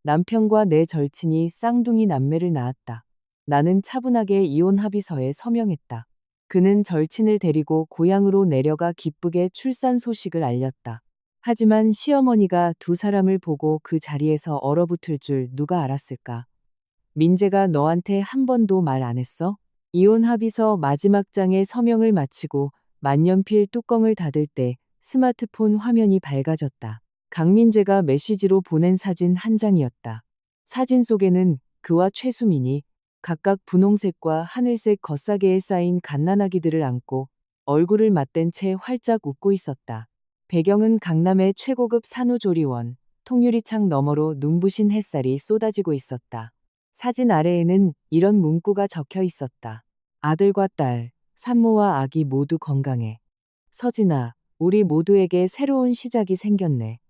남편과 내 절친이 쌍둥이 남매를 낳았다. 나는 차분하게 이혼 합의서에 서명했다. 그는 절친을 데리고 고향으로 내려가 기쁘게 출산 소식을 알렸다. 하지만 시어머니가 두 사람을 보고 그 자리에서 얼어붙을 줄 누가 알았을까? 민재가 너한테 한 번도 말 안 했어? 이혼 합의서 마지막 장에 서명을 마치고 만년필 뚜껑을 닫을 때 스마트폰 화면이 밝아졌다. 강민재가 메시지로 보낸 사진 한 장이었다. 사진 속에는 그와 최수민이 각각 분홍색과 하늘색 겉사계에 쌓인 갓난아기들을 안고 얼굴을 맞댄 채 활짝 웃고 있었다. 배경은 강남의 최고급 산후조리원, 통유리창 너머로 눈부신 햇살이 쏟아지고 있었다. 사진 아래에는 이런 문구가 적혀 있었다. 아들과 딸, 산모와 아기 모두 건강해. 서진아, 우리 모두에게 새로운 시작이 생겼네.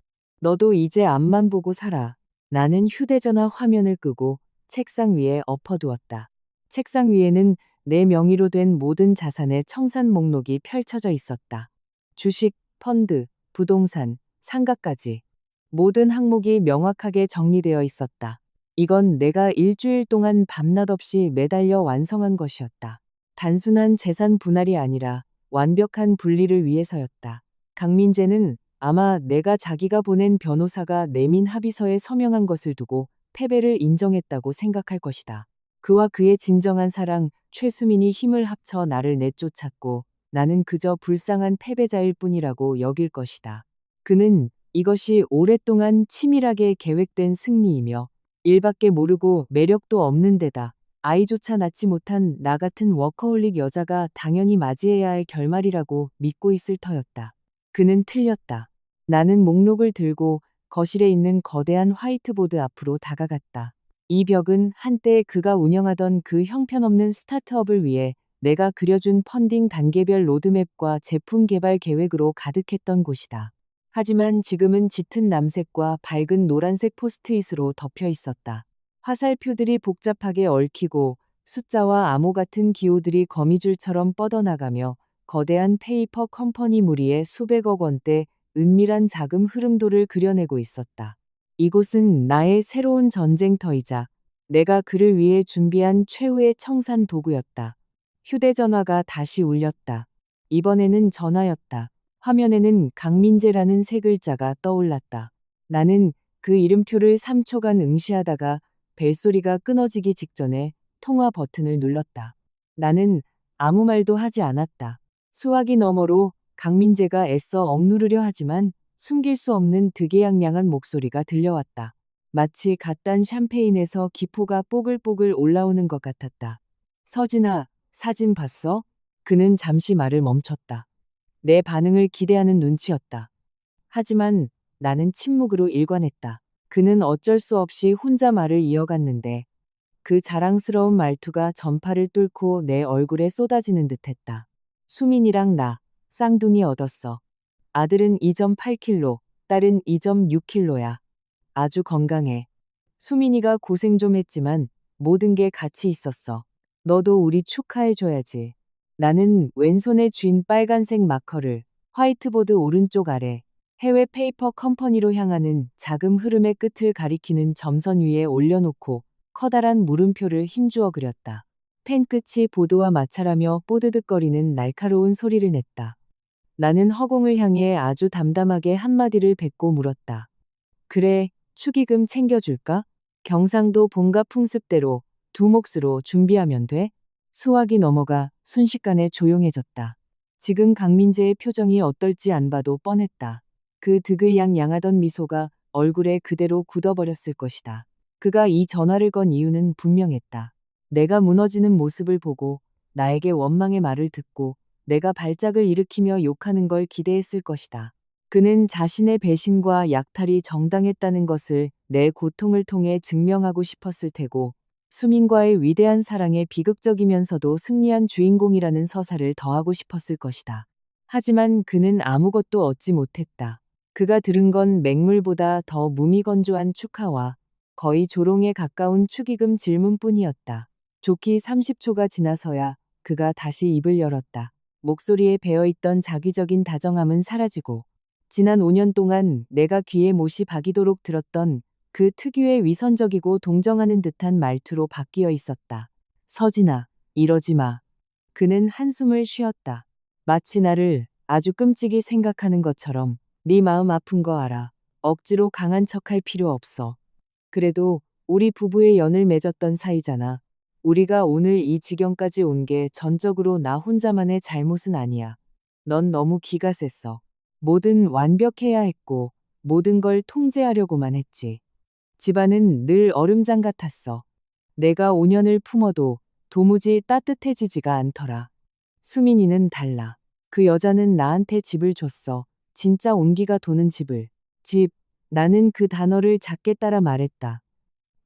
너도 이제 앞만 보고 살아. 나는 휴대전화 화면을 끄고 책상 위에 엎어두었다. 책상 위에는 내 명의로 된 모든 자산의 청산 목록이 펼쳐져 있었다. 주식, 펀드, 부동산, 상가까지. 모든 항목이 명확하게 정리되어 있었다. 이건 내가 일주일 동안 밤낮 없이 매달려 완성한 것이었다. 단순한 재산 분할이 아니라 완벽한 분리를 위해서였다. 강민재는 아마 내가 자기가 보낸 변호사가 내민 합의서에 서명한 것을 두고 패배를 인정했다고 생각할 것이다. 그와 그의 진정한 사랑 최수민이 힘을 합쳐 나를 내쫓았고 나는 그저 불쌍한 패배자일 뿐이라고 여길 것이다. 그는 이것이 오랫동안 치밀하게 계획된 승리이며 일밖에 모르고 매력도 없는 데다 아이조차 낳지 못한 나 같은 워커홀릭 여자가 당연히 맞이해야 할 결말이라고 믿고 있을 터였다. 그는 틀렸다. 나는 목록을 들고 거실에 있는 거대한 화이트보드 앞으로 다가갔다. 이 벽은 한때 그가 운영하던 그 형편없는 스타트업을 위해 내가 그려준 펀딩 단계별 로드맵과 제품 개발 계획으로 가득했던 곳이다. 하지만 지금은 짙은 남색과 밝은 노란색 포스트잇으로 덮여 있었다. 화살표들이 복잡하게 얽히고 숫자와 암호 같은 기호들이 거미줄처럼 뻗어나가며 거대한 페이퍼 컴퍼니 무리의 수백억 원대 은밀한 자금 흐름도를 그려내고 있었다. 이곳은 나의 새로운 전쟁터이자 내가 그를 위해 준비한 최후의 청산 도구였다. 휴대전화가 다시 울렸다. 이번에는 전화였다. 화면에는 강민재라는 세 글자가 떠올랐다. 나는 그 이름표를 3초간 응시하다가 벨소리가 끊어지기 직전에 통화 버튼을 눌렀다. 나는 아무 말도 하지 않았다. 수화기 너머로 강민재가 애써 억누르려 하지만 숨길 수 없는 득이양양한 목소리가 들려왔다. 마치 갓 단 샴페인에서 기포가 뽀글뽀글 올라오는 것 같았다. 서진아, 사진 봤어? 그는 잠시 말을 멈췄다. 내 반응을 기대하는 눈치였다. 하지만 나는 침묵으로 일관했다. 그는 어쩔 수 없이 혼자 말을 이어갔는데 그 자랑스러운 말투가 전파를 뚫고 내 얼굴에 쏟아지는 듯했다. 수민이랑 나, 쌍둥이 얻었어. 아들은 2.8kg, 딸은 2.6kg야. 아주 건강해. 수민이가 고생 좀 했지만 모든 게 같이 있었어. 너도 우리 축하해줘야지. 나는 왼손에 쥔 빨간색 마커를 화이트보드 오른쪽 아래 해외 페이퍼 컴퍼니로 향하는 자금 흐름의 끝을 가리키는 점선 위에 올려놓고 커다란 물음표를 힘주어 그렸다. 펜 끝이 보드와 마찰하며 뽀드득거리는 날카로운 소리를 냈다. 나는 허공을 향해 아주 담담하게 한마디를 뱉고 물었다. 그래, 축의금 챙겨줄까? 경상도 본가 풍습대로 두 몫으로 준비하면 돼? 수화기 넘어가 순식간에 조용해졌다. 지금 강민재의 표정이 어떨지 안 봐도 뻔했다. 그 득의양양하던 미소가 얼굴에 그대로 굳어버렸을 것이다. 그가 이 전화를 건 이유는 분명했다. 내가 무너지는 모습을 보고 나에게 원망의 말을 듣고 내가 발작을 일으키며 욕하는 걸 기대했을 것이다. 그는 자신의 배신과 약탈이 정당했다는 것을 내 고통을 통해 증명하고 싶었을 테고 수민과의 위대한 사랑에 비극적이면서도 승리한 주인공이라는 서사를 더하고 싶었을 것이다. 하지만 그는 아무것도 얻지 못했다. 그가 들은 건 맹물보다 더 무미건조한 축하와 거의 조롱에 가까운 축의금 질문뿐이었다. 좋기 30초가 지나서야 그가 다시 입을 열었다. 목소리에 배어있던 자기적인 다정함은 사라지고 지난 5년 동안 내가 귀에 못이 박이도록 들었던 그 특유의 위선적이고 동정하는 듯한 말투로 바뀌어 있었다. 서진아, 이러지 마. 그는 한숨을 쉬었다. 마치 나를 아주 끔찍이 생각하는 것처럼. 네 마음 아픈 거 알아. 억지로 강한 척할 필요 없어. 그래도 우리 부부의 연을 맺었던 사이잖아. 우리가 오늘 이 지경까지 온 게 전적으로 나 혼자만의 잘못은 아니야. 넌 너무 기가 셌어. 뭐든 완벽해야 했고 모든 걸 통제하려고만 했지. 집안은 늘 얼음장 같았어. 내가 5년을 품어도 도무지 따뜻해지지가 않더라. 수민이는 달라. 그 여자는 나한테 집을 줬어. 진짜 온기가 도는 집을. 집. 나는 그 단어를 작게 따라 말했다.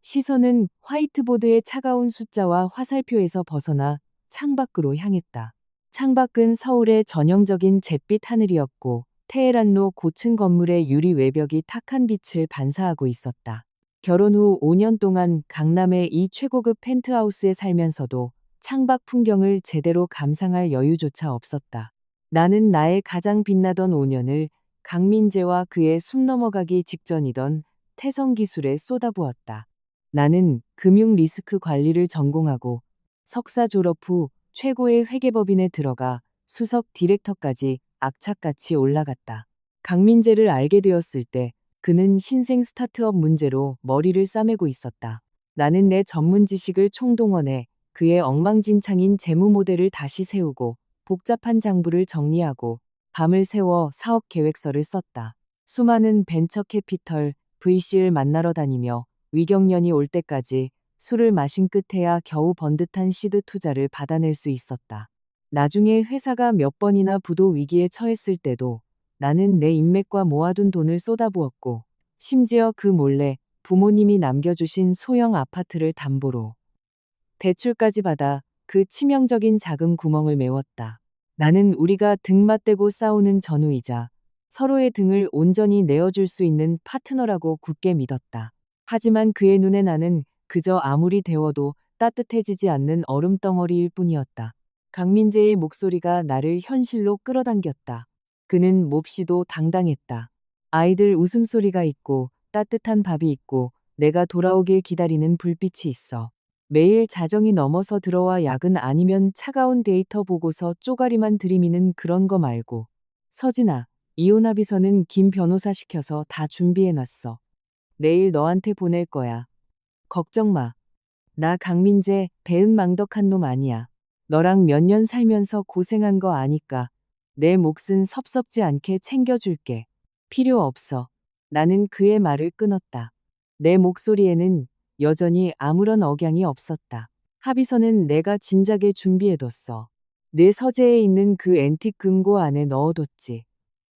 시선은 화이트보드의 차가운 숫자와 화살표에서 벗어나 창밖으로 향했다. 창밖은 서울의 전형적인 잿빛 하늘이었고 테헤란로 고층 건물의 유리 외벽이 탁한 빛을 반사하고 있었다. 결혼 후 5년 동안 강남의 이 최고급 펜트하우스에 살면서도 창밖 풍경을 제대로 감상할 여유조차 없었다. 나는 나의 가장 빛나던 5년을 강민재와 그의 숨 넘어가기 직전이던 태성기술에 쏟아부었다. 나는 금융 리스크 관리를 전공하고 석사 졸업 후 최고의 회계법인에 들어가 수석 디렉터까지 악착같이 올라갔다. 강민재를 알게 되었을 때 그는 신생 스타트업 문제로 머리를 싸매고 있었다. 나는 내 전문 지식을 총동원해 그의 엉망진창인 재무 모델을 다시 세우고 복잡한 장부를 정리하고 밤을 새워 사업 계획서를 썼다. 수많은 벤처 캐피털, VC를 만나러 다니며 위경련이 올 때까지 술을 마신 끝에야 겨우 번듯한 시드 투자를 받아낼 수 있었다. 나중에 회사가 몇 번이나 부도 위기에 처했을 때도 나는 내 인맥과 모아둔 돈을 쏟아부었고 심지어 그 몰래 부모님이 남겨주신 소형 아파트를 담보로 대출까지 받아 그 치명적인 자금 구멍을 메웠다. 나는 우리가 등 맞대고 싸우는 전우이자 서로의 등을 온전히 내어줄 수 있는 파트너라고 굳게 믿었다. 하지만 그의 눈에 나는 그저 아무리 데워도 따뜻해지지 않는 얼음덩어리일 뿐이었다. 강민재의 목소리가 나를 현실로 끌어당겼다. 그는 몹시도 당당했다. 아이들 웃음소리가 있고 따뜻한 밥이 있고 내가 돌아오길 기다리는 불빛이 있어. 매일 자정이 넘어서 들어와 야근 아니면 차가운 데이터 보고서 쪼가리만 들이미는 그런 거 말고. 서진아, 이혼 합의서는 김 변호사 시켜서 다 준비해놨어. 내일 너한테 보낼 거야. 걱정 마. 나 강민재 배은망덕한 놈 아니야. 너랑 몇 년 살면서 고생한 거 아니까 내 몫은 섭섭지 않게 챙겨줄게. 필요 없어. 나는 그의 말을 끊었다. 내 목소리에는 여전히 아무런 억양이 없었다. 합의서는 내가 진작에 준비해뒀어. 내 서재에 있는 그 앤틱 금고 안에 넣어뒀지.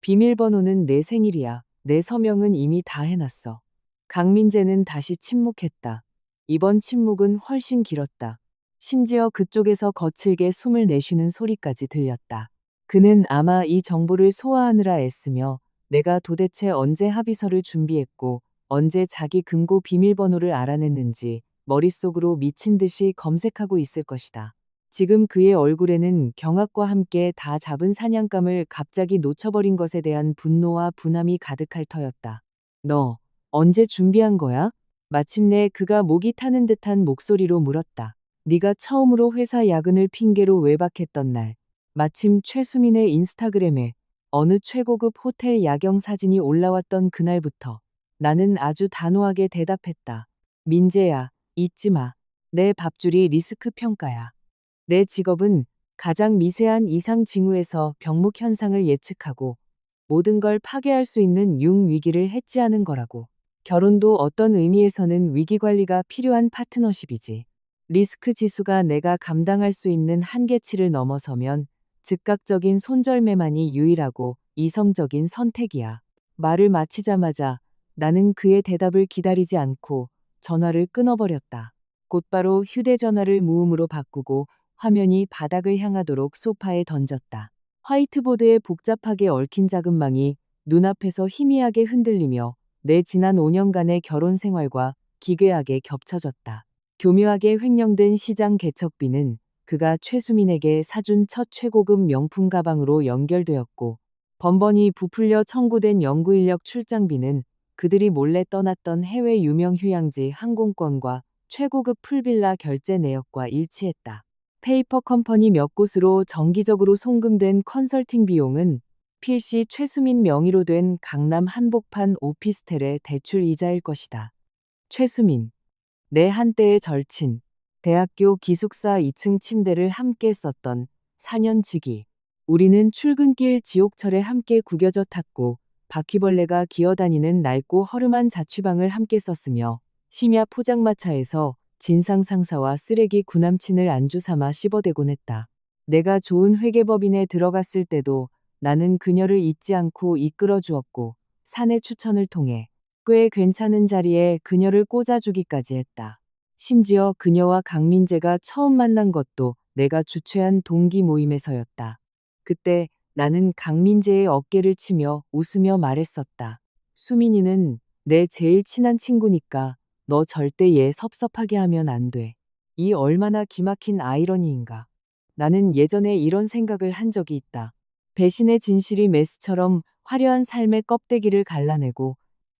비밀번호는 내 생일이야. 내 서명은 이미 다 해놨어. 강민재는 다시 침묵했다. 이번 침묵은 훨씬 길었다. 심지어 그쪽에서 거칠게 숨을 내쉬는 소리까지 들렸다. 그는 아마 이 정보를 소화하느라 애쓰며 내가 도대체 언제 합의서를 준비했고 언제 자기 금고 비밀번호를 알아냈는지 머릿속으로 미친 듯이 검색하고 있을 것이다. 지금 그의 얼굴에는 경악과 함께 다 잡은 사냥감을 갑자기 놓쳐버린 것에 대한 분노와 분함이 가득할 터였다. 너, 언제 준비한 거야? 마침내 그가 목이 타는 듯한 목소리로 물었다. 네가 처음으로 회사 야근을 핑계로 외박했던 날, 마침 최수민의 인스타그램에 어느 최고급 호텔 야경 사진이 올라왔던 그날부터 나는 아주 단호하게 대답했다. 민재야, 잊지 마. 내 밥줄이 리스크 평가야. 내 직업은 가장 미세한 이상 징후에서 병목 현상을 예측하고 모든 걸 파괴할 수 있는 융위기를 해지하는 거라고. 결혼도 어떤 의미에서는 위기관리가 필요한 파트너십이지. 리스크 지수가 내가 감당할 수 있는 한계치를 넘어서면 즉각적인 손절매만이 유일하고 이성적인 선택이야. 말을 마치자마자 나는 그의 대답을 기다리지 않고 전화를 끊어버렸다. 곧바로 휴대전화를 무음으로 바꾸고 화면이 바닥을 향하도록 소파에 던졌다. 화이트보드에 복잡하게 얽힌 자금망이 눈앞에서 희미하게 흔들리며 내 지난 5년간의 결혼 생활과 기괴하게 겹쳐졌다. 교묘하게 횡령된 시장 개척비는 그가 최수민에게 사준 첫 최고급 명품 가방으로 연결되었고 번번이 부풀려 청구된 연구인력 출장비는 그들이 몰래 떠났던 해외 유명 휴양지 항공권과 최고급 풀빌라 결제 내역과 일치했다. 페이퍼 컴퍼니 몇 곳으로 정기적으로 송금된 컨설팅 비용은 필시 최수민 명의로 된 강남 한복판 오피스텔의 대출 이자일 것이다. 최수민. 내 한때의 절친. 대학교 기숙사 2층 침대를 함께 썼던 4년 지기. 우리는 출근길 지옥철에 함께 구겨져 탔고 바퀴벌레가 기어다니는 낡고 허름한 자취방을 함께 썼으며 심야 포장마차에서 진상 상사와 쓰레기 구남친을 안주 삼아 씹어대곤 했다. 내가 좋은 회계법인에 들어갔을 때도 나는 그녀를 잊지 않고 이끌어 주었고 사내 추천을 통해 꽤 괜찮은 자리에 그녀를 꽂아주기까지 했다. 심지어 그녀와 강민재가 처음 만난 것도 내가 주최한 동기 모임에서였다. 그때 나는 강민재의 어깨를 치며 웃으며 말했었다. 수민이는 내 제일 친한 친구니까 너 절대 얘 섭섭하게 하면 안 돼. 이 얼마나 기막힌 아이러니인가. 나는 예전에 이런 생각을 한 적이 있다. 배신의 진실이 메스처럼 화려한 삶의 껍데기를 갈라내고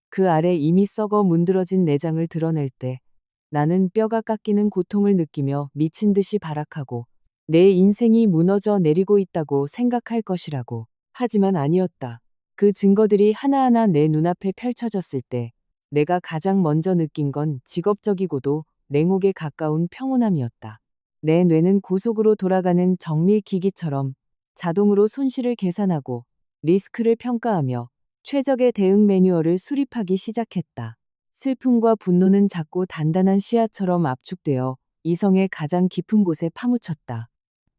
그 아래 이미 썩어 문드러진 내장을 드러낼 때 나는 뼈가 깎이는 고통을 느끼며 미친 듯이 발악하고 내 인생이 무너져 내리고 있다고 생각할 것이라고. 하지만 아니었다. 그 증거들이 하나하나 내 눈앞에 펼쳐졌을 때 내가 가장 먼저 느낀 건 직업적이고도 냉혹에 가까운 평온함이었다. 내 뇌는 고속으로 돌아가는 정밀기기처럼 자동으로 손실을 계산하고 리스크를 평가하며 최적의 대응 매뉴얼을 수립하기 시작했다. 슬픔과 분노는 작고 단단한 씨앗처럼 압축되어 이성의 가장 깊은 곳에 파묻혔다.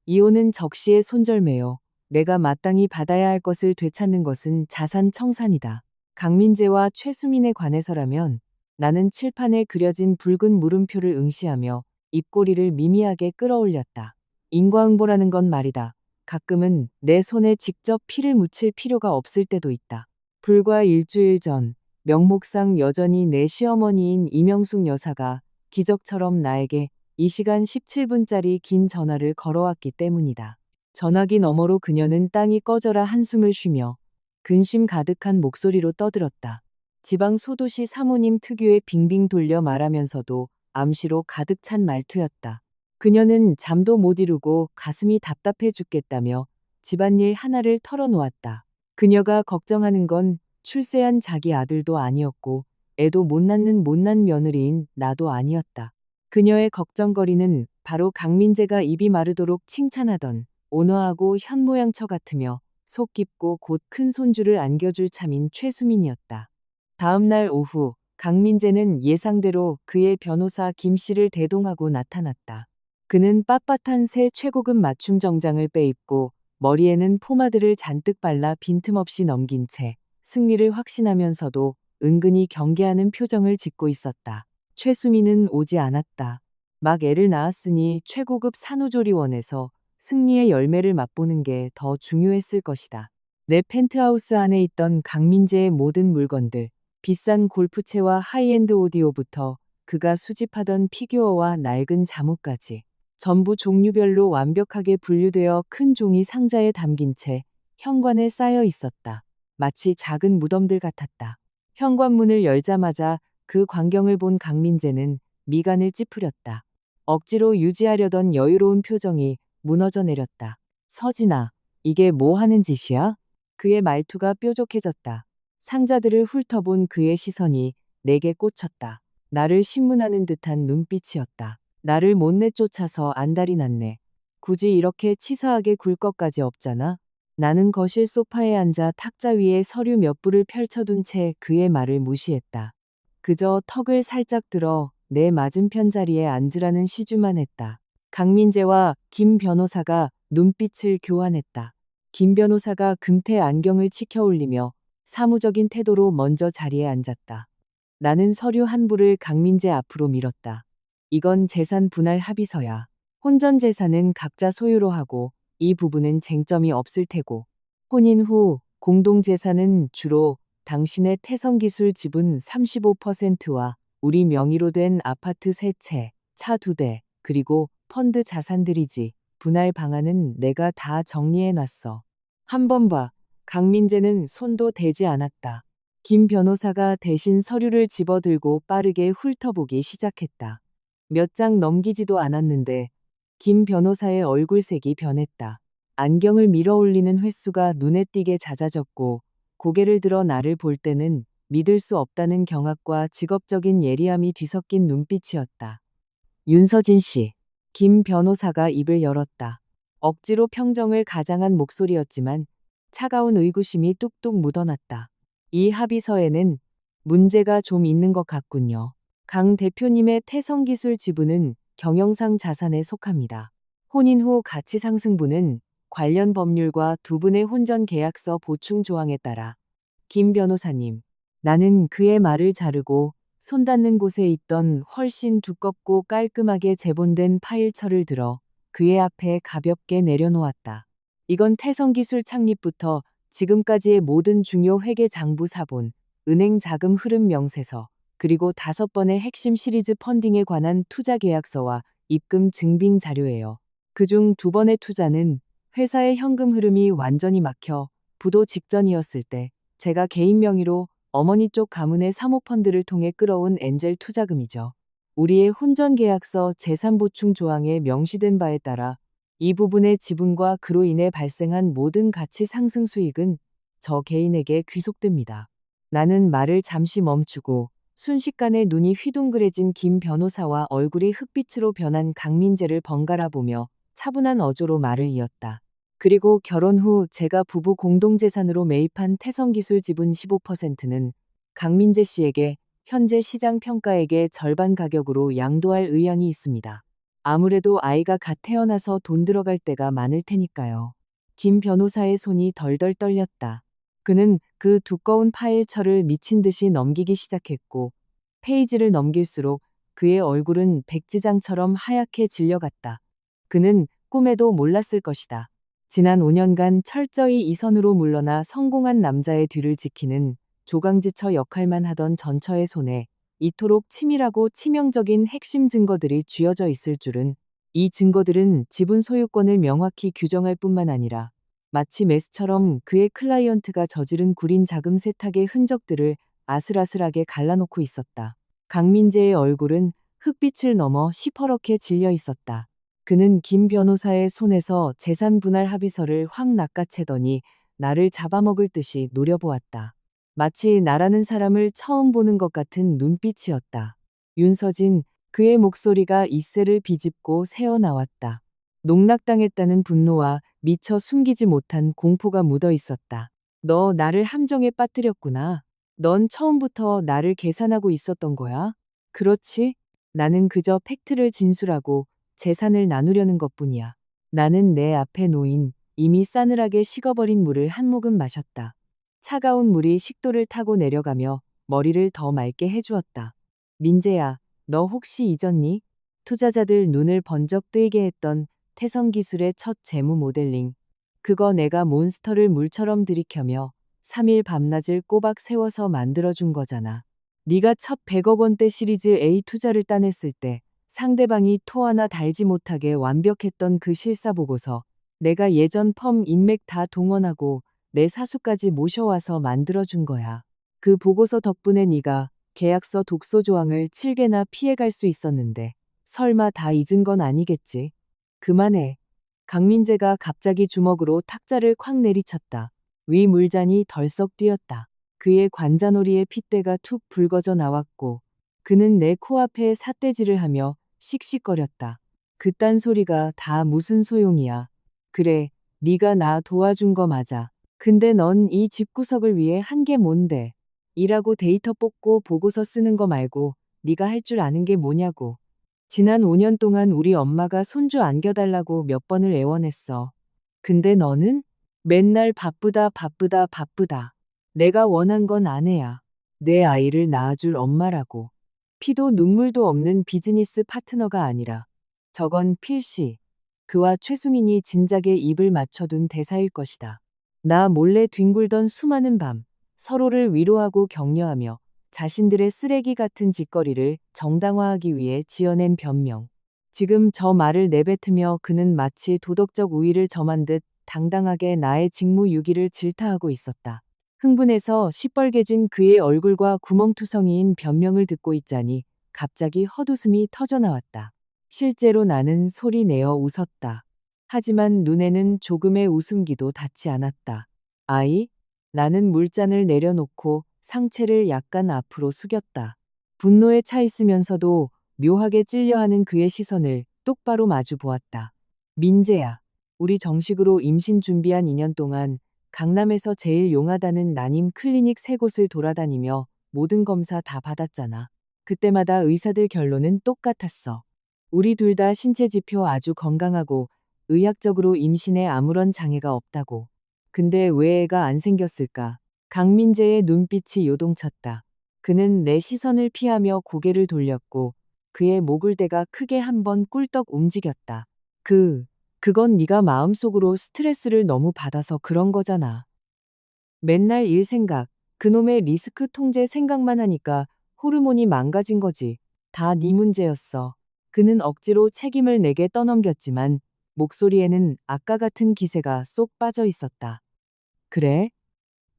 이혼은 적시의 손절매요. 내가 마땅히 받아야 할 것을 되찾는 것은 자산 청산이다. 강민재와 최수민에 관해서라면 나는 칠판에 그려진 붉은 물음표를 응시하며 입꼬리를 미미하게 끌어올렸다. 인과응보라는 건 말이다. 가끔은 내 손에 직접 피를 묻힐 필요가 없을 때도 있다. 불과 일주일 전 명목상 여전히 내 시어머니인 이명숙 여사가 기적처럼 나에게 이 시간 17분짜리 긴 전화를 걸어왔기 때문이다. 전화기 너머로 그녀는 땅이 꺼져라 한숨을 쉬며 근심 가득한 목소리로 떠들었다. 지방 소도시 사모님 특유의 빙빙 돌려 말하면서도 암시로 가득 찬 말투였다. 그녀는 잠도 못 이루고 가슴이 답답해 죽겠다며 집안일 하나를 털어놓았다. 그녀가 걱정하는 건 출세한 자기 아들도 아니었고 애도 못 낳는 못난 며느리인 나도 아니었다. 그녀의 걱정거리는 바로 강민재가 입이 마르도록 칭찬하던 온화하고 현모양처 같으며 속 깊고 곧 큰 손주를 안겨줄 참인 최수민이었다. 다음 날 오후 강민재는 예상대로 그의 변호사 김 씨를 대동하고 나타났다. 그는 빳빳한 새 최고급 맞춤 정장을 빼입고 머리에는 포마드를 잔뜩 발라 빈틈없이 넘긴 채 승리를 확신하면서도 은근히 경계하는 표정을 짓고 있었다. 최수민은 오지 않았다. 막 애를 낳았으니 최고급 산후조리원에서 승리의 열매를 맛보는 게 더 중요했을 것이다. 내 펜트하우스 안에 있던 강민재의 모든 물건들, 비싼 골프채와 하이엔드 오디오부터 그가 수집하던 피규어와 낡은 자무까지 전부 종류별로 완벽하게 분류되어 큰 종이 상자에 담긴 채 현관에 쌓여 있었다. 마치 작은 무덤들 같았다. 현관문을 열자마자 그 광경을 본 강민재는 미간을 찌푸렸다. 억지로 유지하려던 여유로운 표정이 무너져 내렸다. 서진아, 이게 뭐 하는 짓이야? 그의 말투가 뾰족해졌다. 상자들을 훑어본 그의 시선이 내게 꽂혔다. 나를 신문하는 듯한 눈빛이었다. 나를 못 내쫓아서 안달이 났네. 굳이 이렇게 치사하게 굴 것까지 없잖아. 나는 거실 소파에 앉아 탁자 위에 서류 몇 부를 펼쳐둔 채 그의 말을 무시했다. 그저 턱을 살짝 들어 내 맞은편 자리에 앉으라는 시주만 했다. 강민재와 김 변호사가 눈빛을 교환했다. 김 변호사가 금태 안경을 치켜 올리며 사무적인 태도로 먼저 자리에 앉았다. 나는 서류 한 부를 강민재 앞으로 밀었다. 이건 재산 분할 합의서야. 혼전 재산은 각자 소유로 하고 이 부분은 쟁점이 없을 테고 혼인 후 공동 재산은 주로 당신의 태성기술 지분 35%와 우리 명의로 된 아파트 3채, 차 2대, 그리고 펀드 자산들이지. 분할 방안은 내가 다 정리해 놨어. 한번 봐. 강민재는 손도 대지 않았다. 김 변호사가 대신 서류를 집어들고 빠르게 훑어보기 시작했다. 몇 장 넘기지도 않았는데 김 변호사의 얼굴색이 변했다. 안경을 밀어올리는 횟수가 눈에 띄게 잦아졌고 고개를 들어 나를 볼 때는 믿을 수 없다는 경악과 직업적인 예리함이 뒤섞인 눈빛이었다. 윤서진 씨. 김 변호사가 입을 열었다. 억지로 평정을 가장한 목소리였지만 차가운 의구심이 뚝뚝 묻어났다. 이 합의서에는 문제가 좀 있는 것 같군요. 강 대표님의 태성기술 지분은 경영상 자산에 속합니다. 혼인 후 가치상승분은 관련 법률과 두 분의 혼전 계약서 보충 조항에 따라 김 변호사님, 나는 그의 말을 자르고 손 닿는 곳에 있던 훨씬 두껍고 깔끔하게 제본된 파일철을 들어 그의 앞에 가볍게 내려놓았다. 이건 태성기술 창립부터 지금까지의 모든 중요 회계 장부 사본, 은행 자금 흐름 명세서, 그리고 5번의 핵심 시리즈 펀딩에 관한 투자 계약서와 입금 증빙 자료예요. 그중 2번의 투자는 회사의 현금 흐름이 완전히 막혀 부도 직전이었을 때 제가 개인 명의로 어머니 쪽 가문의 사모펀드를 통해 끌어온 엔젤 투자금이죠. 우리의 혼전 계약서 재산 보충 조항에 명시된 바에 따라 이 부분의 지분과 그로 인해 발생한 모든 가치 상승 수익은 저 개인에게 귀속됩니다. 나는 말을 잠시 멈추고 순식간에 눈이 휘둥그레진 김 변호사와 얼굴이 흑빛으로 변한 강민재를 번갈아 보며 차분한 어조로 말을 이었다. 그리고 결혼 후 제가 부부 공동재산으로 매입한 태성기술 지분 15%는 강민재 씨에게 현재 시장 평가액의 절반 가격으로 양도할 의향이 있습니다. 아무래도 아이가 갓 태어나서 돈 들어갈 때가 많을 테니까요. 김 변호사의 손이 덜덜 떨렸다. 그는 그 두꺼운 파일철을 미친 듯이 넘기기 시작했고 페이지를 넘길수록 그의 얼굴은 백지장처럼 하얗게 질려갔다. 그는 꿈에도 몰랐을 것이다. 지난 5년간 철저히 이 선으로 물러나 성공한 남자의 뒤를 지키는 조강지처 역할만 하던 전처의 손에 이토록 치밀하고 치명적인 핵심 증거들이 쥐어져 있을 줄은. 이 증거들은 지분 소유권을 명확히 규정할 뿐만 아니라 마치 메스처럼 그의 클라이언트가 저지른 구린 자금 세탁의 흔적들을 아슬아슬하게 갈라놓고 있었다. 강민재의 얼굴은 흑빛을 넘어 시퍼렇게 질려 있었다. 그는 김 변호사의 손에서 재산 분할 합의서를 확 낚아채더니 나를 잡아먹을 듯이 노려보았다. 마치 나라는 사람을 처음 보는 것 같은 눈빛이었다. 윤서진, 그의 목소리가 이새를 비집고 새어나왔다. 농락당했다는 분노와 미처 숨기지 못한 공포가 묻어 있었다. 너 나를 함정에 빠뜨렸구나. 넌 처음부터 나를 계산하고 있었던 거야? 그렇지? 나는 그저 팩트를 진술하고 재산을 나누려는 것뿐이야. 나는 내 앞에 놓인 이미 싸늘하게 식어버린 물을 한 모금 마셨다. 차가운 물이 식도를 타고 내려가며 머리를 더 맑게 해주었다. 민재야, 너 혹시 잊었니? 투자자들 눈을 번쩍 뜨이게 했던 태성기술의 첫 재무 모델링. 그거 내가 몬스터를 물처럼 들이켜며 3일 밤낮을 꼬박 세워서 만들어준 거잖아. 네가 첫 100억 원대 시리즈 A 투자를 따냈을 때 상대방이 토 하나 달지 못하게 완벽했던 그 실사보고서. 내가 예전 펌 인맥 다 동원하고 내 사수까지 모셔와서 만들어준 거야. 그 보고서 덕분에 네가 계약서 독소 조항을 7개나 피해갈 수 있었는데 설마 다 잊은 건 아니겠지? 그만해. 강민재가 갑자기 주먹으로 탁자를 콱 내리쳤다. 위 물잔이 덜썩 뛰었다. 그의 관자놀이의 핏대가 툭 붉어져 나왔고 그는 내 코앞에 삿대질을 하며 씩씩거렸다. 그딴 소리가 다 무슨 소용이야. 그래, 네가 나 도와준 거 맞아. 근데 넌 이 집구석을 위해 한 게 뭔데? 일하고 데이터 뽑고 보고서 쓰는 거 말고 네가 할 줄 아는 게 뭐냐고. 지난 5년 동안 우리 엄마가 손주 안겨달라고 몇 번을 애원했어. 근데 너는? 맨날 바쁘다 바쁘다 바쁘다. 내가 원한 건 아내야. 내 아이를 낳아줄 엄마라고. 피도 눈물도 없는 비즈니스 파트너가 아니라. 저건 필시. 그와 최수민이 진작에 입을 맞춰둔 대사일 것이다. 나 몰래 뒹굴던 수많은 밤, 서로를 위로하고 격려하며 자신들의 쓰레기 같은 짓거리를 정당화하기 위해 지어낸 변명. 지금 저 말을 내뱉으며 그는 마치 도덕적 우위를 점한 듯 당당하게 나의 직무유기를 질타하고 있었다. 흥분해서 시뻘개진 그의 얼굴과 구멍투성이인 변명을 듣고 있자니 갑자기 헛웃음이 터져나왔다. 실제로 나는 소리 내어 웃었다. 하지만 눈에는 조금의 웃음기도 닿지 않았다. 아이? 나는 물잔을 내려놓고 상체를 약간 앞으로 숙였다. 분노에 차 있으면서도 묘하게 찔려하는 그의 시선을 똑바로 마주 보았다. 민재야, 우리 정식으로 임신 준비한 2년 동안 강남에서 제일 용하다는 난임 클리닉 3곳을 돌아다니며 모든 검사 다 받았잖아. 그때마다 의사들 결론은 똑같았어. 우리 둘 다 신체 지표 아주 건강하고 의학적으로 임신에 아무런 장애가 없다고. 근데 왜 애가 안 생겼을까? 강민재의 눈빛이 요동쳤다. 그는 내 시선을 피하며 고개를 돌렸고 그의 목을대가 크게 한번 꿀떡 움직였다. 그건 네가 마음속으로 스트레스를 너무 받아서 그런 거잖아. 맨날 일 생각, 그놈의 리스크 통제 생각만 하니까 호르몬이 망가진 거지. 다 네 문제였어. 그는 억지로 책임을 내게 떠넘겼지만 목소리에는 아까 같은 기세가 쏙 빠져 있었다. 그래?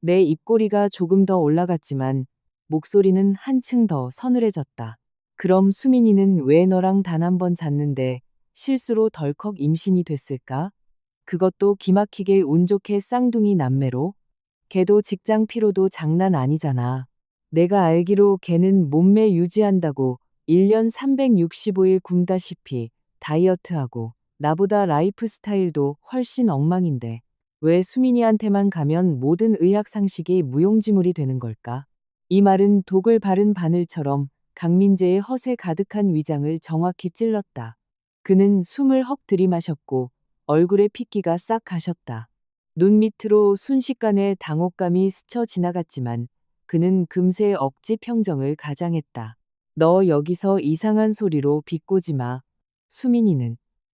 내 입꼬리가 조금 더 올라갔지만 목소리는 한층 더 서늘해졌다. 그럼 수민이는 왜 너랑 단 한 번 잤는데 실수로 덜컥 임신이 됐을까? 그것도 기막히게 운 좋게 쌍둥이 남매로? 걔도 직장 피로도 장난 아니잖아. 내가 알기로 걔는 몸매 유지한다고 1년 365일 굶다시피 다이어트하고 나보다 라이프 스타일도 훨씬 엉망인데 왜 수민이한테만 가면 모든 의학 상식이 무용지물이 되는 걸까? 이 말은 독을 바른 바늘처럼 강민재의 허세 가득한 위장을 정확히 찔렀다. 그는 숨을 헉 들이마셨고 얼굴에 핏기가 싹 가셨다. 눈 밑으로 순식간에 당혹감이 스쳐 지나갔지만 그는 금세 억지 평정을 가장했다. 너 여기서 이상한 소리로 비꼬지 마.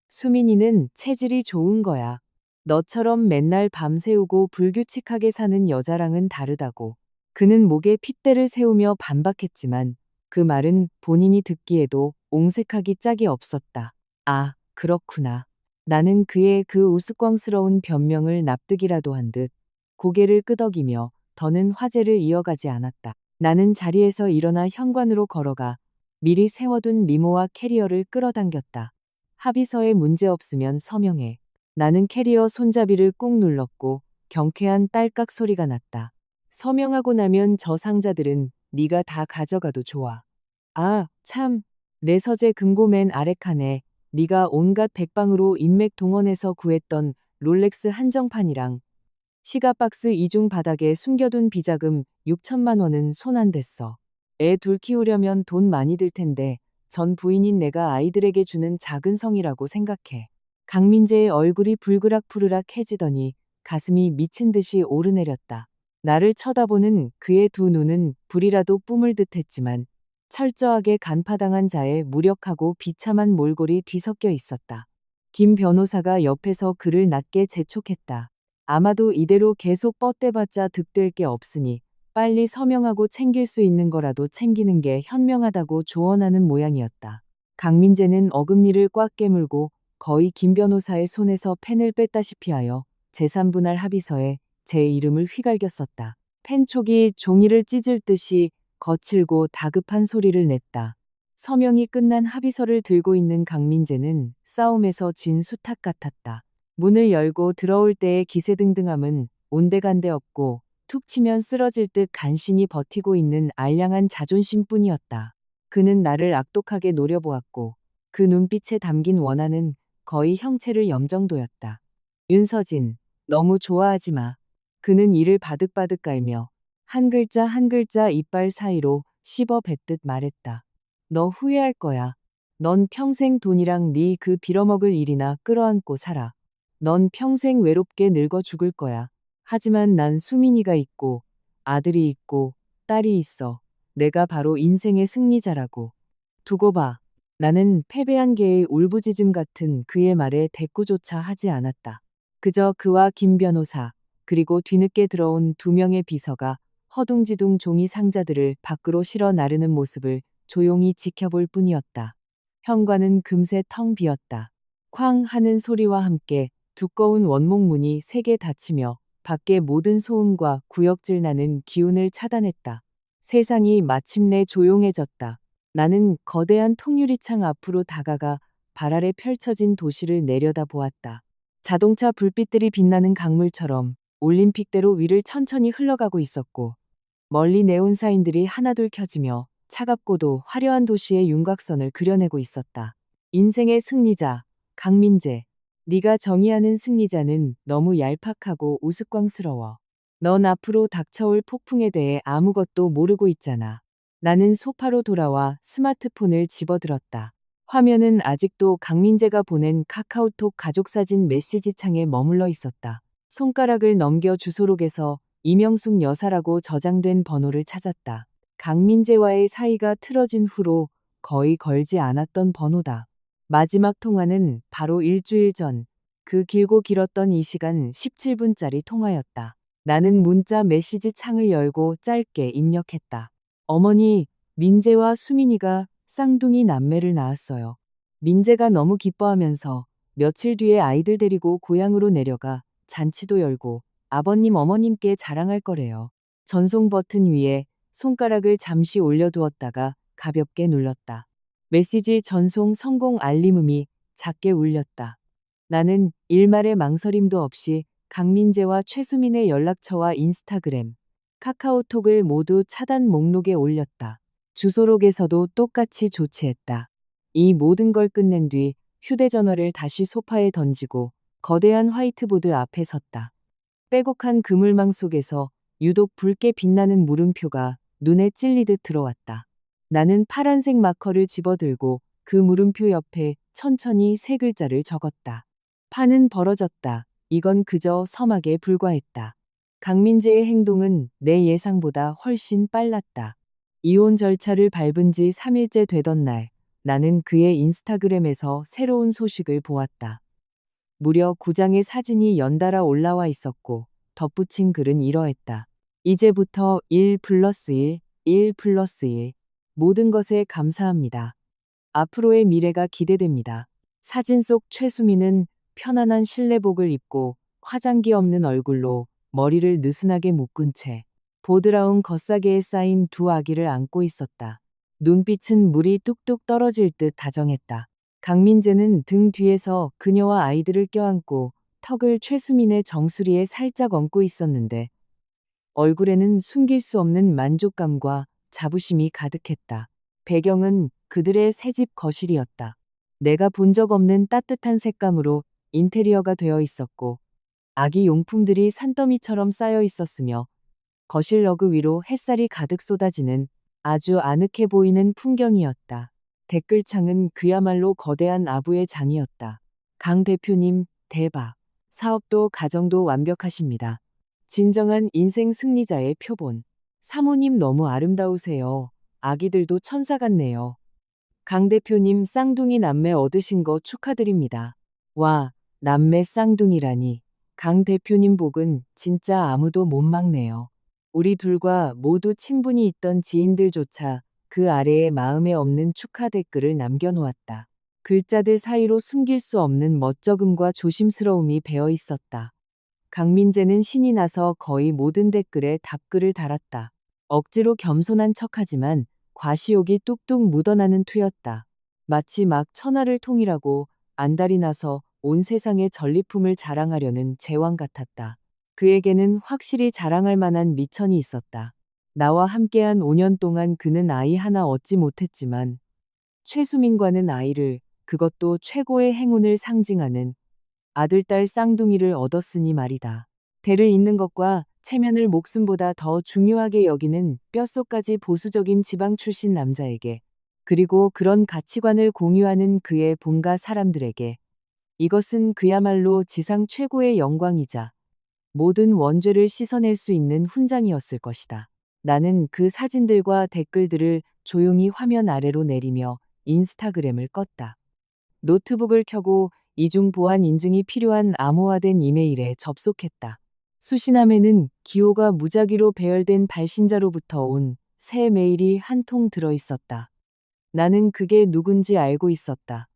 수민이는 체질이 좋은 거야. 너처럼 맨날 밤새우고 불규칙하게 사는 여자랑은 다르다고. 그는 목에 핏대를 세우며 반박했지만 그 말은 본인이 듣기에도 옹색하기 짝이 없었다. 아, 그렇구나. 나는 그의 그 우스꽝스러운 변명을 납득이라도 한 듯 고개를 끄덕이며 더는 화제를 이어가지 않았다. 나는 자리에서 일어나 현관으로 걸어가 미리 세워둔 리모와 캐리어를 끌어당겼다. 합의서에 문제 없으면 서명해. 나는 캐리어 손잡이를 꾹 눌렀고 경쾌한 딸깍 소리가 났다. 서명하고 나면 저 상자들은 네가 다 가져가도 좋아. 아, 참. 내 서재 금고 맨 아래칸에 네가 온갖 백방으로 인맥 동원해서 구했던 롤렉스 한정판이랑 시가박스 이중 바닥에 숨겨둔 비자금 6천만 원은 손 안 댔어. 애 둘 키우려면 돈 많이 들 텐데 전 부인인 내가 아이들에게 주는 작은 성이라고 생각해. 강민재의 얼굴이 불그락푸르락해지더니 가슴이 미친 듯이 오르내렸다. 나를 쳐다보는 그의 두 눈은 불이라도 뿜을 듯 했지만 철저하게 간파당한 자의 무력하고 비참한 몰골이 뒤섞여 있었다. 김 변호사가 옆에서 그를 낮게 재촉했다. 아마도 이대로 계속 뻗대봤자 득될 게 없으니 빨리 서명하고 챙길 수 있는 거라도 챙기는 게 현명하다고 조언하는 모양이었다. 강민재는 어금니를 꽉 깨물고 거의 김 변호사의 손에서 펜을 뺐다시피 하여 재산분할 합의서에 제 이름을 휘갈겼었다. 펜촉이 종이를 찢을 듯이 거칠고 다급한 소리를 냈다. 서명이 끝난 합의서를 들고 있는 강민재는 싸움에서 진 수탉 같았다. 문을 열고 들어올 때의 기세등등함은 온데간데 없고 툭 치면 쓰러질 듯 간신히 버티고 있는 알량한 자존심뿐이었다. 그는 나를 악독하게 노려보았고 그 눈빛에 담긴 원한은 거의 형체를 염 정도였다. 윤서진, 너무 좋아하지 마. 그는 이를 바득바득 깔며 한 글자 한 글자 이빨 사이로 씹어 뱉듯 말했다. 너 후회할 거야. 넌 평생 돈이랑 네 그 빌어먹을 일이나 끌어안고 살아. 넌 평생 외롭게 늙어 죽을 거야. 하지만 난 수민이가 있고 아들이 있고 딸이 있어. 내가 바로 인생의 승리자라고. 두고 봐. 나는 패배한 개의 울부짖음 같은 그의 말에 대꾸조차 하지 않았다. 그저 그와 김 변호사 그리고 뒤늦게 들어온 2명의 비서가 허둥지둥 종이 상자들을 밖으로 실어 나르는 모습을 조용히 지켜볼 뿐이었다. 현관은 금세 텅 비었다. 쾅 하는 소리와 함께 두꺼운 원목 문이 3개 닫히며 밖의 모든 소음과 구역질 나는 기운을 차단했다. 세상이 마침내 조용해졌다. 나는 거대한 통유리창 앞으로 다가가 발 아래 펼쳐진 도시를 내려다보았다. 자동차 불빛들이 빛나는 강물처럼 올림픽대로 위를 천천히 흘러가고 있었고, 멀리 네온사인들이 하나둘 켜지며 차갑고도 화려한 도시의 윤곽선을 그려내고 있었다. 인생의 승리자, 강민재. 네가 정의하는 승리자는 너무 얄팍하고 우스꽝스러워. 넌 앞으로 닥쳐올 폭풍에 대해 아무것도 모르고 있잖아. 나는 소파로 돌아와 스마트폰을 집어들었다. 화면은 아직도 강민재가 보낸 카카오톡 가족사진 메시지 창에 머물러 있었다. 손가락을 넘겨 주소록에서 이명숙 여사라고 저장된 번호를 찾았다. 강민재와의 사이가 틀어진 후로 거의 걸지 않았던 번호다. 마지막 통화는 바로 일주일 전, 그 길고 길었던 이 시간 17분짜리 통화였다. 나는 문자 메시지 창을 열고 짧게 입력했다. 어머니, 민재와 수민이가 쌍둥이 남매를 낳았어요. 민재가 너무 기뻐하면서 며칠 뒤에 아이들 데리고 고향으로 내려가 잔치도 열고 아버님 어머님께 자랑할 거래요. 전송 버튼 위에 손가락을 잠시 올려두었다가 가볍게 눌렀다. 메시지 전송 성공 알림음이 작게 울렸다. 나는 일말의 망설임도 없이 강민재와 최수민의 연락처와 인스타그램, 카카오톡을 모두 차단 목록에 올렸다. 주소록에서도 똑같이 조치했다. 이 모든 걸 끝낸 뒤 휴대전화를 다시 소파에 던지고 거대한 화이트보드 앞에 섰다. 빼곡한 그물망 속에서 유독 붉게 빛나는 물음표가 눈에 찔리듯 들어왔다. 나는 파란색 마커를 집어들고 그 물음표 옆에 천천히 세 글자를 적었다. 판은 벌어졌다. 이건 그저 서막에 불과했다. 강민재의 행동은 내 예상보다 훨씬 빨랐다. 이혼 절차를 밟은 지 3일째 되던 날, 나는 그의 인스타그램에서 새로운 소식을 보았다. 무려 9장의 사진이 연달아 올라와 있었고, 덧붙인 글은 이러했다. 이제부터 1+1, 1+1. 모든 것에 감사합니다. 앞으로의 미래가 기대됩니다. 사진 속 최수민은 편안한 실내복을 입고 화장기 없는 얼굴로 머리를 느슨하게 묶은 채 보드라운 겉사계에 쌓인 두 아기를 안고 있었다. 눈빛은 물이 뚝뚝 떨어질 듯 다정했다. 강민재는 등 뒤에서 그녀와 아이들을 껴안고 턱을 최수민의 정수리에 살짝 얹고 있었는데 얼굴에는 숨길 수 없는 만족감과 자부심이 가득했다. 배경은 그들의 새집 거실이었다. 내가 본 적 없는 따뜻한 색감으로 인테리어가 되어 있었고 아기 용품들이 산더미처럼 쌓여 있었으며 거실 러그 위로 햇살이 가득 쏟아지는 아주 아늑해 보이는 풍경이었다. 댓글창은 그야말로 거대한 아부의 장이었다. 강 대표님, 대박. 사업도 가정도 완벽하십니다. 진정한 인생 승리자의 표본. 사모님 너무 아름다우세요. 아기들도 천사 같네요. 강 대표님 쌍둥이 남매 얻으신 거 축하드립니다. 와, 남매 쌍둥이라니. 강 대표님 복은 진짜 아무도 못 막네요. 우리 둘과 모두 친분이 있던 지인들조차 그 아래에 마음에 없는 축하 댓글을 남겨놓았다. 글자들 사이로 숨길 수 없는 멋쩍음과 조심스러움이 배어 있었다. 강민재는 신이 나서 거의 모든 댓글에 답글을 달았다. 억지로 겸손한 척하지만 과시욕이 뚝뚝 묻어나는 투였다. 마치 막 천하를 통일하고 안달이 나서 온 세상의 전리품을 자랑하려는 제왕 같았다. 그에게는 확실히 자랑할 만한 미천이 있었다. 나와 함께한 5년 동안 그는 아이 하나 얻지 못했지만 최수민과는 아이를, 그것도 최고의 행운을 상징하는 아들딸 쌍둥이를 얻었으니 말이다. 대를 잇는 것과 체면을 목숨보다 더 중요하게 여기는 뼛속까지 보수적인 지방 출신 남자에게, 그리고 그런 가치관을 공유하는 그의 본가 사람들에게 이것은 그야말로 지상 최고의 영광이자 모든 원죄를 씻어낼 수 있는 훈장이었을 것이다. 나는 그 사진들과 댓글들을 조용히 화면 아래로 내리며 인스타그램을 껐다. 노트북을 켜고 이중 보안 인증이 필요한 암호화된 이메일에 접속했다. 수신함에는 기호가 무작위로 배열된 발신자로부터 온 새 메일이 한 통 들어 있었다. 나는 그게 누군지 알고 있었다.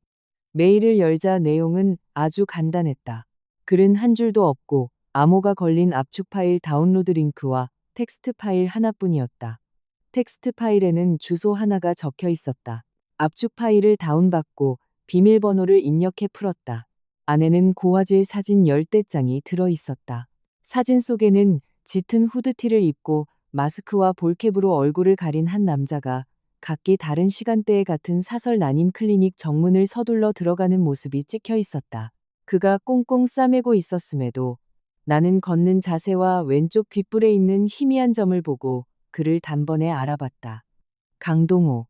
메일을 열자 내용은 아주 간단했다. 글은 한 줄도 없고 암호가 걸린 압축 파일 다운로드 링크와 텍스트 파일 하나뿐이었다. 텍스트 파일에는 주소 하나가 적혀 있었다. 압축 파일을 다운받고 비밀번호를 입력해 풀었다. 안에는 고화질 사진 10대 장이 들어 있었다. 사진 속에는 짙은 후드티를 입고 마스크와 볼캡으로 얼굴을 가린 한 남자가 각기 다른 시간대에 같은 사설 난임 클리닉 정문을 서둘러 들어가는 모습이 찍혀 있었다. 그가 꽁꽁 싸매고 있었음에도 나는 걷는 자세와 왼쪽 귓불에 있는 희미한 점을 보고 그를 단번에 알아봤다. 강동호.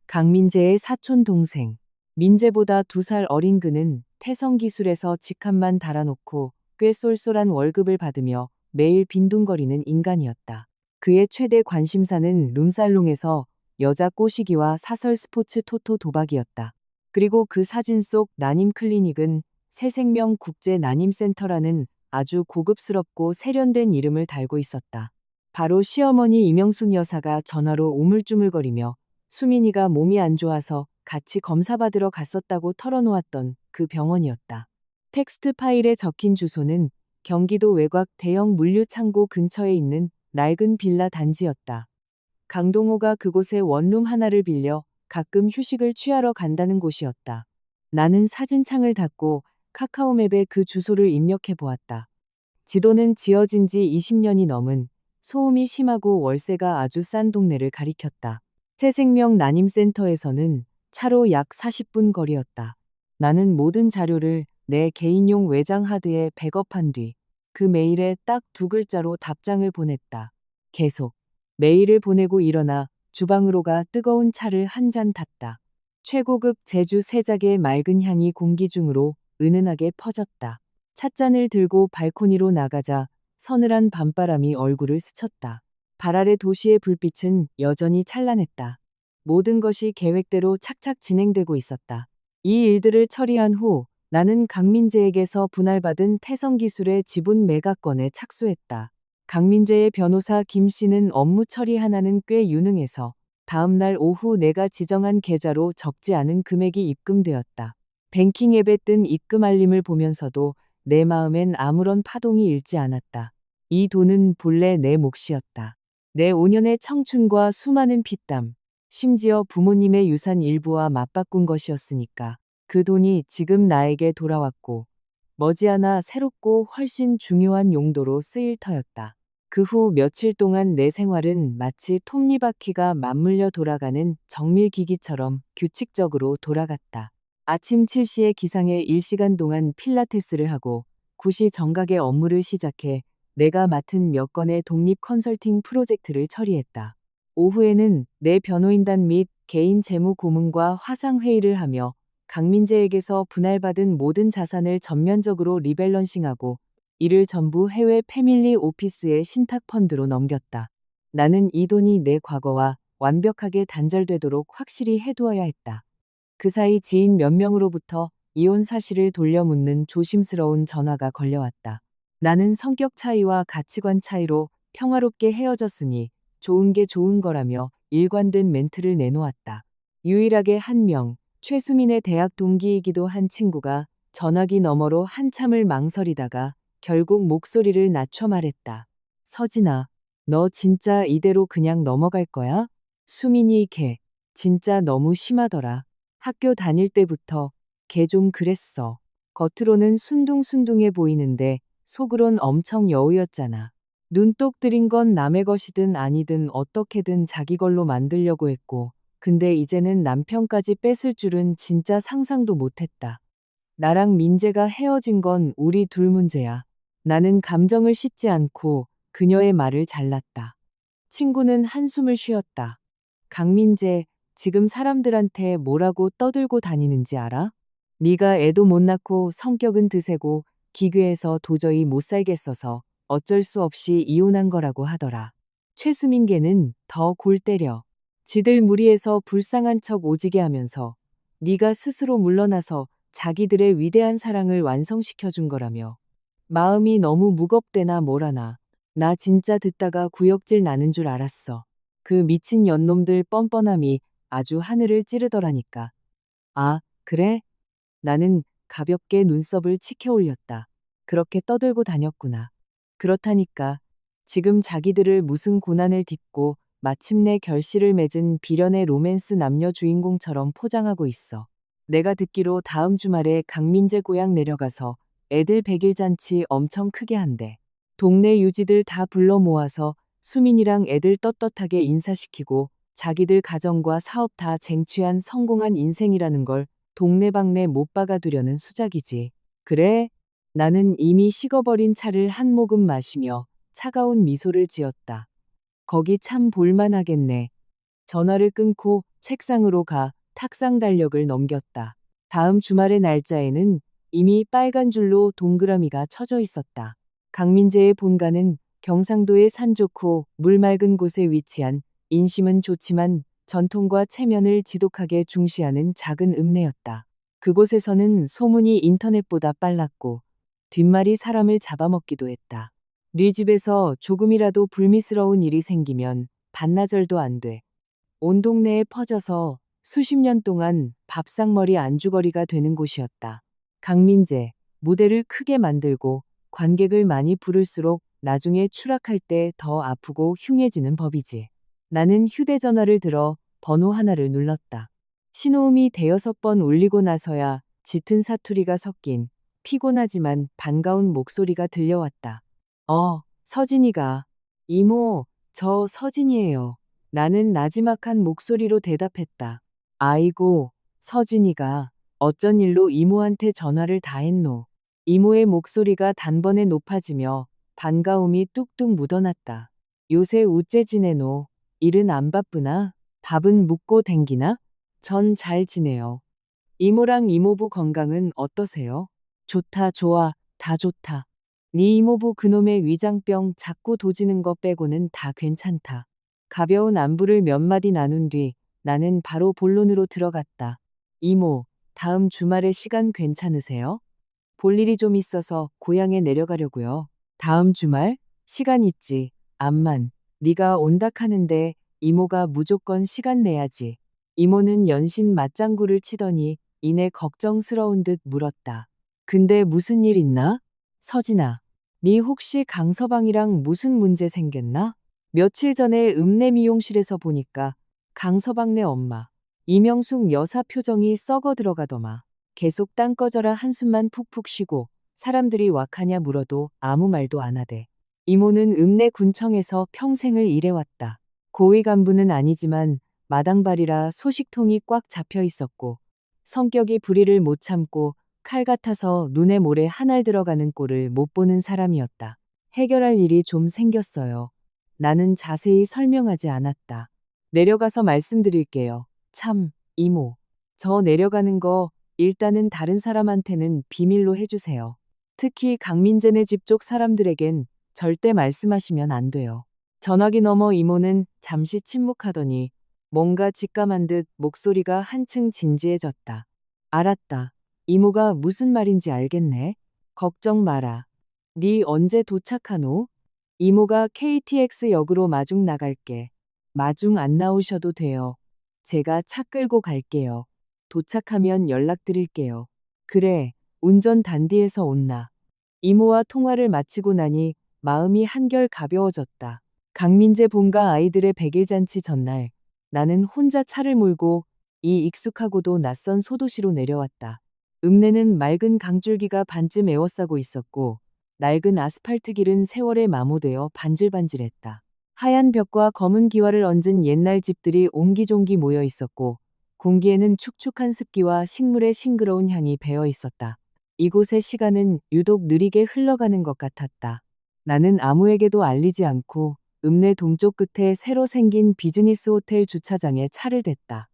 강민재의 사촌 동생. 민재보다 2살 어린 그는 태성기술에서 직함만 달아놓고 꽤 쏠쏠한 월급을 받으며 매일 빈둥거리는 인간이었다. 그의 최대 관심사는 룸살롱에서 여자 꼬시기와 사설 스포츠 토토 도박이었다. 그리고 그 사진 속 난임 클리닉은 새생명 국제 난임센터라는 아주 고급스럽고 세련된 이름을 달고 있었다. 바로 시어머니 이명순 여사가 전화로 우물쭈물거리며 수민이가 몸이 안 좋아서 같이 검사받으러 갔었다고 털어놓았던 그 병원이었다. 텍스트 파일에 적힌 주소는 경기도 외곽 대형 물류창고 근처에 있는 낡은 빌라 단지였다. 강동호가 그곳에 원룸 하나를 빌려 가끔 휴식을 취하러 간다는 곳이었다. 나는 사진창을 닫고 카카오맵에 그 주소를 입력해 보았다. 지도는 지어진 지 20년이 넘은 소음이 심하고 월세가 아주 싼 동네를 가리켰다. 새생명 난임센터에서는 차로 약 40분 거리였다. 나는 모든 자료를 내 개인용 외장 하드에 백업한 뒤 그 메일에 딱 2글자로 답장을 보냈다. 계속. 메일을 보내고 일어나 주방으로 가 뜨거운 차를 한 잔 탔다. 최고급 제주 세작의 맑은 향이 공기 중으로 은은하게 퍼졌다. 찻잔을 들고 발코니로 나가자 서늘한 밤바람이 얼굴을 스쳤다. 발 아래 도시의 불빛은 여전히 찬란했다. 모든 것이 계획대로 착착 진행되고 있었다. 이 일들을 처리한 후 나는 강민재에게서 분할받은 태성기술의 지분 매각건에 착수했다. 강민재의 변호사 김 씨는 업무 처리 하나는 꽤 유능해서 다음 날 오후 내가 지정한 계좌로 적지 않은 금액이 입금되었다. 뱅킹 앱에 뜬 입금 알림을 보면서도 내 마음엔 아무런 파동이 일지 않았다. 이 돈은 본래 내 몫이었다. 내 5년의 청춘과 수많은 피땀, 심지어 부모님의 유산 일부와 맞바꾼 것이었으니까 그 돈이 지금 나에게 돌아왔고 머지않아 새롭고 훨씬 중요한 용도로 쓰일 터였다. 그 후 며칠 동안 내 생활은 마치 톱니바퀴가 맞물려 돌아가는 정밀기기처럼 규칙적으로 돌아갔다. 아침 7시에 기상해 1시간 동안 필라테스를 하고 9시 정각에 업무를 시작해 내가 맡은 몇 건의 독립 컨설팅 프로젝트를 처리했다. 오후에는 내 변호인단 및 개인 재무 고문과 화상회의를 하며 강민재에게서 분할받은 모든 자산을 전면적으로 리밸런싱하고 이를 전부 해외 패밀리 오피스의 신탁펀드로 넘겼다. 나는 이 돈이 내 과거와 완벽하게 단절되도록 확실히 해두어야 했다. 그 사이 지인 몇 명으로부터 이혼 사실을 돌려묻는 조심스러운 전화가 걸려왔다. 나는 성격 차이와 가치관 차이로 평화롭게 헤어졌으니 좋은 게 좋은 거라며 일관된 멘트를 내놓았다. 유일하게 한 명, 최수민의 대학 동기이기도 한 친구가 전화기 너머로 한참을 망설이다가 결국 목소리를 낮춰 말했다. 서진아, 너 진짜 이대로 그냥 넘어갈 거야? 수민이 걔, 진짜 너무 심하더라. 학교 다닐 때부터 걔 좀 그랬어. 겉으로는 순둥순둥해 보이는데 속으론 엄청 여우였잖아. 눈독 들인 건 남의 것이든 아니든 어떻게든 자기 걸로 만들려고 했고 근데 이제는 남편까지 뺏을 줄은 진짜 상상도 못했다. 나랑 민재가 헤어진 건 우리 둘 문제야. 나는 감정을 씻지 않고 그녀의 말을 잘랐다. 친구는 한숨을 쉬었다. 강민재, 지금 사람들한테 뭐라고 떠들고 다니는지 알아? 네가 애도 못 낳고 성격은 드세고 기괴해서 도저히 못 살겠어서 어쩔 수 없이 이혼한 거라고 하더라. 최수민 걔는 더 골 때려. 지들 무리해서 불쌍한 척 오지게 하면서 네가 스스로 물러나서 자기들의 위대한 사랑을 완성시켜준 거라며. 마음이 너무 무겁대나 뭐라나. 나 진짜 듣다가 구역질 나는 줄 알았어. 그 미친 연놈들 뻔뻔함이 아주 하늘을 찌르더라니까. 아, 그래? 나는 가볍게 눈썹을 치켜 올렸다. 그렇게 떠들고 다녔구나. 그렇다니까. 지금 자기들을 무슨 고난을 딛고 마침내 결실을 맺은 비련의 로맨스 남녀 주인공처럼 포장하고 있어. 내가 듣기로 다음 주말에 강민재 고향 내려가서 애들 100일 잔치 엄청 크게 한대. 동네 유지들 다 불러 모아서 수민이랑 애들 떳떳하게 인사시키고 자기들 가정과 사업 다 쟁취한 성공한 인생이라는 걸 동네방네 못 박아두려는 수작이지. 그래? 나는 이미 식어버린 차를 한 모금 마시며 차가운 미소를 지었다. 거기 참 볼만하겠네. 전화를 끊고 책상으로 가 탁상 달력을 넘겼다. 다음 주말의 날짜에는 이미 빨간 줄로 동그라미가 쳐져 있었다. 강민재의 본가는 경상도의 산 좋고 물 맑은 곳에 위치한 인심은 좋지만 전통과 체면을 지독하게 중시하는 작은 읍내였다. 그곳에서는 소문이 인터넷보다 빨랐고 뒷말이 사람을 잡아먹기도 했다. 네 집에서 조금이라도 불미스러운 일이 생기면 반나절도 안 돼. 온 동네에 퍼져서 수십 년 동안 밥상머리 안주거리가 되는 곳이었다. 강민재, 무대를 크게 만들고 관객을 많이 부를수록 나중에 추락할 때 더 아프고 흉해지는 법이지. 나는 휴대전화를 들어 번호 하나를 눌렀다. 신호음이 대여섯 번 울리고 나서야 짙은 사투리가 섞인 피곤하지만 반가운 목소리가 들려왔다. 서진이가. 이모, 저 서진이에요. 나는 나지막한 목소리로 대답했다. 아이고, 서진이가 어쩐 일로 이모한테 전화를 다 했노. 이모의 목소리가 단번에 높아지며 반가움이 뚝뚝 묻어났다. 요새 우째 지내노? 일은 안 바쁘나? 밥은 묵고 댕기나? 전 잘 지내요. 이모랑 이모부 건강은 어떠세요? 좋다, 좋아, 다 좋다. 네 이모부 그놈의 위장병 자꾸 도지는 거 빼고는 다 괜찮다. 가벼운 안부를 몇 마디 나눈 뒤 나는 바로 본론으로 들어갔다. 이모, 다음 주말에 시간 괜찮으세요? 볼 일이 좀 있어서 고향에 내려가려고요. 다음 주말? 시간 있지. 암만. 네가 온다카는데 이모가 무조건 시간 내야지. 이모는 연신 맞장구를 치더니 이내 걱정스러운 듯 물었다. 근데 무슨 일 있나? 서진아, 네 혹시 강서방이랑 무슨 문제 생겼나? 며칠 전에 읍내 미용실에서 보니까 강서방네 엄마, 이명숙 여사 표정이 썩어 들어가더마. 계속 땅 꺼져라 한숨만 푹푹 쉬고 사람들이 왁하냐 물어도 아무 말도 안 하대. 이모는 읍내 군청에서 평생을 일해왔다. 고위 간부는 아니지만 마당발이라 소식통이 꽉 잡혀 있었고 성격이 불의를 못 참고 칼 같아서 눈에 모래 한 알 들어가는 꼴을 못 보는 사람이었다. 해결할 일이 좀 생겼어요. 나는 자세히 설명하지 않았다. 내려가서 말씀드릴게요. 참, 이모. 저 내려가는 거 일단은 다른 사람한테는 비밀로 해주세요. 특히 강민재네 집 쪽 사람들에겐 절대 말씀하시면 안 돼요. 전화기 너머 이모는 잠시 침묵하더니 뭔가 직감한 듯 목소리가 한층 진지해졌다. 알았다. 이모가 무슨 말인지 알겠네. 걱정 마라. 네 언제 도착하노? 이모가 KTX역으로 마중 나갈게. 마중 안 나오셔도 돼요. 제가 차 끌고 갈게요. 도착하면 연락드릴게요. 그래, 운전 단디해서 온나. 이모와 통화를 마치고 나니 마음이 한결 가벼워졌다. 강민재 본가 아이들의 100일 잔치 전날, 나는 혼자 차를 몰고 이 익숙하고도 낯선 소도시로 내려왔다. 읍내는 맑은 강줄기가 반쯤 에워싸고 있었고 낡은 아스팔트 길은 세월에 마모되어 반질반질했다. 하얀 벽과 검은 기와를 얹은 옛날 집들이 옹기종기 모여 있었고 공기에는 축축한 습기와 식물의 싱그러운 향이 배어 있었다. 이곳의 시간은 유독 느리게 흘러가는 것 같았다. 나는 아무에게도 알리지 않고 읍내 동쪽 끝에 새로 생긴 비즈니스 호텔 주차장에 차를 댔다.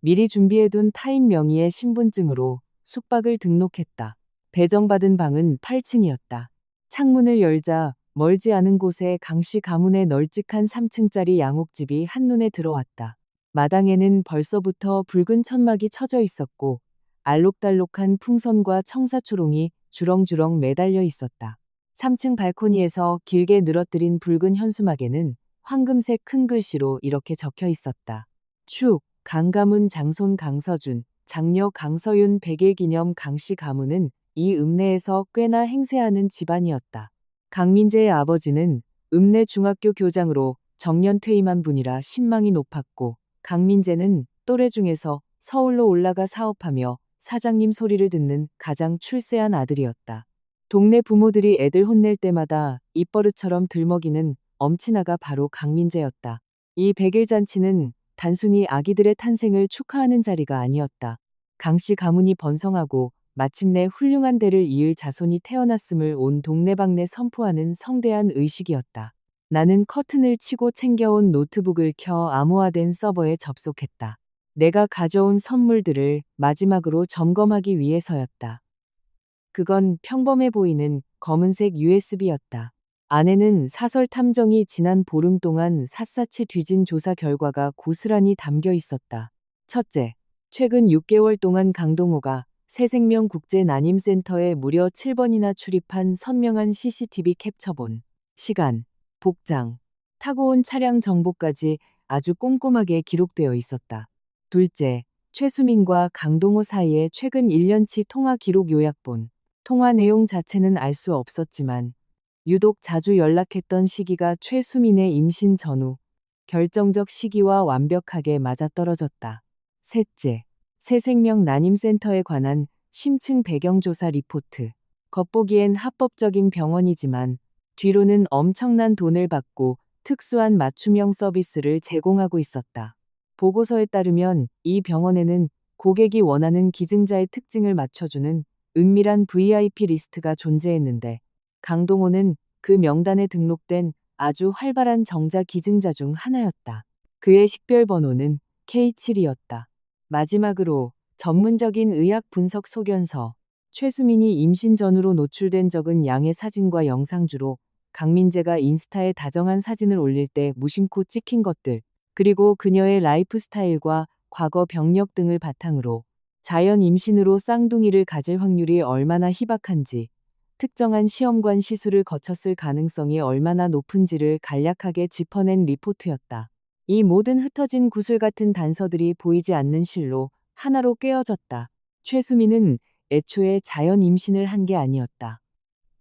미리 준비해둔 타인 명의의 신분증으로 숙박을 등록했다. 배정받은 방은 8층이었다. 창문을 열자 멀지 않은 곳에 강씨 가문의 널찍한 3층짜리 양옥집이 한눈에 들어왔다. 마당에는 벌써부터 붉은 천막이 쳐져 있었고 알록달록한 풍선과 청사초롱이 주렁주렁 매달려 있었다. 3층 발코니에서 길게 늘어뜨린 붉은 현수막에는 황금색 큰 글씨로 이렇게 적혀 있었다. 축, 강가문 장손 강서준, 장녀 강서윤 100일 기념 강씨 가문은 이 읍내에서 꽤나 행세하는 집안이었다. 강민재의 아버지는 읍내 중학교 교장으로 정년 퇴임한 분이라 신망이 높았고, 강민재는 또래 중에서 서울로 올라가 사업하며 사장님 소리를 듣는 가장 출세한 아들이었다. 동네 부모들이 애들 혼낼 때마다 입버릇처럼 들먹이는 엄친아가 바로 강민재였다. 이 백일 잔치는 단순히 아기들의 탄생을 축하하는 자리가 아니었다. 강씨 가문이 번성하고 마침내 훌륭한 대를 이을 자손이 태어났음을 온 동네방네 선포하는 성대한 의식이었다. 나는 커튼을 치고 챙겨온 노트북을 켜 암호화된 서버에 접속했다. 내가 가져온 선물들을 마지막으로 점검하기 위해서였다. 그건 평범해 보이는 검은색 USB였다. 안에는 사설 탐정이 지난 보름 동안 샅샅이 뒤진 조사 결과가 고스란히 담겨 있었다. 첫째, 최근 6개월 동안 강동호가 새생명 국제난임센터에 무려 7번이나 출입한 선명한 CCTV 캡처본, 시간, 복장, 타고 온 차량 정보까지 아주 꼼꼼하게 기록되어 있었다. 둘째, 최수민과 강동호 사이의 최근 1년치 통화 기록 요약본. 통화 내용 자체는 알 수 없었지만 유독 자주 연락했던 시기가 최수민의 임신 전후, 결정적 시기와 완벽하게 맞아떨어졌다. 셋째, 새생명 난임센터에 관한 심층 배경조사 리포트. 겉보기엔 합법적인 병원이지만 뒤로는 엄청난 돈을 받고 특수한 맞춤형 서비스를 제공하고 있었다. 보고서에 따르면 이 병원에는 고객이 원하는 기증자의 특징을 맞춰주는 은밀한 VIP 리스트가 존재했는데, 강동호는 그 명단에 등록된 아주 활발한 정자 기증자 중 하나였다. 그의 식별번호는 K7이었다. 마지막으로 전문적인 의학 분석 소견서. 최수민이 임신 전후로 노출된 적은 양의 사진과 영상주로 강민재가 인스타에 다정한 사진을 올릴 때 무심코 찍힌 것들, 그리고 그녀의 라이프 스타일과 과거 병력 등을 바탕으로 자연 임신으로 쌍둥이를 가질 확률이 얼마나 희박한지, 특정한 시험관 시술을 거쳤을 가능성이 얼마나 높은지를 간략하게 짚어낸 리포트였다. 이 모든 흩어진 구슬 같은 단서들이 보이지 않는 실로 하나로 꿰어졌다. 최수민은 애초에 자연 임신을 한 게 아니었다.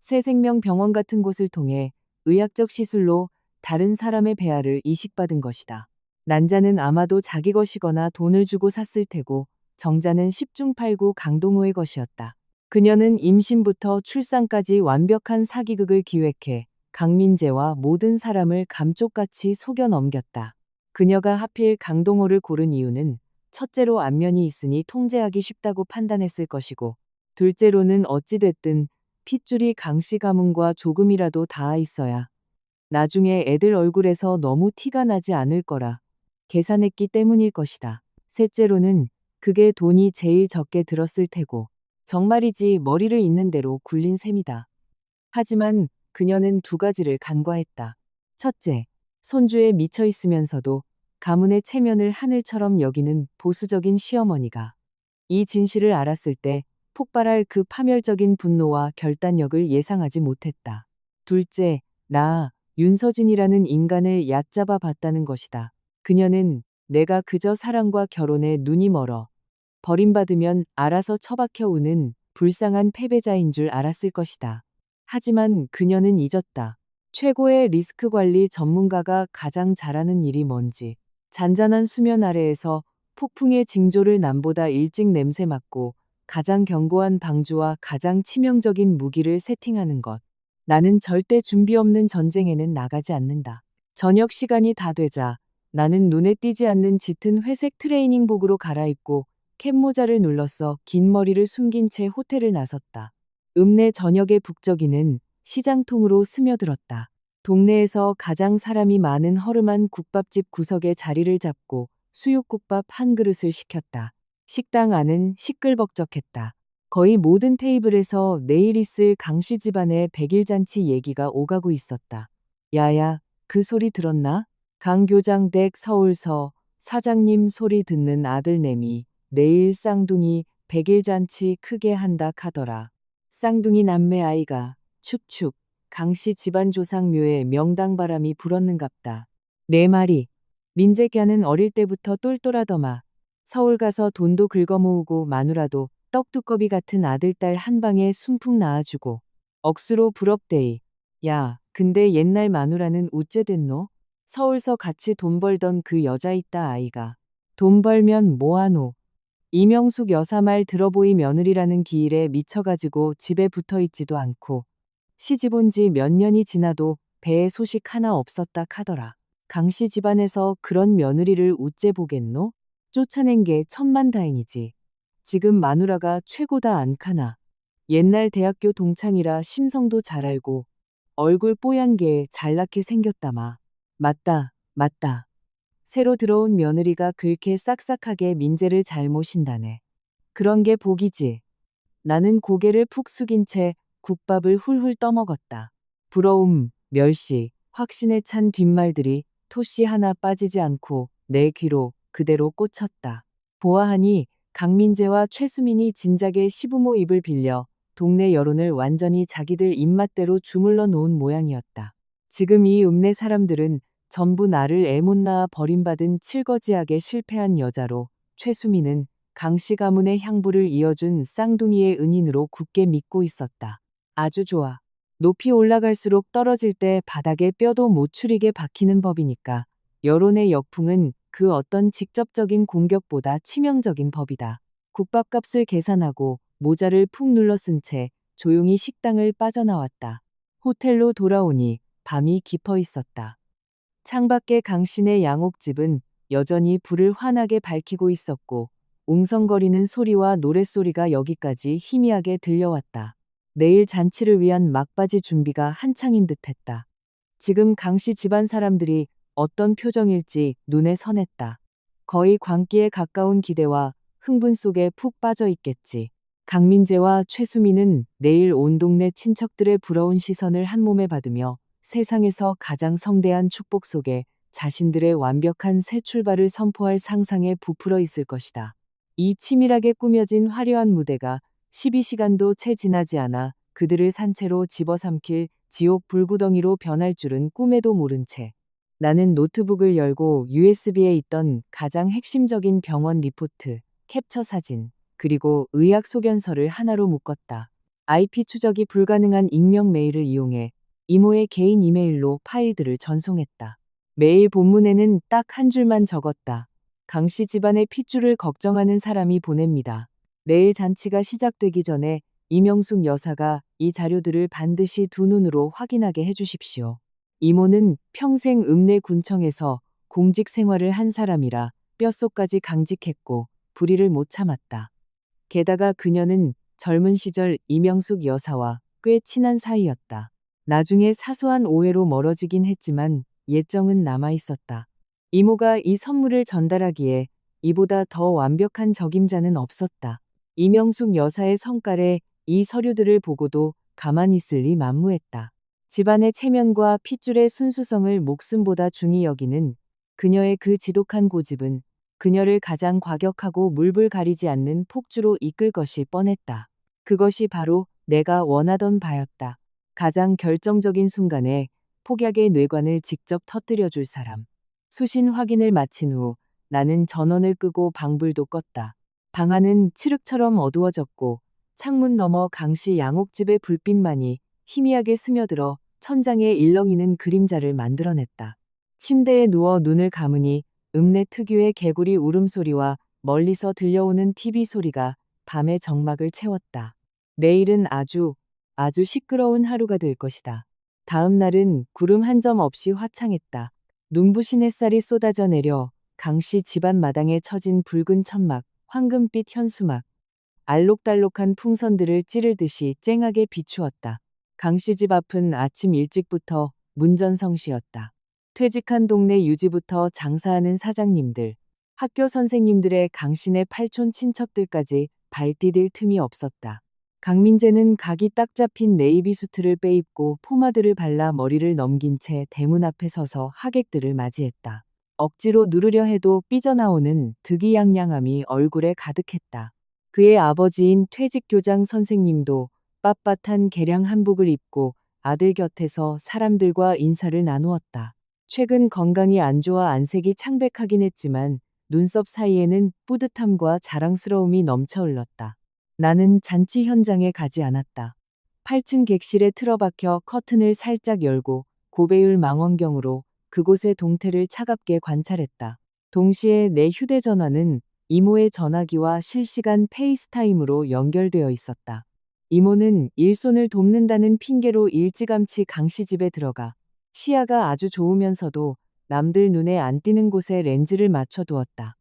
새생명병원 같은 곳을 통해 의학적 시술로 다른 사람의 배아를 이식받은 것이다. 난자는 아마도 자기 것이거나 돈을 주고 샀을 테고, 정자는 10중 8구 강동호의 것이었다. 그녀는 임신부터 출산까지 완벽한 사기극을 기획해 강민재와 모든 사람을 감쪽같이 속여 넘겼다. 그녀가 하필 강동호를 고른 이유는 첫째로 안면이 있으니 통제하기 쉽다고 판단했을 것이고, 둘째로는 어찌됐든 핏줄이 강씨 가문과 조금이라도 닿아 있어야 나중에 애들 얼굴에서 너무 티가 나지 않을 거라 계산했기 때문일 것이다. 셋째로는 그게 돈이 제일 적게 들었을 테고, 정말이지 머리를 있는 대로 굴린 셈이다. 하지만 그녀는 두 가지를 간과했다. 첫째, 손주에 미쳐 있으면서도 가문의 체면을 하늘처럼 여기는 보수적인 시어머니가 이 진실을 알았을 때 폭발할 그 파멸적인 분노와 결단력을 예상하지 못했다. 둘째, 나 윤서진이라는 인간을 얕잡아 봤다는 것이다. 그녀는 내가 그저 사랑과 결혼에 눈이 멀어 버림받으면 알아서 처박혀 우는 불쌍한 패배자인 줄 알았을 것이다. 하지만 그녀는 잊었다. 최고의 리스크 관리 전문가가 가장 잘하는 일이 뭔지. 잔잔한 수면 아래에서 폭풍의 징조를 남보다 일찍 냄새 맡고 가장 견고한 방주와 가장 치명적인 무기를 세팅하는 것. 나는 절대 준비 없는 전쟁에는 나가지 않는다. 저녁 시간이 다 되자 나는 눈에 띄지 않는 짙은 회색 트레이닝복으로 갈아입고 캡모자를 눌렀어 긴 머리를 숨긴 채 호텔을 나섰다. 읍내 저녁의 북적이는 시장통으로 스며들었다. 동네에서 가장 사람이 많은 허름한 국밥집 구석에 자리를 잡고 수육국밥 한 그릇을 시켰다. 식당 안은 시끌벅적했다. 거의 모든 테이블에서 내일 있을 강씨 집안의 백일잔치 얘기가 오가고 있었다. 야야, 그 소리 들었나? 강 교장 댁 서울서 사장님 소리 듣는 아들내미 내일 쌍둥이 백일잔치 크게 한다 카더라. 쌍둥이 남매 아이가 축축 강씨 집안 조상묘에 명당바람이 불었는갑다. 내 말이 민재갸는 어릴 때부터 똘똘하더마. 서울 가서 돈도 긁어모으고 마누라도 떡두꺼비 같은 아들딸 한 방에 순풍 낳아주고 억수로 부럽대이. 야, 근데 옛날 마누라는 우째 됐노? 서울서 같이 돈 벌던 그 여자 있다 아이가. 돈 벌면 뭐하노? 이명숙 여사 말 들어보이 며느리라는 기일에 미쳐가지고 집에 붙어있지도 않고 시집 온 지 몇 년이 지나도 배에 소식 하나 없었다 카더라. 강씨 집안에서 그런 며느리를 우째 보겠노? 쫓아낸 게 천만다행이지. 지금 마누라가 최고다 안카나. 옛날 대학교 동창이라 심성도 잘 알고 얼굴 뽀얀 게 잘나게 생겼다마. 맞다, 맞다. 새로 들어온 며느리가 그렇게 싹싹하게 민재를 잘 모신다네. 그런 게 복이지. 나는 고개를 푹 숙인 채 국밥을 훌훌 떠먹었다. 부러움, 멸시, 확신에 찬 뒷말들이 토씨 하나 빠지지 않고 내 귀로 그대로 꽂혔다. 보아하니 강민재와 최수민이 진작에 시부모 입을 빌려 동네 여론을 완전히 자기들 입맛대로 주물러 놓은 모양이었다. 지금 이 읍내 사람들은 전부 나를 애 못 낳아 버림받은 칠거지하게 실패한 여자로 최수민은 강씨 가문의 향부를 이어준 쌍둥이의 은인으로 굳게 믿고 있었다. 아주 좋아. 높이 올라갈수록 떨어질 때 바닥에 뼈도 못 추리게 박히는 법이니까. 여론의 역풍은 그 어떤 직접적인 공격보다 치명적인 법이다. 국밥값을 계산하고 모자를 푹 눌러 쓴 채 조용히 식당을 빠져나왔다. 호텔로 돌아오니 밤이 깊어 있었다. 창밖의 강신의 양옥집은 여전히 불을 환하게 밝히고 있었고 웅성거리는 소리와 노랫소리가 여기까지 희미하게 들려왔다. 내일 잔치를 위한 막바지 준비가 한창인 듯했다. 지금 강씨 집안 사람들이 어떤 표정일지 눈에 선했다. 거의 광기에 가까운 기대와 흥분 속에 푹 빠져 있겠지. 강민재와 최수민은 내일 온 동네 친척들의 부러운 시선을 한몸에 받으며 세상에서 가장 성대한 축복 속에 자신들의 완벽한 새 출발을 선포할 상상에 부풀어 있을 것이다. 이 치밀하게 꾸며진 화려한 무대가 12시간도 채 지나지 않아 그들을 산채로 집어삼킬 지옥 불구덩이로 변할 줄은 꿈에도 모른 채 나는 노트북을 열고 USB에 있던 가장 핵심적인 병원 리포트, 캡처 사진, 그리고 의학 소견서를 하나로 묶었다. IP 추적이 불가능한 익명 메일을 이용해 이모의 개인 이메일로 파일들을 전송했다. 메일 본문에는 딱 한 줄만 적었다. 강씨 집안의 핏줄을 걱정하는 사람이 보냅니다. 내일 잔치가 시작되기 전에 이명숙 여사가 이 자료들을 반드시 두 눈으로 확인하게 해주십시오. 이모는 평생 읍내 군청에서 공직 생활을 한 사람이라 뼛속까지 강직했고 불의를 못 참았다. 게다가 그녀는 젊은 시절 이명숙 여사와 꽤 친한 사이였다. 나중에 사소한 오해로 멀어지긴 했지만 예정은 남아있었다. 이모가 이 선물을 전달하기에 이보다 더 완벽한 적임자는 없었다. 이명숙 여사의 성깔에 이 서류들을 보고도 가만히 있을 리 만무했다. 집안의 체면과 핏줄의 순수성을 목숨보다 중히 여기는 그녀의 그 지독한 고집은 그녀를 가장 과격하고 물불 가리지 않는 폭주로 이끌 것이 뻔했다. 그것이 바로 내가 원하던 바였다. 가장 결정적인 순간에 폭약의 뇌관을 직접 터뜨려줄 사람. 수신 확인을 마친 후 나는 전원을 끄고 방불도 껐다. 방 안은 칠흑처럼 어두워졌고 창문 너머 강씨 양옥집의 불빛만이 희미하게 스며들어 천장에 일렁이는 그림자를 만들어냈다. 침대에 누워 눈을 감으니 읍내 특유의 개구리 울음소리와 멀리서 들려오는 TV 소리가 밤의 정막을 채웠다. 내일은 아주 시끄러운 하루가 될 것이다. 다음 날은 구름 한 점 없이 화창했다. 눈부신 햇살이 쏟아져 내려 강씨 집안 마당에 처진 붉은 천막, 황금빛 현수막, 알록달록한 풍선들을 찌르듯이 쨍하게 비추었다. 강씨 집 앞은 아침 일찍부터 문전성시였다. 퇴직한 동네 유지부터 장사하는 사장님들, 학교 선생님들의 강신의 팔촌 친척들까지 발디딜 틈이 없었다. 강민재는 각이 딱 잡힌 네이비 수트를 빼입고 포마드를 발라 머리를 넘긴 채 대문 앞에 서서 하객들을 맞이했다. 억지로 누르려 해도 삐져나오는 득이양양함이 얼굴에 가득했다. 그의 아버지인 퇴직교장 선생님도 빳빳한 개량 한복을 입고 아들 곁에서 사람들과 인사를 나누었다. 최근 건강이 안 좋아 안색이 창백하긴 했지만 눈썹 사이에는 뿌듯함과 자랑스러움이 넘쳐 흘렀다. 나는 잔치 현장에 가지 않았다. 8층 객실에 틀어박혀 커튼을 살짝 열고 고배율 망원경으로 그곳의 동태를 차갑게 관찰했다. 동시에 내 휴대전화는 이모의 전화기와 실시간 페이스타임으로 연결되어 있었다. 이모는 일손을 돕는다는 핑계로 일찌감치 강씨 집에 들어가 시야가 아주 좋으면서도 남들 눈에 안 띄는 곳에 렌즈를 맞춰 두었다.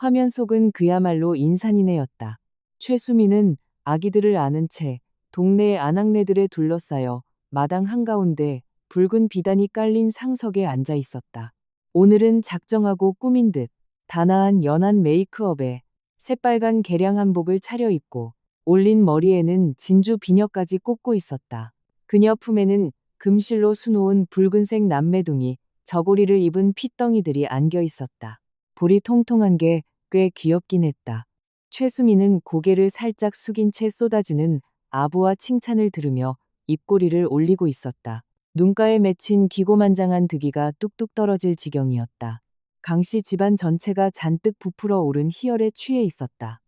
화면 속은 그야말로 인산이네였다. 최수미는 아기들을 안은 채 동네 아낙네들에 둘러싸여 마당 한가운데 붉은 비단이 깔린 상석에 앉아 있었다. 오늘은 작정하고 꾸민 듯 단아한 연한 메이크업에 새빨간 개량 한복을 차려입고 올린 머리에는 진주 비녀까지 꽂고 있었다. 그녀 품에는 금실로 수놓은 붉은색 남매둥이 저고리를 입은 핏덩이들이 안겨 있었다. 볼이 통통한 게 꽤 귀엽긴 했다. 최수미는 고개를 살짝 숙인 채 쏟아지는 아부와 칭찬을 들으며 입꼬리를 올리고 있었다. 눈가에 맺힌 기고만장한 득이가 뚝뚝 떨어질 지경이었다. 강씨 집안 전체가 잔뜩 부풀어 오른 희열에 취해 있었다.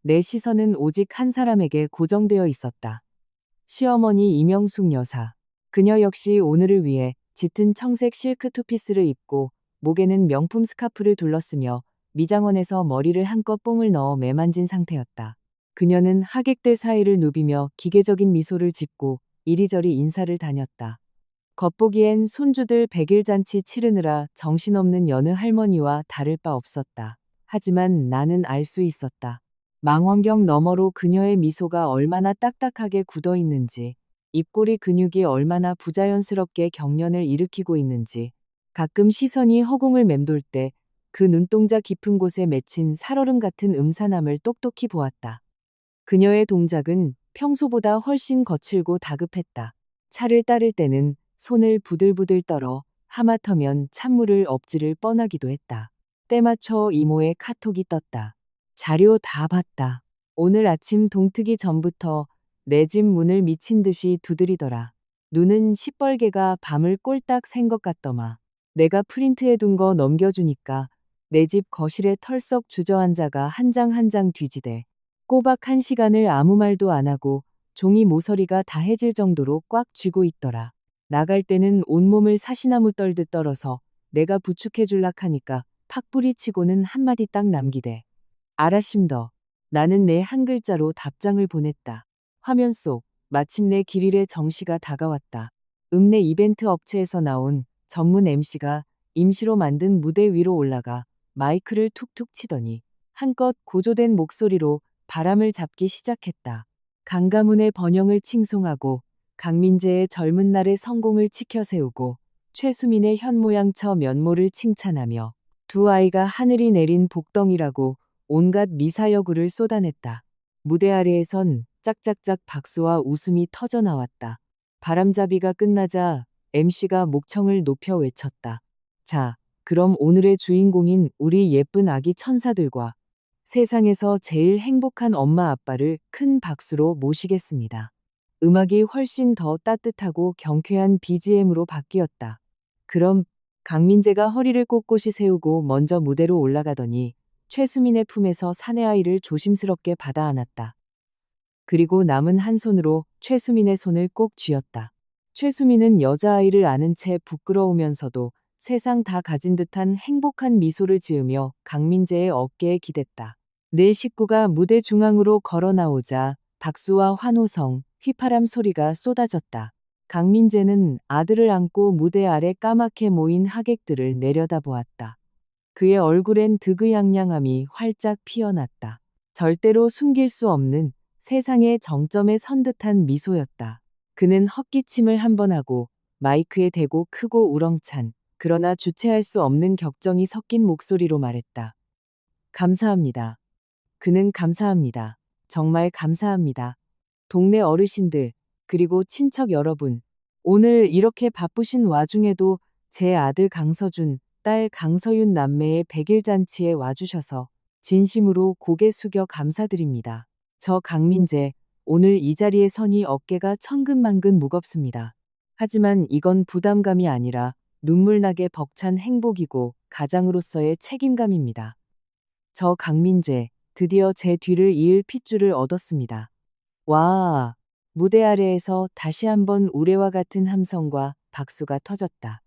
내 시선은 오직 한 사람에게 고정되어 있었다. 시어머니 이명숙 여사. 그녀 역시 오늘을 위해 짙은 청색 실크 투피스를 입고 목에는 명품 스카프를 둘렀으며 미장원에서 머리를 한껏 뽕을 넣어 매만진 상태였다. 그녀는 하객들 사이를 누비며 기계적인 미소를 짓고 이리저리 인사를 다녔다. 겉보기엔 손주들 백일잔치 치르느라 정신없는 여느 할머니와 다를 바 없었다. 하지만 나는 알 수 있었다. 망원경 너머로 그녀의 미소가 얼마나 딱딱하게 굳어 있는지, 입꼬리 근육이 얼마나 부자연스럽게 경련을 일으키고 있는지, 가끔 시선이 허공을 맴돌 때 그 눈동자 깊은 곳에 맺힌 살얼음 같은 음산함을 똑똑히 보았다. 그녀의 동작은 평소보다 훨씬 거칠고 다급했다. 차를 따를 때는 손을 부들부들 떨어 하마터면 찬물을 엎지를 뻔하기도 했다. 때맞춰 이모의 카톡이 떴다. 자료 다 봤다. 오늘 아침 동트기 전부터 내 집 문을 미친 듯이 두드리더라. 눈은 시뻘개가 밤을 꼴딱 샌 것 같더마. 내가 프린트해둔 거 넘겨주니까 내 집 거실에 털썩 주저앉아가 한 장 한 장 뒤지대. 꼬박 1시간을 아무 말도 안 하고 종이 모서리가 다해질 정도로 꽉 쥐고 있더라. 나갈 때는 온몸을 사시나무 떨듯 떨어서 내가 부축해줄락 하니까 팍 뿌리치고는 한마디 딱 남기대. 알았심더. 나는 내 한 글자로 답장을 보냈다. 화면 속 마침내 길일의 정시가 다가왔다. 읍내 이벤트 업체에서 나온 전문 MC가 임시로 만든 무대 위로 올라가 마이크를 툭툭 치더니 한껏 고조된 목소리로 바람을 잡기 시작했다. 강가문의 번영을 칭송하고 강민재의 젊은 날의 성공을 치켜세우고 최수민의 현모양처 면모를 칭찬하며 두 아이가 하늘이 내린 복덩이라고 온갖 미사여구를 쏟아냈다. 무대 아래에선 짝짝짝 박수와 웃음이 터져나왔다. 바람잡이가 끝나자 MC가 목청을 높여 외쳤다. 자, 그럼 오늘의 주인공인 우리 예쁜 아기 천사들과 세상에서 제일 행복한 엄마 아빠를 큰 박수로 모시겠습니다. 음악이 훨씬 더 따뜻하고 경쾌한 BGM으로 바뀌었다. 그럼 강민재가 허리를 꼿꼿이 세우고 먼저 무대로 올라가더니 최수민의 품에서 사내아이를 조심스럽게 받아 안았다. 그리고 남은 한 손으로 최수민의 손을 꼭 쥐었다. 최수민은 여자아이를 안은 채 부끄러우면서도 세상 다 가진 듯한 행복한 미소를 지으며 강민재의 어깨에 기댔다. 네 식구가 무대 중앙으로 걸어 나오자 박수와 환호성, 휘파람 소리가 쏟아졌다. 강민재는 아들을 안고 무대 아래 까맣게 모인 하객들을 내려다보았다. 그의 얼굴엔 득의양양함이 활짝 피어났다. 절대로 숨길 수 없는 세상의 정점에 선 듯한 미소였다. 그는 헛기침을 한 번 하고 마이크에 대고 크고 우렁찬 그러나 주체할 수 없는 격정이 섞인 목소리로 말했다. 감사합니다. 그는 감사합니다. 정말 감사합니다. 동네 어르신들, 그리고 친척 여러분. 오늘 이렇게 바쁘신 와중에도 제 아들 강서준, 딸 강서윤 남매의 백일잔치에 와주셔서 진심으로 고개 숙여 감사드립니다. 저 강민재, 오늘 이 자리에 서니 어깨가 천근만근 무겁습니다. 하지만 이건 부담감이 아니라 눈물나게 벅찬 행복이고 가장으로서의 책임감입니다. 저 강민재, 드디어 제 뒤를 이을 핏줄을 얻었습니다. 와, 무대 아래에서 다시 한번 우레와 같은 함성과 박수가 터졌다.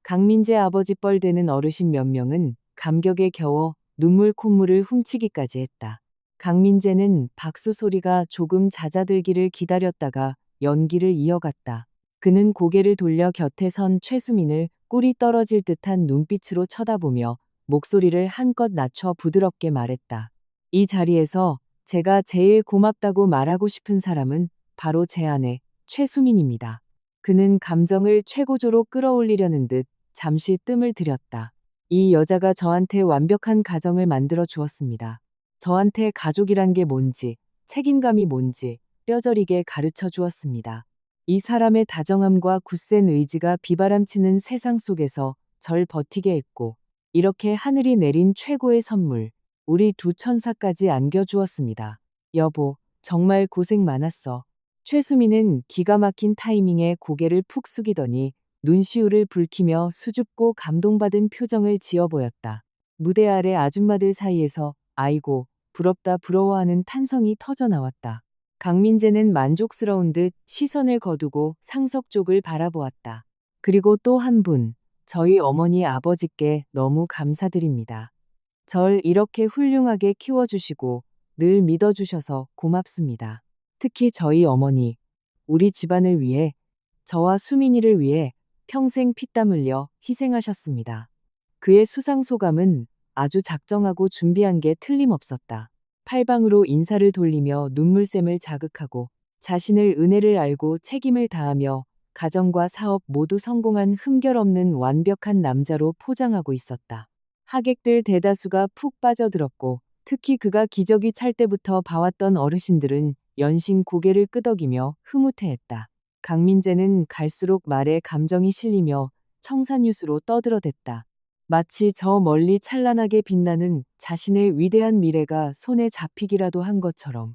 강민재 아버지 뻘되는 어르신 몇 명은 감격에 겨워 눈물 콧물을 훔치기까지 했다. 강민재는 박수 소리가 조금 잦아들기를 기다렸다가 연기를 이어갔다. 그는 고개를 돌려 곁에 선 최수민을 꿀이 떨어질 듯한 눈빛으로 쳐다보며 목소리를 한껏 낮춰 부드럽게 말했다. 이 자리에서 제가 제일 고맙다고 말하고 싶은 사람은 바로 제 아내 최수민입니다. 그는 감정을 최고조로 끌어올리려는 듯 잠시 뜸을 들였다. 이 여자가 저한테 완벽한 가정을 만들어 주었습니다. 저한테 가족이란 게 뭔지, 책임감이 뭔지 뼈저리게 가르쳐 주었습니다. 이 사람의 다정함과 굳센 의지가 비바람치는 세상 속에서 절 버티게 했고, 이렇게 하늘이 내린 최고의 선물, 우리 두 천사까지 안겨주었습니다. 여보, 정말 고생 많았어. 최수민은 기가 막힌 타이밍에 고개를 푹 숙이더니 눈시울을 붉히며 수줍고 감동받은 표정을 지어 보였다. 무대 아래 아줌마들 사이에서 아이고, 부럽다 부러워하는 탄성이 터져 나왔다. 강민재는 만족스러운 듯 시선을 거두고 상석 쪽을 바라보았다. 그리고 또 한 분, 저희 어머니 아버지께 너무 감사드립니다. 절 이렇게 훌륭하게 키워주시고 늘 믿어주셔서 고맙습니다. 특히 저희 어머니, 우리 집안을 위해, 저와 수민이를 위해 평생 피땀 흘려 희생하셨습니다. 그의 수상소감은 아주 작정하고 준비한 게 틀림없었다. 팔방으로 인사를 돌리며 눈물샘을 자극하고 자신을 은혜를 알고 책임을 다하며 가정과 사업 모두 성공한 흠결 없는 완벽한 남자로 포장하고 있었다. 하객들 대다수가 푹 빠져들었고 특히 그가 기저귀 찰 때부터 봐왔던 어르신들은 연신 고개를 끄덕이며 흐뭇해했다. 강민재는 갈수록 말에 감정이 실리며 청산유수로 떠들어댔다. 마치 저 멀리 찬란하게 빛나는 자신의 위대한 미래가 손에 잡히기라도 한 것처럼.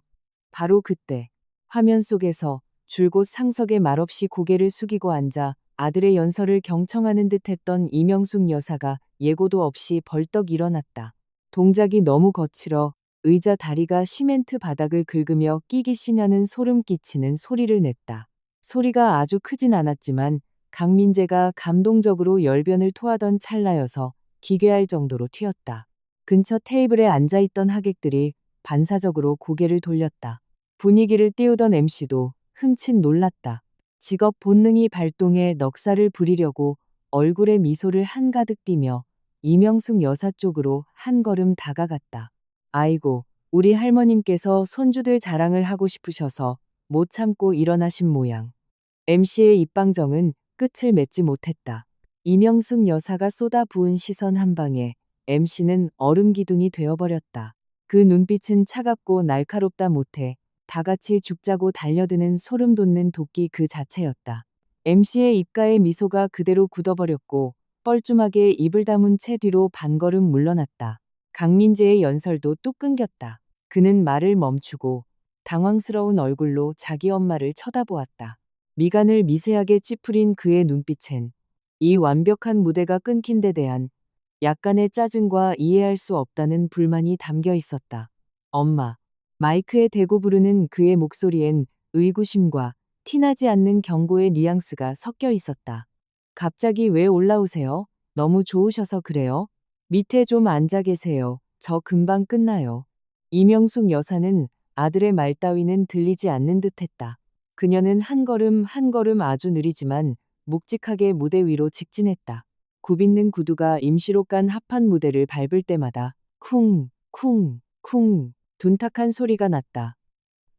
바로 그때 화면 속에서 줄곧 상석에 말없이 고개를 숙이고 앉아 아들의 연설을 경청하는 듯했던 이명숙 여사가 예고도 없이 벌떡 일어났다. 동작이 너무 거칠어 의자 다리가 시멘트 바닥을 긁으며 끼기시냐는 소름 끼치는 소리를 냈다. 소리가 아주 크진 않았지만 강민재가 감동적으로 열변을 토하던 찰나여서 기괴할 정도로 튀었다. 근처 테이블에 앉아있던 하객들이 반사적으로 고개를 돌렸다. 분위기를 띄우던 MC도 흠칫 놀랐다. 직업 본능이 발동해 넉살을 부리려고 얼굴에 미소를 한가득 띠며 이명숙 여사 쪽으로 한 걸음 다가갔다. 아이고, 우리 할머님께서 손주들 자랑을 하고 싶으셔서 못 참고 일어나신 모양. MC의 입방정은 끝을 맺지 못했다. 이명숙 여사가 쏟아부은 시선 한 방에 MC는 얼음 기둥이 되어버렸다. 그 눈빛은 차갑고 날카롭다 못해 다 같이 죽자고 달려드는 소름 돋는 도끼 그 자체였다. MC의 입가에 미소가 그대로 굳어버렸고 뻘쭘하게 입을 다문 채 뒤로 반걸음 물러났다. 강민재의 연설도 뚝 끊겼다. 그는 말을 멈추고 당황스러운 얼굴로 자기 엄마를 쳐다보았다. 미간을 미세하게 찌푸린 그의 눈빛엔 이 완벽한 무대가 끊긴 데 대한 약간의 짜증과 이해할 수 없다는 불만이 담겨 있었다. 엄마. 마이크에 대고 부르는 그의 목소리엔 의구심과 티나지 않는 경고의 뉘앙스가 섞여 있었다. 갑자기 왜 올라오세요? 너무 좋으셔서 그래요? 밑에 좀 앉아 계세요. 저 금방 끝나요. 이명숙 여사는 아들의 말 따위는 들리지 않는 듯했다. 그녀는 한 걸음 한 걸음 아주 느리지만 묵직하게 무대 위로 직진했다. 굽있는 구두가 임시로 깐 합판 무대를 밟을 때마다 쿵, 쿵, 쿵 둔탁한 소리가 났다.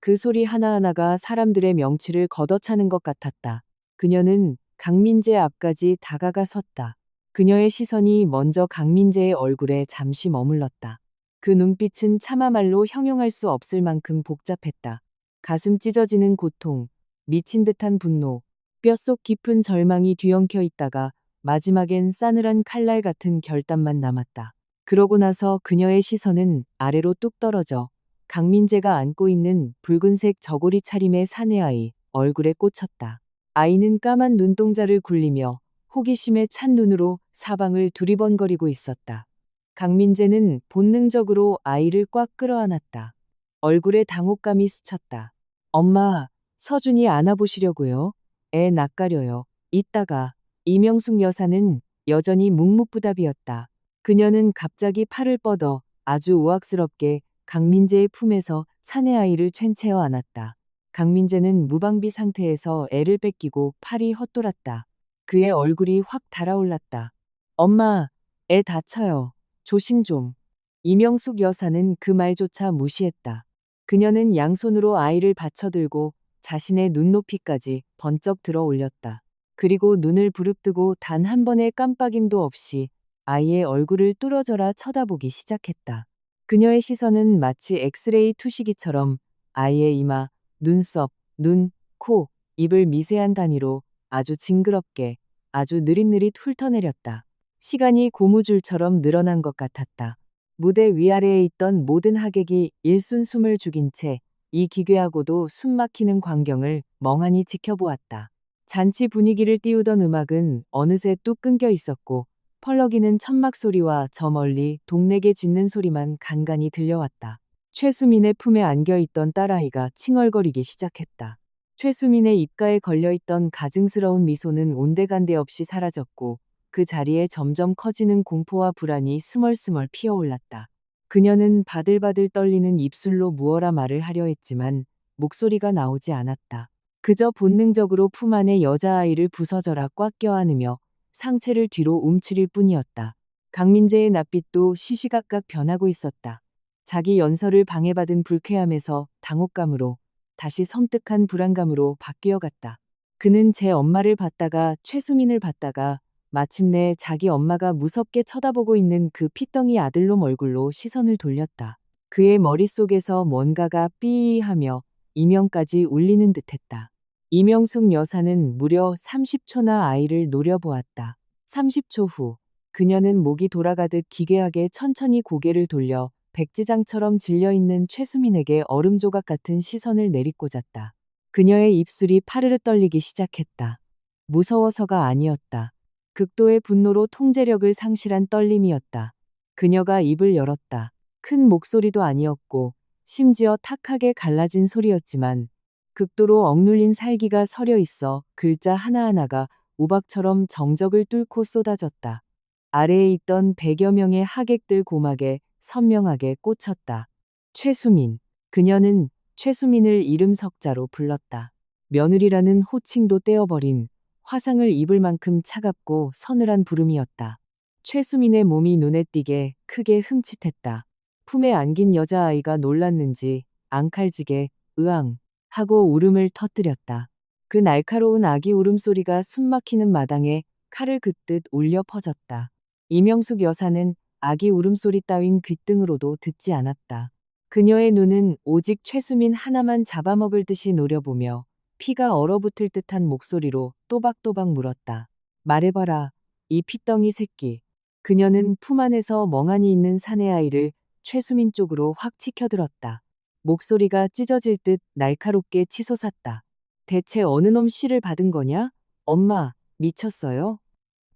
그 소리 하나하나가 사람들의 명치를 걷어차는 것 같았다. 그녀는 강민재 앞까지 다가가 섰다. 그녀의 시선이 먼저 강민재의 얼굴에 잠시 머물렀다. 그 눈빛은 차마 말로 형용할 수 없을 만큼 복잡했다. 가슴 찢어지는 고통, 미친 듯한 분노, 뼛속 깊은 절망이 뒤엉켜 있다가 마지막엔 싸늘한 칼날 같은 결단만 남았다. 그러고 나서 그녀의 시선은 아래로 뚝 떨어져 강민재가 안고 있는 붉은색 저고리 차림의 사내아이 얼굴에 꽂혔다. 아이는 까만 눈동자를 굴리며 호기심에 찬 눈으로 사방을 두리번거리고 있었다. 강민재는 본능적으로 아이를 꽉 끌어안았다. 얼굴에 당혹감이 스쳤다. 엄마, 서준이 안아보시려고요. 애 낯가려요. 이따가. 이명숙 여사는 여전히 묵묵부답이었다. 그녀는 갑자기 팔을 뻗어 아주 우악스럽게 강민재의 품에서 사내 아이를 촨채어 안았다. 강민재는 무방비 상태에서 애를 뺏기고 팔이 헛돌았다. 그의 얼굴이 확 달아올랐다. 엄마, 애 다쳐요. 조심 좀. 이명숙 여사는 그 말조차 무시했다. 그녀는 양손으로 아이를 받쳐들고 자신의 눈높이까지 번쩍 들어 올렸다. 그리고 눈을 부릅뜨고 단 한 번의 깜빡임도 없이 아이의 얼굴을 뚫어져라 쳐다보기 시작했다. 그녀의 시선은 마치 엑스레이 투시기처럼 아이의 이마, 눈썹, 눈, 코, 입을 미세한 단위로 아주 징그럽게, 아주 느릿느릿 훑어내렸다. 시간이 고무줄처럼 늘어난 것 같았다. 무대 위아래에 있던 모든 하객이 일순 숨을 죽인 채 이 기괴하고도 숨막히는 광경을 멍하니 지켜보았다. 잔치 분위기를 띄우던 음악은 어느새 뚝 끊겨 있었고 펄럭이는 천막 소리와 저 멀리 동네개 짖는 소리만 간간히 들려왔다. 최수민의 품에 안겨있던 딸아이가 칭얼거리기 시작했다. 최수민의 입가에 걸려있던 가증스러운 미소는 온데간데 없이 사라졌고 그 자리에 점점 커지는 공포와 불안이 스멀스멀 피어올랐다. 그녀는 바들바들 떨리는 입술로 무어라 말을 하려 했지만 목소리가 나오지 않았다. 그저 본능적으로 품 안의 여자아이를 부서져라 꽉 껴안으며 상체를 뒤로 움츠릴 뿐이었다. 강민재의 낯빛도 시시각각 변하고 있었다. 자기 연설을 방해받은 불쾌함에서 당혹감으로 다시 섬뜩한 불안감으로 바뀌어갔다. 그는 제 엄마를 봤다가 최수민을 봤다가 마침내 자기 엄마가 무섭게 쳐다보고 있는 그 피덩이 아들놈 얼굴로 시선을 돌렸다. 그의 머릿속에서 뭔가가 삐하며 이명까지 울리는 듯했다. 이명숙 여사는 무려 30초나 아이를 노려보았다. 30초 후 그녀는 목이 돌아가듯 기괴하게 천천히 고개를 돌려 백지장처럼 질려있는 최수민에게 얼음 조각 같은 시선을 내리꽂았다. 그녀의 입술이 파르르 떨리기 시작했다. 무서워서가 아니었다. 극도의 분노로 통제력을 상실한 떨림이었다. 그녀가 입을 열었다. 큰 목소리도 아니었고 심지어 탁하게 갈라진 소리였지만 극도로 억눌린 살기가 서려 있어 글자 하나하나가 우박처럼 정적을 뚫고 쏟아졌다. 아래에 있던 100여 명의 하객들 고막에 선명하게 꽂혔다. 최수민. 그녀는 최수민을 이름 석자로 불렀다. 며느리라는 호칭도 떼어버린 화상을 입을 만큼 차갑고 서늘한 부름이었다. 최수민의 몸이 눈에 띄게 크게 흠칫했다. 품에 안긴 여자아이가 놀랐는지 앙칼지게 으앙 하고 울음을 터뜨렸다. 그 날카로운 아기 울음소리가 숨막히는 마당에 칼을 긋듯 울려 퍼졌다. 이명숙 여사는 아기 울음소리 따윈 귓등으로도 듣지 않았다. 그녀의 눈은 오직 최수민 하나만 잡아먹을 듯이 노려보며 피가 얼어붙을 듯한 목소리로 또박또박 물었다. 말해봐라, 이 핏덩이 새끼. 그녀는 품 안에서 멍하니 있는 사내아이를 최수민 쪽으로 확 치켜들었다. 목소리가 찢어질 듯 날카롭게 치솟았다. 대체 어느 놈 씨를 받은 거냐? 엄마, 미쳤어요?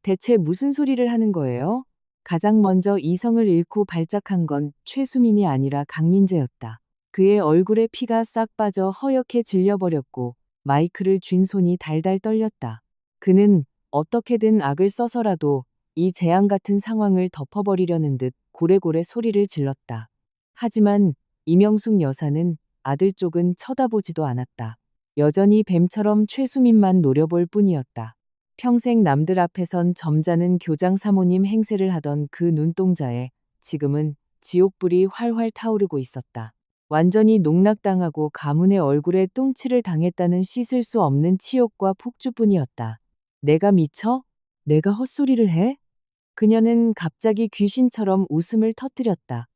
대체 무슨 소리를 하는 거예요? 가장 먼저 이성을 잃고 발작한 건 최수민이 아니라 강민재였다. 그의 얼굴에 피가 싹 빠져 허옇게 질려버렸고 마이크를 쥔 손이 달달 떨렸다. 그는 어떻게든 악을 써서라도 이 재앙 같은 상황을 덮어버리려는 듯 고래고래 소리를 질렀다. 하지만 이명숙 여사는 아들 쪽은 쳐다보지도 않았다. 여전히 뱀처럼 최수민만 노려볼 뿐이었다. 평생 남들 앞에선 점잖은 교장 사모님 행세를 하던 그 눈동자에 지금은 지옥불이 활활 타오르고 있었다. 완전히 농락당하고 가문의 얼굴에 똥칠을 당했다는 씻을 수 없는 치욕과 폭주뿐이었다. 내가 미쳐? 내가 헛소리를 해? 그녀는 갑자기 귀신처럼 웃음을 터뜨렸다.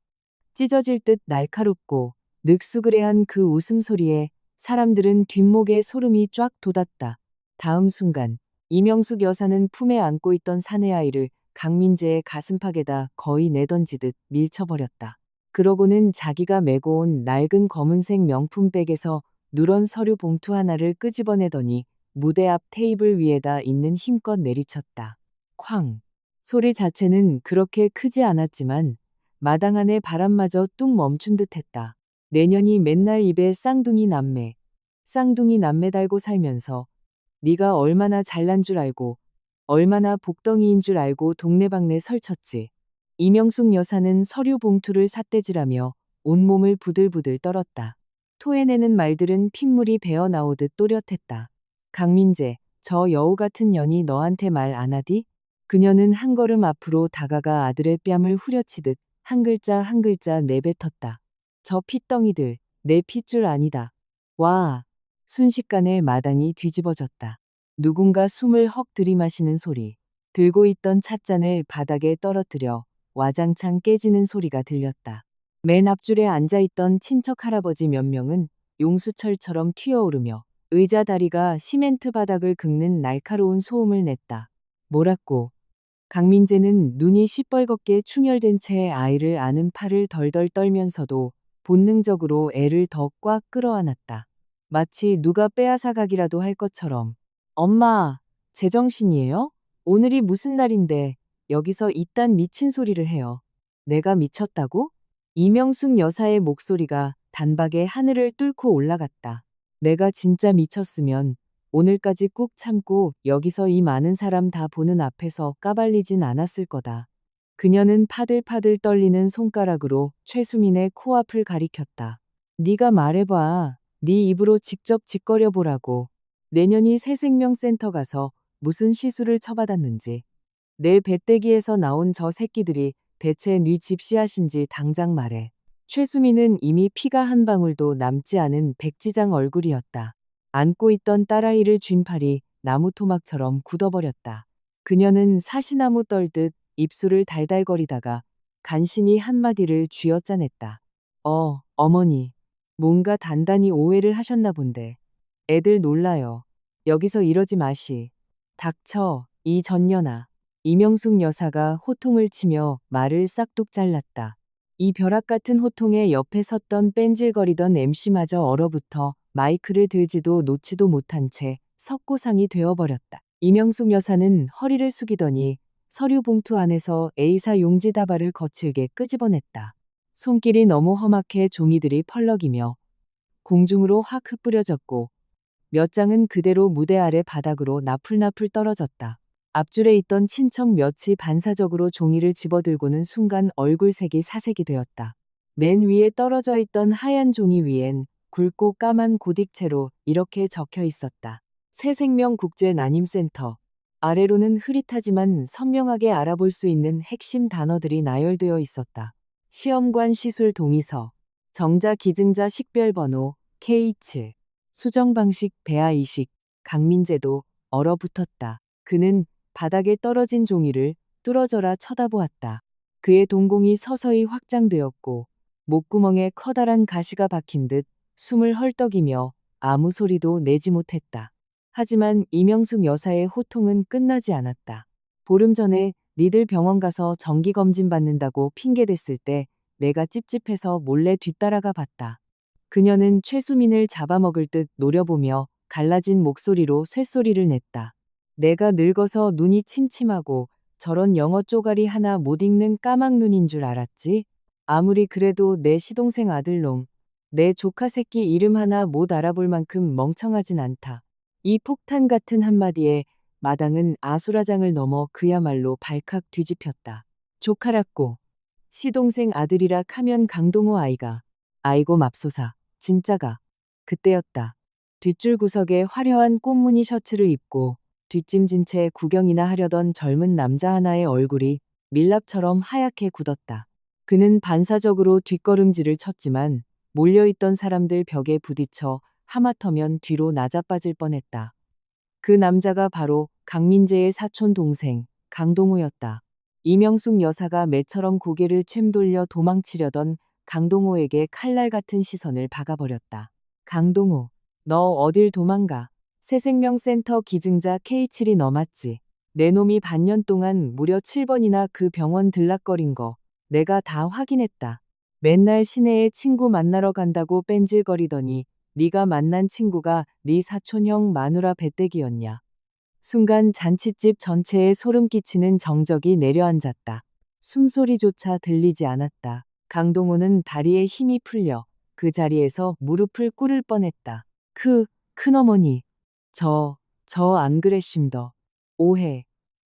찢어질 듯 날카롭고 늑수그레한 그 웃음소리에 사람들은 뒷목에 소름이 쫙 돋았다. 다음 순간 이명숙 여사는 품에 안고 있던 사내아이를 강민재의 가슴팍에다 거의 내던지듯 밀쳐버렸다. 그러고는 자기가 메고 온 낡은 검은색 명품백에서 누런 서류 봉투 하나를 끄집어내더니 무대 앞 테이블 위에다 있는 힘껏 내리쳤다. 쾅! 소리 자체는 그렇게 크지 않았지만 마당 안의 바람마저 뚝 멈춘 듯 했다. 내년이 맨날 입에 쌍둥이 남매. 쌍둥이 남매 달고 살면서 네가 얼마나 잘난 줄 알고 얼마나 복덩이인 줄 알고 동네방네 설쳤지. 이명숙 여사는 서류 봉투를 삿대질하며 온몸을 부들부들 떨었다. 토해내는 말들은 핏물이 배어 나오듯 또렷했다. 강민재, 저 여우 같은 년이 너한테 말 안 하디? 그녀는 한 걸음 앞으로 다가가 아들의 뺨을 후려치듯 한 글자 한 글자 내뱉었다. 저 핏덩이들, 내 핏줄 아니다. 와! 순식간에 마당이 뒤집어졌다. 누군가 숨을 헉 들이마시는 소리, 들고 있던 찻잔을 바닥에 떨어뜨려 와장창 깨지는 소리가 들렸다. 맨 앞줄에 앉아있던 친척 할아버지 몇 명은 용수철처럼 튀어오르며 의자 다리가 시멘트 바닥을 긁는 날카로운 소음을 냈다. 뭐라고? 강민재는 눈이 시뻘겋게 충혈된 채 아이를 안은 팔을 덜덜 떨면서도 본능적으로 애를 더 꽉 끌어안았다. 마치 누가 빼앗아가기라도 할 것처럼. 엄마, 제정신이에요? 오늘이 무슨 날인데 여기서 이딴 미친 소리를 해요. 내가 미쳤다고? 이명숙 여사의 목소리가 단박에 하늘을 뚫고 올라갔다. 내가 진짜 미쳤으면 오늘까지 꾹 참고 여기서 이 많은 사람 다 보는 앞에서 까발리진 않았을 거다. 그녀는 파들파들 떨리는 손가락으로 최수민의 코앞을 가리켰다. 네가 말해봐. 네 입으로 직접 짓거려 보라고. 내년이 새생명센터 가서 무슨 시술을 쳐받았는지. 내 배때기에서 나온 저 새끼들이 대체 네 집시하신지 당장 말해. 최수민은 이미 피가 한 방울도 남지 않은 백지장 얼굴이었다. 안고 있던 딸아이를 쥔 팔이 나무 토막처럼 굳어버렸다. 그녀는 사시나무 떨듯 입술을 달달거리다가 간신히 한마디를 쥐어짜냈다. 어머니. 뭔가 단단히 오해를 하셨나 본데. 애들 놀라요. 여기서 이러지 마시. 닥쳐, 이 전년아. 이명숙 여사가 호통을 치며 말을 싹둑 잘랐다. 이 벼락 같은 호통에 옆에 섰던 뺀질거리던 MC마저 얼어붙어 마이크를 들지도 놓지도 못한 채 석고상이 되어버렸다. 이명숙 여사는 허리를 숙이더니 서류 봉투 안에서 A사 용지 다발을 거칠게 끄집어냈다. 손길이 너무 험악해 종이들이 펄럭이며 공중으로 확 흩뿌려졌고 몇 장은 그대로 무대 아래 바닥으로 나풀나풀 떨어졌다. 앞줄에 있던 친척 몇이 반사적으로 종이를 집어들고는 순간 얼굴색이 사색이 되었다. 맨 위에 떨어져 있던 하얀 종이 위엔 굵고 까만 고딕체로 이렇게 적혀 있었다. 새생명국제난임센터. 아래로는 흐릿하지만 선명하게 알아볼 수 있는 핵심 단어들이 나열되어 있었다. 시험관 시술 동의서, 정자 기증자 식별번호 K7, 수정방식 배아이식, 강민재도 얼어붙었다. 그는 바닥에 떨어진 종이를 뚫어져라 쳐다보았다. 그의 동공이 서서히 확장되었고 목구멍에 커다란 가시가 박힌 듯 숨을 헐떡이며 아무 소리도 내지 못했다. 하지만 이명숙 여사의 호통은 끝나지 않았다. 보름 전에 니들 병원 가서 정기검진 받는다고 핑계댔을 때 내가 찝찝해서 몰래 뒤따라가 봤다. 그녀는 최수민을 잡아먹을 듯 노려보며 갈라진 목소리로 쇳소리를 냈다. 내가 늙어서 눈이 침침하고 저런 영어 쪼가리 하나 못 읽는 까막눈인 줄 알았지? 아무리 그래도 내 시동생 아들놈, 내 조카 새끼 이름 하나 못 알아볼 만큼 멍청하진 않다. 이 폭탄 같은 한마디에 마당은 아수라장을 넘어 그야말로 발칵 뒤집혔다. 조카랍고 시동생 아들이라 카면 강동호 아이가. 아이고 맙소사. 진짜가. 그때였다. 뒷줄 구석에 화려한 꽃무늬 셔츠를 입고 뒷짐진 채 구경이나 하려던 젊은 남자 하나의 얼굴이 밀랍처럼 하얗게 굳었다. 그는 반사적으로 뒷걸음질을 쳤지만 몰려있던 사람들 벽에 부딪혀 하마터면 뒤로 나자빠질 뻔했다. 그 남자가 바로 강민재의 사촌 동생 강동호였다. 이명숙 여사가 매처럼 고개를 챔돌려 도망치려던 강동호에게 칼날 같은 시선을 박아버렸다. 강동호, 너 어딜 도망가. 새생명센터 기증자 K7이 너 맞지? 내 놈이 반년 동안 무려 7번이나 그 병원 들락거린 거 내가 다 확인했다. 맨날 시내에 친구 만나러 간다고 뺀질거리더니 네가 만난 친구가 네 사촌형 마누라 배때기였냐. 순간 잔칫집 전체에 소름 끼치는 정적이 내려앉았다. 숨소리조차 들리지 않았다. 강동호는 다리에 힘이 풀려 그 자리에서 무릎을 꿇을 뻔했다. 큰어머니, 저 안 그래 심더. 오해.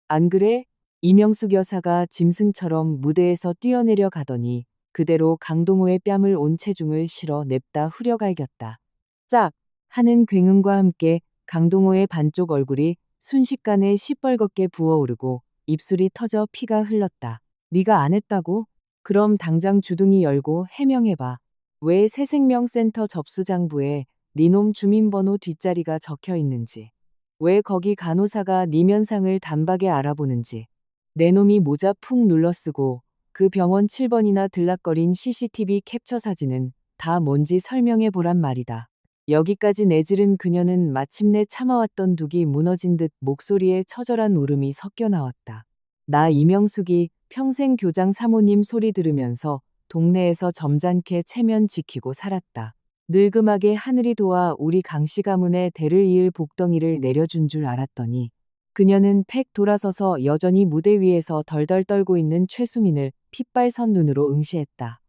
안 그래? 이명숙 여사가 짐승처럼 무대에서 뛰어내려 가더니 그대로 강동호의 뺨을 온 체중을 실어 냅다 후려갈겼다. 짝! 하는 굉음과 함께 강동호의 반쪽 얼굴이 순식간에 시뻘겋게 부어오르고 입술이 터져 피가 흘렀다. 네가 안 했다고? 그럼 당장 주둥이 열고 해명해봐. 왜 새생명센터 접수장부에 니놈 주민번호 뒷자리가 적혀 있는지. 왜 거기 간호사가 네 면상을 단박에 알아보는지. 내 놈이 모자 푹 눌러쓰고 그 병원 7번이나 들락거린 CCTV 캡처 사진은 다 뭔지 설명해 보란 말이다. 여기까지 내지른 그녀는 마침내 참아왔던 둑이 무너진 듯 목소리에 처절한 울음이 섞여 나왔다. 나 이명숙이 평생 교장 사모님 소리 들으면서 동네에서 점잖게 체면 지키고 살았다. 늙음하게 하늘이 도와 우리 강씨 가문의 대를 이을 복덩이를 내려준 줄 알았더니 그녀는 팩 돌아서서 여전히 무대 위에서 덜덜 떨고 있는 최수민을 핏발선 눈으로 응시했다.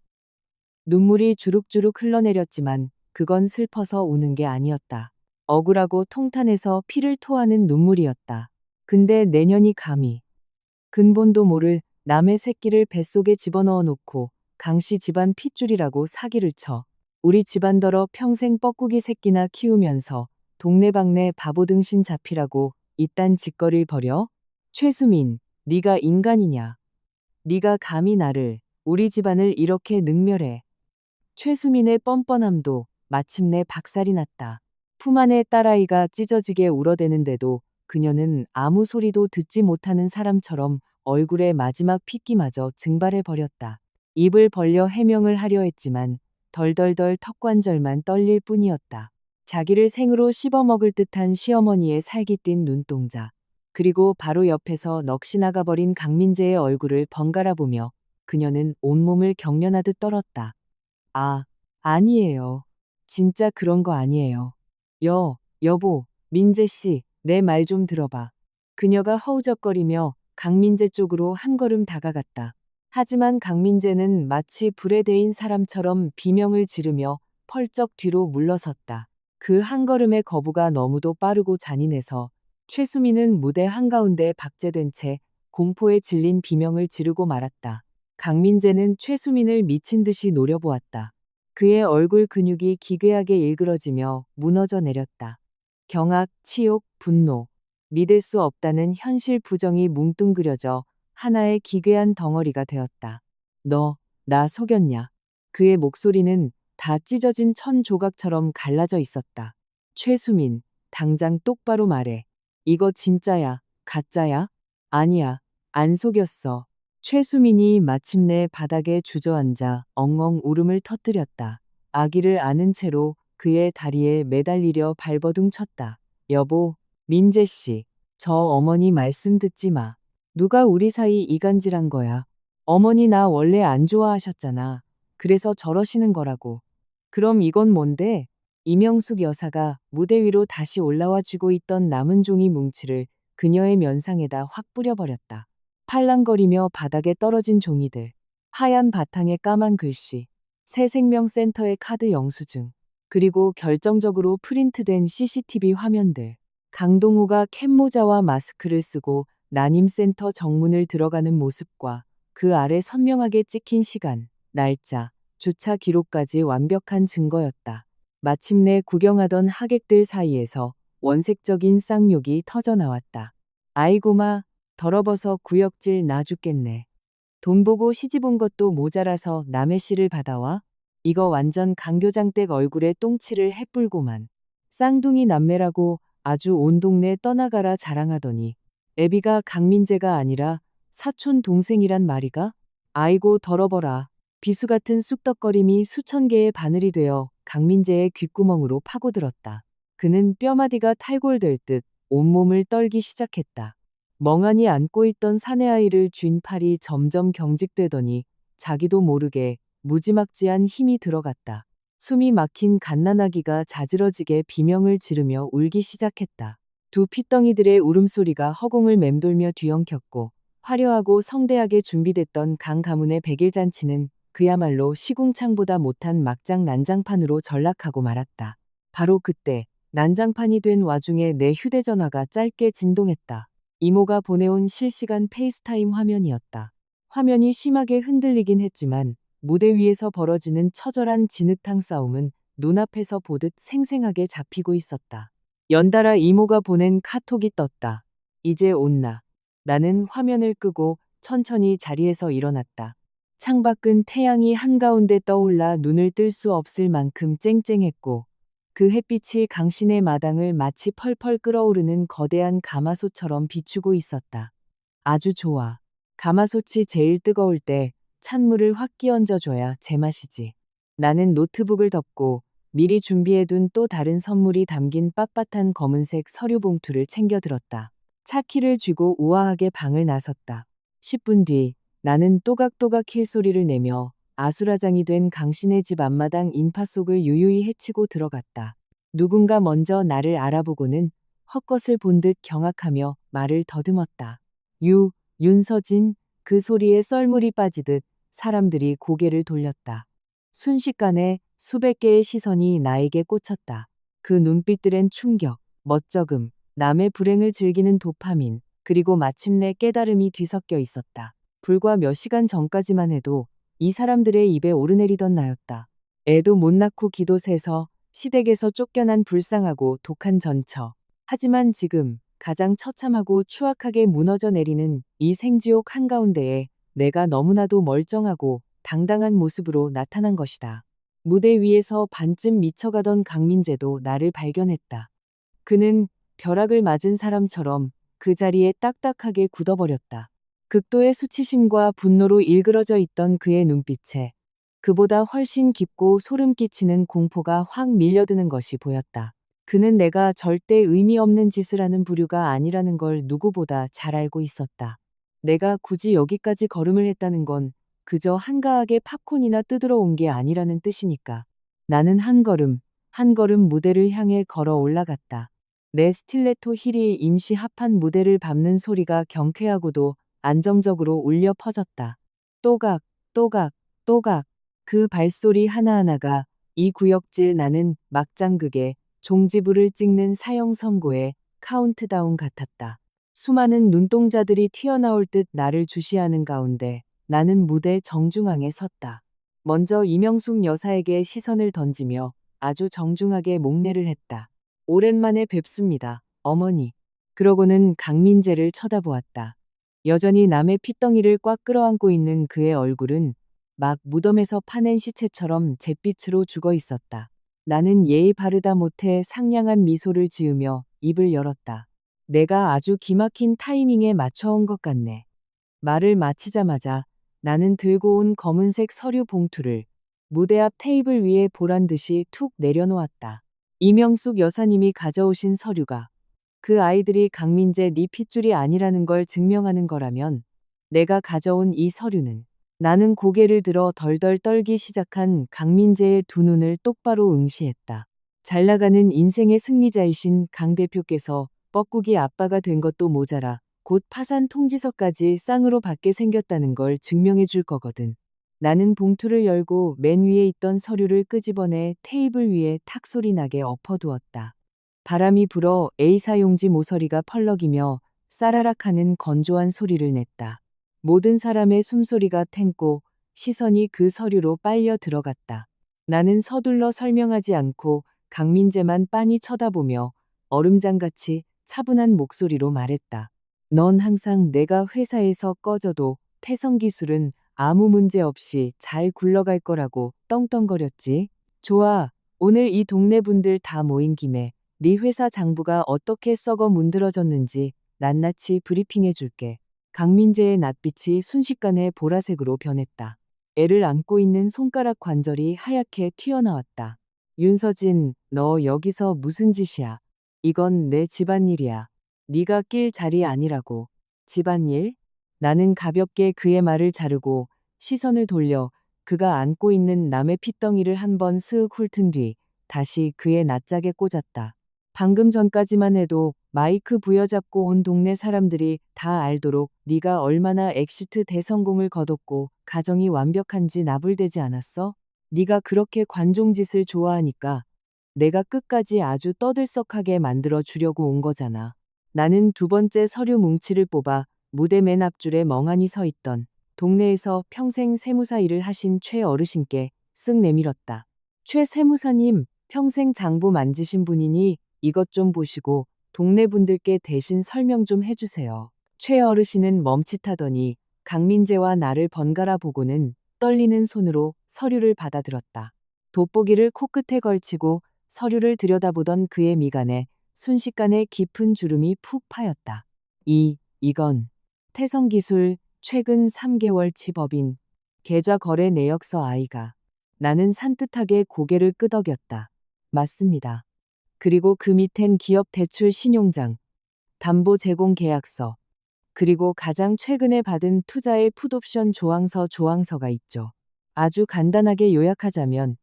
눈물이 주룩주룩 흘러내렸지만 그건 슬퍼서 우는 게 아니었다. 억울하고 통탄해서 피를 토하는 눈물이었다. 근데 내년이 감히 근본도 모를 남의 새끼를 뱃속에 집어넣어 놓고 강씨 집안 핏줄이라고 사기를 쳐. 우리 집안더러 평생 뻐꾸기 새끼나 키우면서 동네방네 바보 등신 잡히라고 이딴 짓거리를 벌여? 최수민, 네가 인간이냐? 네가 감히 나를, 우리 집안을 이렇게 능멸해. 최수민의 뻔뻔함도 마침내 박살이 났다. 품 안의 딸아이가 찢어지게 울어대는데도 그녀는 아무 소리도 듣지 못하는 사람처럼 얼굴에 마지막 핏기마저 증발해버렸다. 입을 벌려 해명을 하려 했지만 덜덜덜 턱관절만 떨릴 뿐이었다. 자기를 생으로 씹어먹을 듯한 시어머니의 살깃띤 눈동자. 그리고 바로 옆에서 넋이 나가버린 강민재의 얼굴을 번갈아 보며 그녀는 온몸을 경련하듯 떨었다. 아, 아니에요. 진짜 그런 거 아니에요. 여보, 민재씨, 내 말 좀 들어봐. 그녀가 허우적거리며 강민재 쪽으로 한 걸음 다가갔다. 하지만 강민재는 마치 불에 데인 사람처럼 비명을 지르며 펄쩍 뒤로 물러섰다. 그 한 걸음의 거부가 너무도 빠르고 잔인해서 최수민은 무대 한가운데 박제된 채 공포에 질린 비명을 지르고 말았다. 강민재는 최수민을 미친 듯이 노려보았다. 그의 얼굴 근육이 기괴하게 일그러지며 무너져 내렸다. 경악, 치욕, 분노, 믿을 수 없다는 현실 부정이 뭉뚱그려져 하나의 기괴한 덩어리가 되었다. 너, 나 속였냐? 그의 목소리는 다 찢어진 천 조각처럼 갈라져 있었다. 최수민, 당장 똑바로 말해. 이거 진짜야, 가짜야? 아니야, 안 속였어. 최수민이 마침내 바닥에 주저앉아 엉엉 울음을 터뜨렸다. 아기를 안은 채로 그의 다리에 매달리려 발버둥 쳤다. 여보, 민재씨, 저 어머니 말씀 듣지 마. 누가 우리 사이 이간질한 거야. 어머니 나 원래 안 좋아하셨잖아. 그래서 저러시는 거라고. 그럼 이건 뭔데? 이명숙 여사가 무대 위로 다시 올라와 쥐고 있던 남은 종이 뭉치를 그녀의 면상에다 확 뿌려버렸다. 팔랑거리며 바닥에 떨어진 종이들, 하얀 바탕에 까만 글씨, 새생명센터의 카드 영수증, 그리고 결정적으로 프린트된 CCTV 화면들. 강동호가 캡모자와 마스크를 쓰고 난임센터 정문을 들어가는 모습과 그 아래 선명하게 찍힌 시간, 날짜, 주차 기록까지 완벽한 증거였다. 마침내 구경하던 하객들 사이에서 원색적인 쌍욕이 터져나왔다. 아이고마, 더러버서 구역질 나 죽겠네. 돈 보고 시집 온 것도 모자라서 남의 씨를 받아와? 이거 완전 강교장댁 얼굴에 똥칠을 해뿔고만. 쌍둥이 남매라고 아주 온 동네 떠나가라 자랑하더니 애비가 강민재가 아니라 사촌 동생이란 말이가? 아이고 더러버라. 비수 같은 쑥덕거림이 수천 개의 바늘이 되어 강민재의 귓구멍으로 파고들었다. 그는 뼈마디가 탈골될 듯 온몸을 떨기 시작했다. 멍하니 안고 있던 사내아이를 쥔 팔이 점점 경직되더니 자기도 모르게 무지막지한 힘이 들어갔다. 숨이 막힌 갓난아기가 자지러지게 비명을 지르며 울기 시작했다. 두 핏덩이들의 울음소리가 허공을 맴돌며 뒤엉켰고 화려하고 성대하게 준비됐던 강 가문의 백일잔치는 그야말로 시궁창보다 못한 막장 난장판으로 전락하고 말았다. 바로 그때 난장판이 된 와중에 내 휴대전화가 짧게 진동했다. 이모가 보내온 실시간 페이스타임 화면이었다. 화면이 심하게 흔들리긴 했지만 무대 위에서 벌어지는 처절한 진흙탕 싸움은 눈앞에서 보듯 생생하게 잡히고 있었다. 연달아 이모가 보낸 카톡이 떴다. 이제 온나. 나는 화면을 끄고 천천히 자리에서 일어났다. 창밖은 태양이 한가운데 떠올라 눈을 뜰 수 없을 만큼 쨍쨍했고 그 햇빛이 강신의 마당을 마치 펄펄 끓어오르는 거대한 가마솥처럼 비추고 있었다. 아주 좋아. 가마솥이 제일 뜨거울 때 찬물을 확 끼얹어줘야 제맛이지. 나는 노트북을 덮고 미리 준비해둔 또 다른 선물이 담긴 빳빳한 검은색 서류 봉투를 챙겨 들었다. 차키를 쥐고 우아하게 방을 나섰다. 10분 뒤 나는 또각또각 힐 소리를 내며 아수라장이 된 강신의 집 앞마당 인파 속을 유유히 헤치고 들어갔다. 누군가 먼저 나를 알아보고는 헛것을 본 듯 경악하며 말을 더듬었다. 윤서진. 그 소리에 썰물이 빠지듯 사람들이 고개를 돌렸다. 순식간에 수백 개의 시선이 나에게 꽂혔다. 그 눈빛들엔 충격, 멋쩍음, 남의 불행을 즐기는 도파민, 그리고 마침내 깨달음이 뒤섞여 있었다. 불과 몇 시간 전까지만 해도 이 사람들의 입에 오르내리던 나였다. 애도 못 낳고 기도 세서 시댁에서 쫓겨난 불쌍하고 독한 전처. 하지만 지금 가장 처참하고 추악하게 무너져 내리는 이 생지옥 한가운데에 내가 너무나도 멀쩡하고 당당한 모습으로 나타난 것이다. 무대 위에서 반쯤 미쳐가던 강민재도 나를 발견했다. 그는 벼락을 맞은 사람처럼 그 자리에 딱딱하게 굳어버렸다. 극도의 수치심과 분노로 일그러져 있던 그의 눈빛에 그보다 훨씬 깊고 소름 끼치는 공포가 확 밀려드는 것이 보였다. 그는 내가 절대 의미 없는 짓을 하는 부류가 아니라는 걸 누구보다 잘 알고 있었다. 내가 굳이 여기까지 걸음을 했다는 건 그저 한가하게 팝콘이나 뜯으러 온 게 아니라는 뜻이니까. 나는 한 걸음, 한 걸음 무대를 향해 걸어 올라갔다. 내 스틸레토 힐이 임시 합한 무대를 밟는 소리가 경쾌하고도 안정적으로 울려 퍼졌다. 또각, 또각, 또각. 그 발소리 하나하나가 이 구역질 나는 막장극에 종지부를 찍는 사형 선고의 카운트다운 같았다. 수많은 눈동자들이 튀어나올 듯 나를 주시하는 가운데 나는 무대 정중앙에 섰다. 먼저 이명숙 여사에게 시선을 던지며 아주 정중하게 목례를 했다. 오랜만에 뵙습니다, 어머니. 그러고는 강민재를 쳐다보았다. 여전히 남의 핏덩이를 꽉 끌어안고 있는 그의 얼굴은 막 무덤에서 파낸 시체처럼 잿빛으로 죽어 있었다. 나는 예의 바르다 못해 상냥한 미소를 지으며 입을 열었다. 내가 아주 기막힌 타이밍에 맞춰온 것 같네. 말을 마치자마자 나는 들고 온 검은색 서류 봉투를 무대 앞 테이블 위에 보란 듯이 툭 내려놓았다. 이명숙 여사님이 가져오신 서류가 그 아이들이 강민재 네 핏줄이 아니라는 걸 증명하는 거라면 내가 가져온 이 서류는 나는 고개를 들어 덜덜 떨기 시작한 강민재의 두 눈을 똑바로 응시했다. 잘 나가는 인생의 승리자이신 강 대표께서 뻐꾸기 아빠가 된 것도 모자라 곧 파산 통지서까지 쌍으로 받게 생겼다는 걸 증명해 줄 거거든. 나는 봉투를 열고 맨 위에 있던 서류를 끄집어내 테이블 위에 탁 소리 나게 엎어두었다. 바람이 불어 A사 용지 모서리가 펄럭이며 싸라락 하는 건조한 소리를 냈다. 모든 사람의 숨소리가 탱고 시선이 그 서류로 빨려 들어갔다. 나는 서둘러 설명하지 않고 강민재만 빤히 쳐다보며 얼음장같이 차분한 목소리로 말했다. 넌 항상 내가 회사에서 꺼져도 태성기술은 아무 문제 없이 잘 굴러갈 거라고 떵떵거렸지. 좋아. 오늘 이 동네 분들 다 모인 김에 네 회사 장부가 어떻게 썩어 문드러졌는지 낱낱이 브리핑해 줄게. 강민재의 낯빛이 순식간에 보라색으로 변했다. 애를 안고 있는 손가락 관절이 하얗게 튀어나왔다. 윤서진, 너 여기서 무슨 짓이야? 이건 내 집안일이야. 네가 낄 자리 아니라고. 집안일? 나는 가볍게 그의 말을 자르고 시선을 돌려 그가 안고 있는 남의 핏덩이를 한번 스윽 훑은 뒤 다시 그의 낯짝에 꽂았다. 방금 전까지만 해도 마이크 부여잡고 온 동네 사람들이 다 알도록 네가 얼마나 엑시트 대성공을 거뒀고 가정이 완벽한지 나불대지 않았어? 네가 그렇게 관종짓을 좋아하니까 내가 끝까지 아주 떠들썩하게 만들어 주려고 온 거잖아. 나는 두 번째 서류 뭉치를 뽑아 무대 맨 앞줄에 멍하니 서 있던 동네에서 평생 세무사 일을 하신 최 어르신께 쓱 내밀었다. 최 세무사님, 평생 장부 만지신 분이니 이것 좀 보시고 동네 분들께 대신 설명 좀 해주세요. 최 어르신은 멈칫하더니 강민재와 나를 번갈아 보고는 떨리는 손으로 서류를 받아들었다. 돋보기를 코끝에 걸치고 서류를 들여다보던 그의 미간에 순식간에 깊은 주름이 푹 파였다. 이건 태성기술 최근 3개월치 법인 계좌 거래 내역서 아이가. 나는 산뜻하게 고개를 끄덕였다. 맞습니다. 그리고 그 밑엔 기업 대출 신용장, 담보 제공 계약서, 그리고 가장 최근에 받은 투자의 풋옵션 조항서가 있죠. 아주 간단하게 요약하자면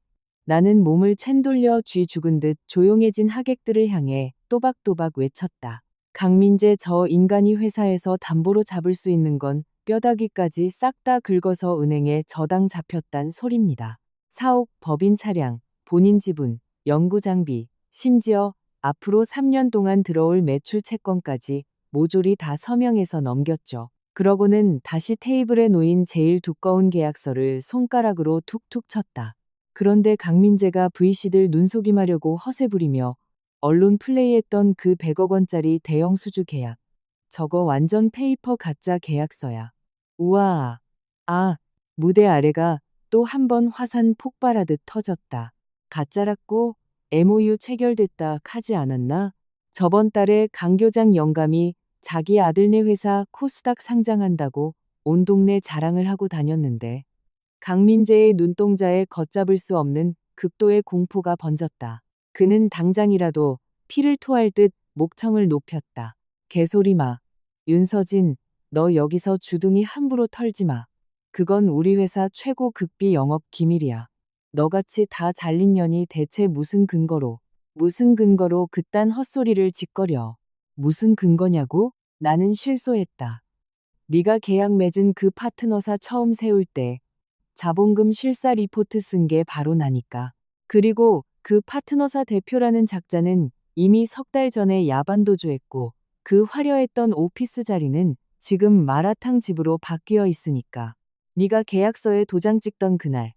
나는 몸을 챈돌려 쥐 죽은 듯 조용해진 하객들을 향해 또박또박 외쳤다. 강민재 저 인간이 회사에서 담보로 잡을 수 있는 건 뼈다귀까지 싹 다 긁어서 은행에 저당 잡혔단 소립니다. 사옥, 법인 차량, 본인 지분, 연구 장비, 심지어 앞으로 3년 동안 들어올 매출 채권까지 모조리 다 서명해서 넘겼죠. 그러고는 다시 테이블에 놓인 제일 두꺼운 계약서를 손가락으로 툭툭 쳤다. 그런데 강민재가 VC들 눈속임하려고 허세 부리며 언론 플레이했던 그 100억 원짜리 대형 수주 계약. 저거 완전 페이퍼 가짜 계약서야. 우와. 아, 무대 아래가 또 한 번 화산 폭발하듯 터졌다. 가짜랐고 MOU 체결됐다 하지 않았나? 저번 달에 강 교장 영감이 자기 아들네 회사 코스닥 상장한다고 온 동네 자랑을 하고 다녔는데 강민재의 눈동자에 걷잡을 수 없는 극도의 공포가 번졌다. 그는 당장이라도 피를 토할 듯 목청을 높였다. 개소리 마. 윤서진, 너 여기서 주둥이 함부로 털지 마. 그건 우리 회사 최고 극비 영업 기밀이야. 너같이 다 잘린 년이 대체 무슨 근거로 그딴 헛소리를 짓거려. 무슨 근거냐고? 나는 실소했다. 네가 계약 맺은 그 파트너사 처음 세울 때 자본금 실사 리포트 쓴 게 바로 나니까. 그리고 그 파트너사 대표라는 작자는 이미 석 달 전에 야반도주했고 그 화려했던 오피스 자리는 지금 마라탕 집으로 바뀌어 있으니까. 네가 계약서에 도장 찍던 그날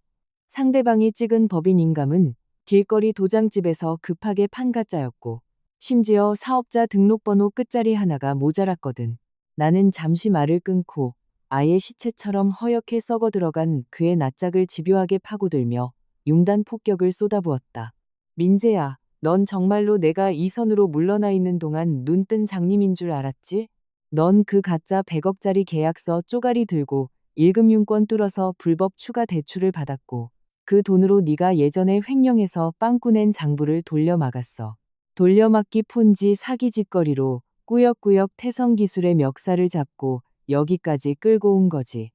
상대방이 찍은 법인 인감은 길거리 도장집에서 급하게 판 가짜였고 심지어 사업자 등록번호 끝자리 하나가 모자랐거든. 나는 잠시 말을 끊고 아예 시체처럼 허옇게 썩어 들어간 그의 낯짝을 집요하게 파고들며 융단 폭격을 쏟아부었다. 민재야, 넌 정말로 내가 이 선으로 물러나 있는 동안 눈뜬 장님인 줄 알았지? 넌 그 가짜 100억짜리 계약서 쪼가리 들고 일금융권 뚫어서 불법 추가 대출을 받았고 그 돈으로 네가 예전에 횡령해서 빵꾸 낸 장부를 돌려막았어. 돌려막기 폰지 사기 짓거리로 꾸역꾸역 태성기술의 멱살을 잡고 여기까지 끌고 온 거지.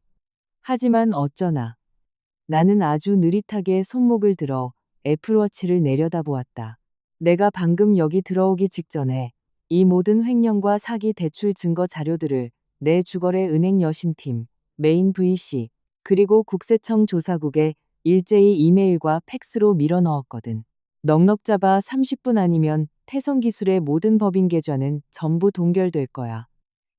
하지만 어쩌나. 나는 아주 느릿하게 손목을 들어 애플워치를 내려다보았다. 내가 방금 여기 들어오기 직전에 이 모든 횡령과 사기 대출 증거 자료들을 내 주거래 은행 여신팀, 메인 VC, 그리고 국세청 조사국에 일제히 이메일과 팩스로 밀어 넣었거든. 넉넉 잡아 30분 아니면 태성기술의 모든 법인 계좌는 전부 동결될 거야.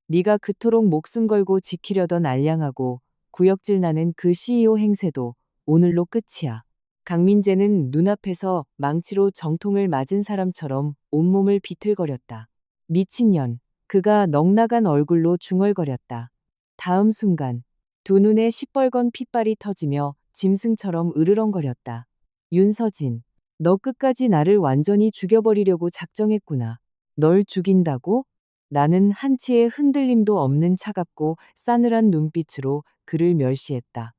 네가 그토록 목숨 걸고 지키려던 알량하고 구역질 나는 그 CEO 행세도 오늘로 끝이야. 강민재는 눈앞에서 망치로 정통을 맞은 사람처럼 온몸을 비틀거렸다. 미친년. 그가 넋나간 얼굴로 중얼거렸다. 다음 순간 두 눈에 시뻘건 핏발이 터지며 짐승처럼 으르렁거렸다. 윤서진, 너 끝까지 나를 완전히 죽여버리려고 작정했구나. 널 죽인다고? 나는 한치의 흔들림도 없는 차갑고 싸늘한 눈빛으로 그를 멸시했다.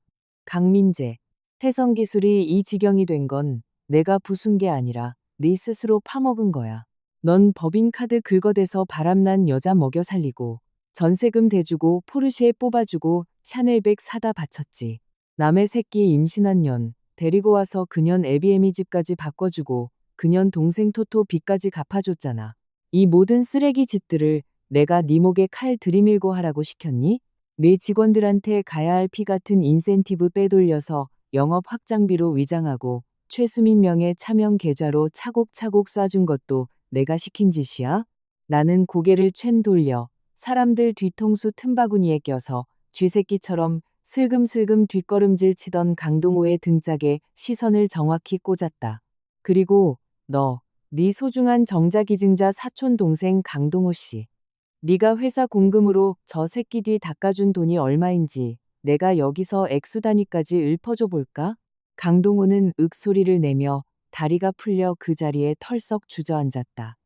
강민재, 태성기술이 이 지경이 된 건 내가 부순 게 아니라 네 스스로 파먹은 거야. 넌 법인카드 긁어대서 바람난 여자 먹여 살리고 전세금 대주고 포르쉐 뽑아주고 샤넬백 사다 바쳤지. 남의 새끼 임신한 년 데리고 와서 그년 애비애미 집까지 바꿔주고 그년 동생 토토 빚까지 갚아줬잖아. 이 모든 쓰레기 짓들을 내가 네 목에 칼 들이밀고 하라고 시켰니? 네 직원들한테 가야 할 피 같은 인센티브 빼돌려서 영업 확장비로 위장하고 최수민 명의 차명 계좌로 차곡차곡 쏴준 것도 내가 시킨 짓이야? 나는 고개를 챈 돌려 사람들 뒤통수 틈바구니에 껴서 쥐새끼처럼 슬금슬금 뒷걸음질 치던 강동호의 등짝에 시선을 정확히 꽂았다. 그리고 네 소중한 정자기증자 사촌 동생 강동호 씨. 네가 회사 공금으로 저 새끼 뒤 닦아준 돈이 얼마인지 내가 여기서 액수 단위까지 읊어줘 볼까? 강동호는 윽소리를 내며 다리가 풀려 그 자리에 털썩 주저앉았다.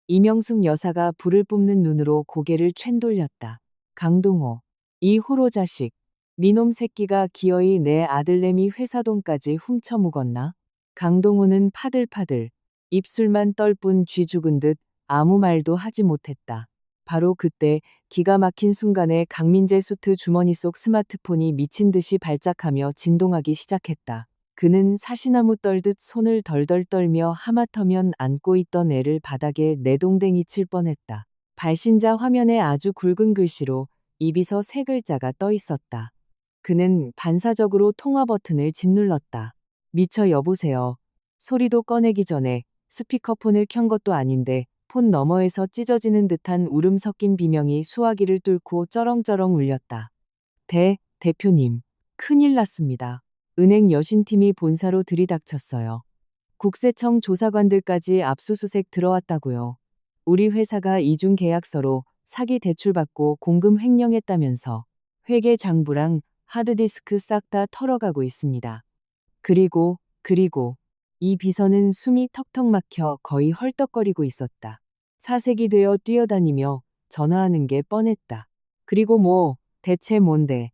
이명숙 여사가 불을 뿜는 눈으로 고개를 챈돌렸다. 강동호, 이 호로 자식, 니놈 새끼가 기어이 내 아들내미 회사 돈까지 훔쳐 묵었나? 강동호는 파들파들, 입술만 떨뿐 쥐 죽은 듯 아무 말도 하지 못했다. 바로 그때 기가 막힌 순간에 강민재 수트 주머니 속 스마트폰이 미친 듯이 발작하며 진동하기 시작했다. 그는 사시나무 떨듯 손을 덜덜 떨며 하마터면 안고 있던 애를 바닥에 내동댕이 칠 뻔했다. 발신자 화면에 아주 굵은 글씨로 입이서 세 글자가 떠 있었다. 그는 반사적으로 통화 버튼을 짓눌렀다. 미처 여보세요. 소리도 꺼내기 전에 스피커폰을 켠 것도 아닌데 폰 너머에서 찢어지는 듯한 울음 섞인 비명이 수화기를 뚫고 쩌렁쩌렁 울렸다. 대표님, 큰일 났습니다. 은행 여신팀이 본사로 들이닥쳤어요. 국세청 조사관들까지 압수수색 들어왔다고요. 우리 회사가 이중 계약서로 사기 대출받고 공금 횡령했다면서 회계 장부랑 하드디스크 싹 다 털어가고 있습니다. 그리고 이 비서는 숨이 턱턱 막혀 거의 헐떡거리고 있었다. 사색이 되어 뛰어다니며 전화하는 게 뻔했다. 그리고 뭐 대체 뭔데?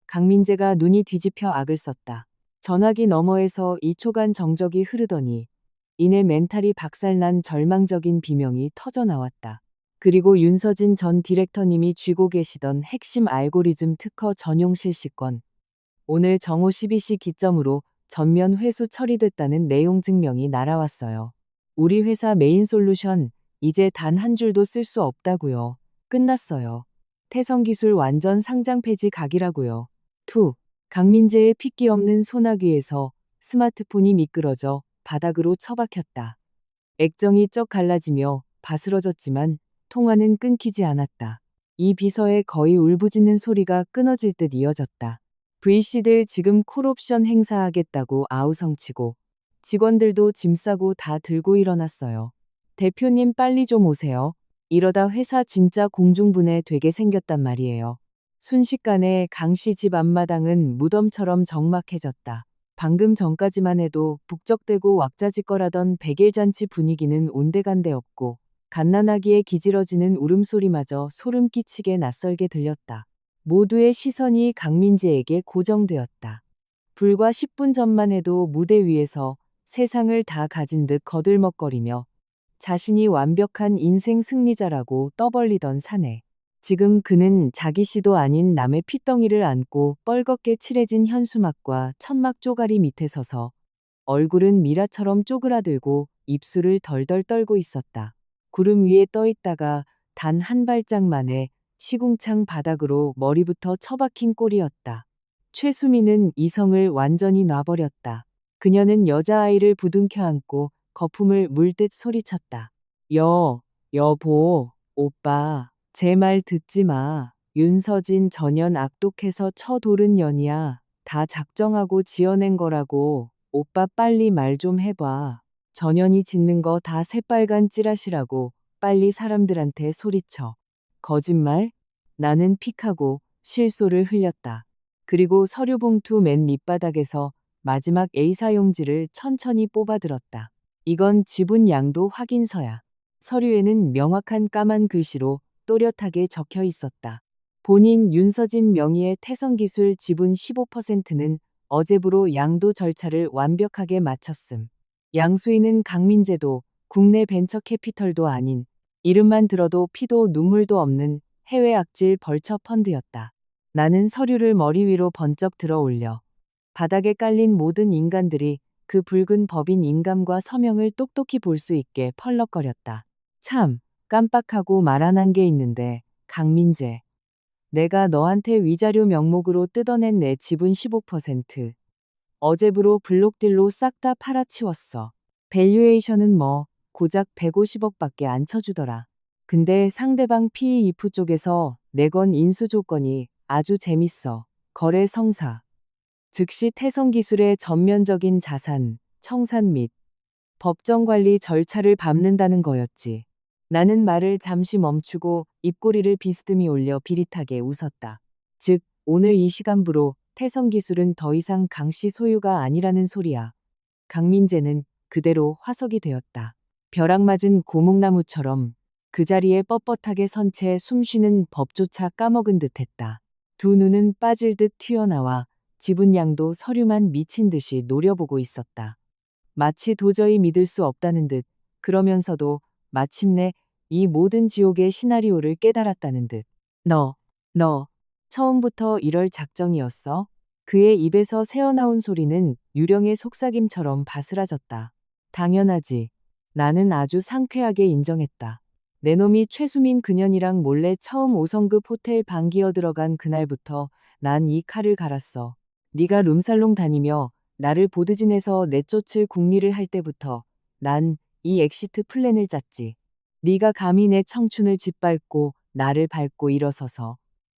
강민재가 눈이 뒤집혀 악을 썼다. 전화기 너머에서 2초간 정적이 흐르더니 이내 멘탈이 박살난 절망적인 비명이 터져 나왔다. 그리고 윤서진 전 디렉터님이 쥐고 계시던 핵심 알고리즘 특허 전용 실시권. 오늘 정오 12시 기점으로 전면 회수 처리됐다는 내용 증명이 날아왔어요. 우리 회사 메인 솔루션 이제 단 한 줄도 쓸 수 없다고요. 끝났어요. 태성기술 완전 상장 폐지 각이라고요. 강민재의 핏기 없는 소나귀에서 스마트폰이 미끄러져 바닥으로 처박혔다. 액정이 쩍 갈라지며 바스러졌지만 통화는 끊기지 않았다. 이 비서의 거의 울부짖는 소리가 끊어질 듯 이어졌다. VC들 지금 콜옵션 행사하겠다고 아우성치고 직원들도 짐 싸고 다 들고 일어났어요. 대표님 빨리 좀 오세요. 이러다 회사 진짜 공중분해 되게 생겼단 말이에요. 순식간에 강씨 집 앞마당은 무덤처럼 적막해졌다. 방금 전까지만 해도 북적대고 왁자지껄하던 백일잔치 분위기는 온데간데 없고 갓난아기의 기지러지는 울음소리마저 소름 끼치게 낯설게 들렸다. 모두의 시선이 강민재에게 고정되었다. 불과 10분 전만 해도 무대 위에서 세상을 다 가진 듯 거들먹거리며 자신이 완벽한 인생 승리자라고 떠벌리던 사내. 지금 그는 자기 씨도 아닌 남의 핏덩이를 안고 뻘겋게 칠해진 현수막과 천막 쪼가리 밑에 서서 얼굴은 미라처럼 쪼그라들고 입술을 덜덜 떨고 있었다. 구름 위에 떠 있다가 단 한 발짝 만에 시궁창 바닥으로 머리부터 처박힌 꼴이었다. 최수민은 이성을 완전히 놔버렸다. 그녀는 여자아이를 부둥켜 안고 거품을 물듯 소리쳤다. 여보, 오빠, 제 말 듣지 마. 윤서진 전현 악독해서 쳐도른 년이야. 다 작정하고 지어낸 거라고. 오빠 빨리 말 좀 해봐. 전현이 짓는 거 다 새빨간 찌라시라고 빨리 사람들한테 소리쳐. 거짓말? 나는 픽하고 실소를 흘렸다. 그리고 서류 봉투 맨 밑바닥에서 마지막 A사용지를 천천히 뽑아들었다. 이건 지분 양도 확인서야. 서류에는 명확한 까만 글씨로 또렷하게 적혀 있었다. 본인 윤서진 명의의 태성기술 지분 15%는 어제부로 양도 절차를 완벽하게 마쳤음. 양수인은 강민재도 국내 벤처 캐피털도 아닌 이름만 들어도 피도 눈물도 없는 해외 악질 벌처 펀드였다. 나는 서류를 머리 위로 번쩍 들어 올려 바닥에 깔린 모든 인간들이 그 붉은 법인 인감과 서명을 똑똑히 볼 수 있게 펄럭거렸다. 참, 깜빡하고 말 안 한 게 있는데, 강민재. 내가 너한테 위자료 명목으로 뜯어낸 내 지분 15%. 어제부로 블록딜로 싹 다 팔아치웠어. 밸류에이션은 뭐 고작 150억밖에 안 쳐주더라. 근데 상대방 PEIF 쪽에서 내건 인수 조건이 아주 재밌어. 거래 성사. 즉시 태성기술의 전면적인 자산, 청산 및 법정 관리 절차를 밟는다는 거였지. 나는 말을 잠시 멈추고 입꼬리를 비스듬히 올려 비릿하게 웃었다. 즉, 오늘 이 시간부로 태성기술은 더 이상 강씨 소유가 아니라는 소리야. 강민재는 그대로 화석이 되었다. 벼락맞은 고목나무처럼 그 자리에 뻣뻣하게 선 채 숨쉬는 법조차 까먹은 듯했다. 두 눈은 빠질 듯 튀어나와 지분량도 서류만 미친 듯이 노려보고 있었다. 마치 도저히 믿을 수 없다는 듯, 그러면서도 마침내 이 모든 지옥의 시나리오를 깨달았다는 듯. 너 처음부터 이럴 작정이었어? 그의 입에서 새어나온 소리는 유령의 속삭임처럼 바스라졌다. 당연하지. 나는 아주 상쾌하게 인정했다. 내 놈이 최수민 그년이랑 몰래 처음 5성급 호텔 방 기어 들어간 그날부터 난 이 칼을 갈았어. 네가 룸살롱 다니며 나를 보드진에서 내쫓을 궁리를 할 때부터 난 이 엑시트 플랜을 짰지. 네가 감히 내 청춘을 짓밟고 나를 밟고 일어서서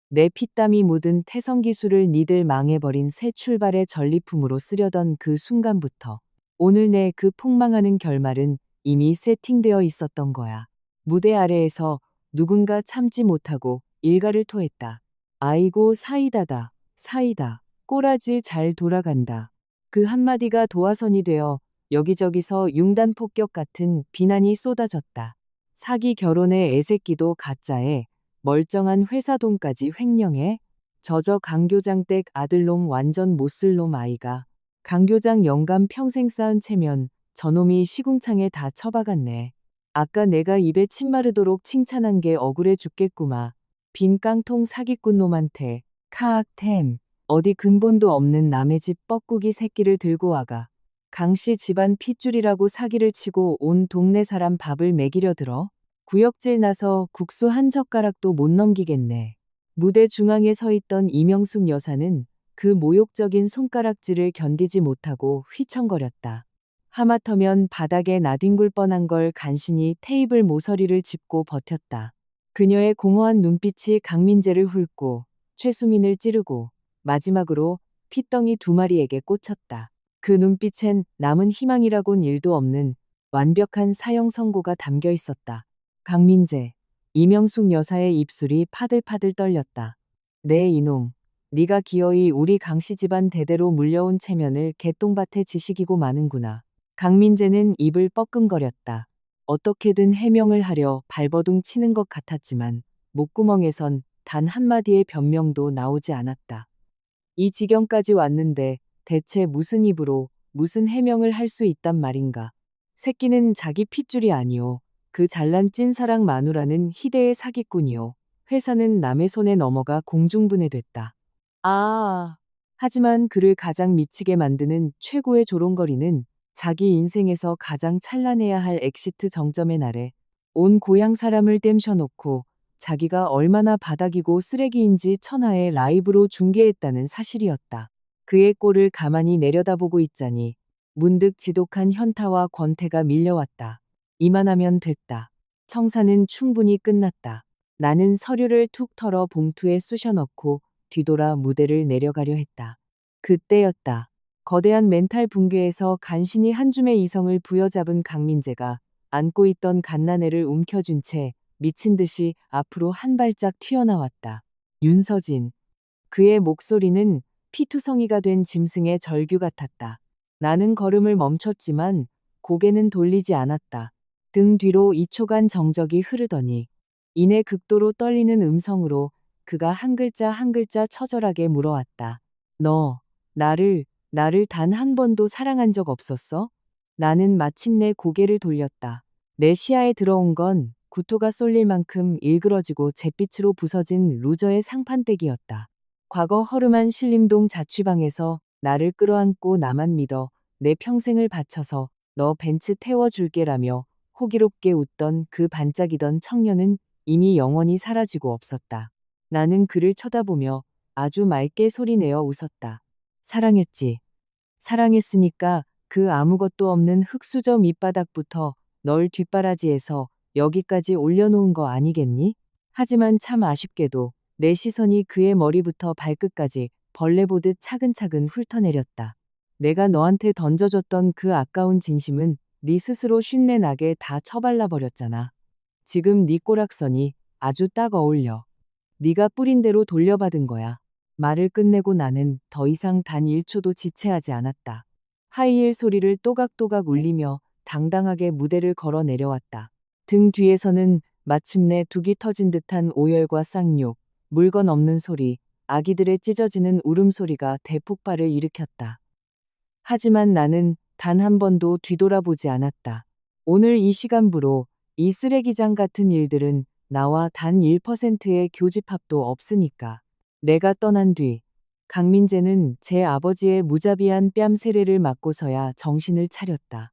내 피땀이 묻은 태성기술을 니들 망해버린 새 출발의 전리품으로 쓰려던 그 순간부터 오늘 내 그 폭망하는 결말은 이미 세팅되어 있었던 거야. 무대 아래에서 누군가 참지 못하고 일가를 토했다. 아이고 사이다다. 사이다. 꼬라지 잘 돌아간다. 그 한마디가 도화선이 되어 여기저기서 융단폭격 같은 비난이 쏟아졌다. 사기 결혼에 애새끼도 가짜에 멀쩡한 회사 돈까지 횡령해? 저저 강교장 댁 아들놈 완전 못쓸 놈 아이가. 강교장 영감 평생 쌓은 채면 저놈이 시궁창에 다 처박았네. 아까 내가 입에 침 마르도록 칭찬한 게 억울해 죽겠구마. 빈 깡통 사기꾼 놈한테 카악템. 어디 근본도 없는 남의 집 뻐꾸기 새끼를 들고 와가. 강씨 집안 핏줄이라고 사기를 치고 온 동네 사람 밥을 먹이려 들어? 구역질 나서 국수 한 젓가락도 못 넘기겠네. 무대 중앙에 서 있던 이명숙 여사는 그 모욕적인 손가락질을 견디지 못하고 휘청거렸다. 하마터면 바닥에 나뒹굴 뻔한 걸 간신히 테이블 모서리를 짚고 버텼다. 그녀의 공허한 눈빛이 강민재를 훑고 최수민을 찌르고 마지막으로 핏덩이 두 마리에게 꽂혔다. 그 눈빛엔 남은 희망이라곤 일도 없는 완벽한 사형 선고가 담겨 있었다. 강민재, 이명숙 여사의 입술이 파들파들 떨렸다. 네 이놈, 네가 기어이 우리 강씨 집안 대대로 물려온 체면을 개똥밭에 지식이고 마는구나. 강민재는 입을 뻐끔거렸다. 어떻게든 해명을 하려 발버둥 치는 것 같았지만 목구멍에선 단 한마디의 변명도 나오지 않았다. 이 지경까지 왔는데 대체 무슨 입으로 무슨 해명을 할 수 있단 말인가. 새끼는 자기 핏줄이 아니오. 그 잘난 찐사랑 마누라는 희대의 사기꾼이오. 회사는 남의 손에 넘어가 공중분해됐다. 하지만 그를 가장 미치게 만드는 최고의 조롱거리는 자기 인생에서 가장 찬란해야 할 엑시트 정점의 날에 온 고향 사람을 땜셔놓고 자기가 얼마나 바닥이고 쓰레기인지 천하에 라이브로 중계했다는 사실이었다. 그의 꼴을 가만히 내려다보고 있자니 문득 지독한 현타와 권태가 밀려왔다. 이만하면 됐다. 청사는 충분히 끝났다. 나는 서류를 툭 털어 봉투에 쑤셔 넣고 뒤돌아 무대를 내려가려 했다. 그때였다. 거대한 멘탈 붕괴에서 간신히 한 줌의 이성을 부여잡은 강민재가 안고 있던 갓난애를 움켜쥔 채 미친 듯이 앞으로 한 발짝 튀어나왔다. 윤서진. 그의 목소리는 피투성이가 된 짐승의 절규 같았다. 나는 걸음을 멈췄지만 고개는 돌리지 않았다. 등 뒤로 2초간 정적이 흐르더니 이내 극도로 떨리는 음성으로 그가 한 글자 한 글자 처절하게 물어왔다. 너, 나를 단 한 번도 사랑한 적 없었어? 나는 마침내 고개를 돌렸다. 내 시야에 들어온 건 구토가 쏠릴 만큼 일그러지고 잿빛으로 부서진 루저의 상판대기였다. 과거 허름한 신림동 자취방에서 나를 끌어안고 나만 믿어 내 평생을 바쳐서 너 벤츠 태워줄게라며 호기롭게 웃던 그 반짝이던 청년은 이미 영원히 사라지고 없었다. 나는 그를 쳐다보며 아주 맑게 소리내어 웃었다. 사랑했지. 사랑했으니까 그 아무것도 없는 흙수저 밑바닥부터 널 뒷바라지에서 여기까지 올려놓은 거 아니겠니? 하지만 참 아쉽게도 내 시선이 그의 머리부터 발끝까지 벌레 보듯 차근차근 훑어내렸다. 내가 너한테 던져줬던 그 아까운 진심은 네 스스로 쉰내 나게 다 처발라 버렸잖아. 지금 네 꼬락선이 아주 딱 어울려. 네가 뿌린 대로 돌려받은 거야. 말을 끝내고 나는 더 이상 단 1초도 지체하지 않았다. 하이힐 소리를 또각또각 울리며 당당하게 무대를 걸어 내려왔다. 등 뒤에서는 마침내 둑이 터진 듯한 오열과 쌍욕, 물건 없는 소리, 아기들의 찢어지는 울음소리가 대폭발을 일으켰다. 하지만 나는 단 한 번도 뒤돌아보지 않았다. 오늘 이 시간부로 이 쓰레기장 같은 일들은 나와 단 1%의 교집합도 없으니까. 내가 떠난 뒤 강민재는 제 아버지의 무자비한 뺨 세례를 맞고서야 정신을 차렸다.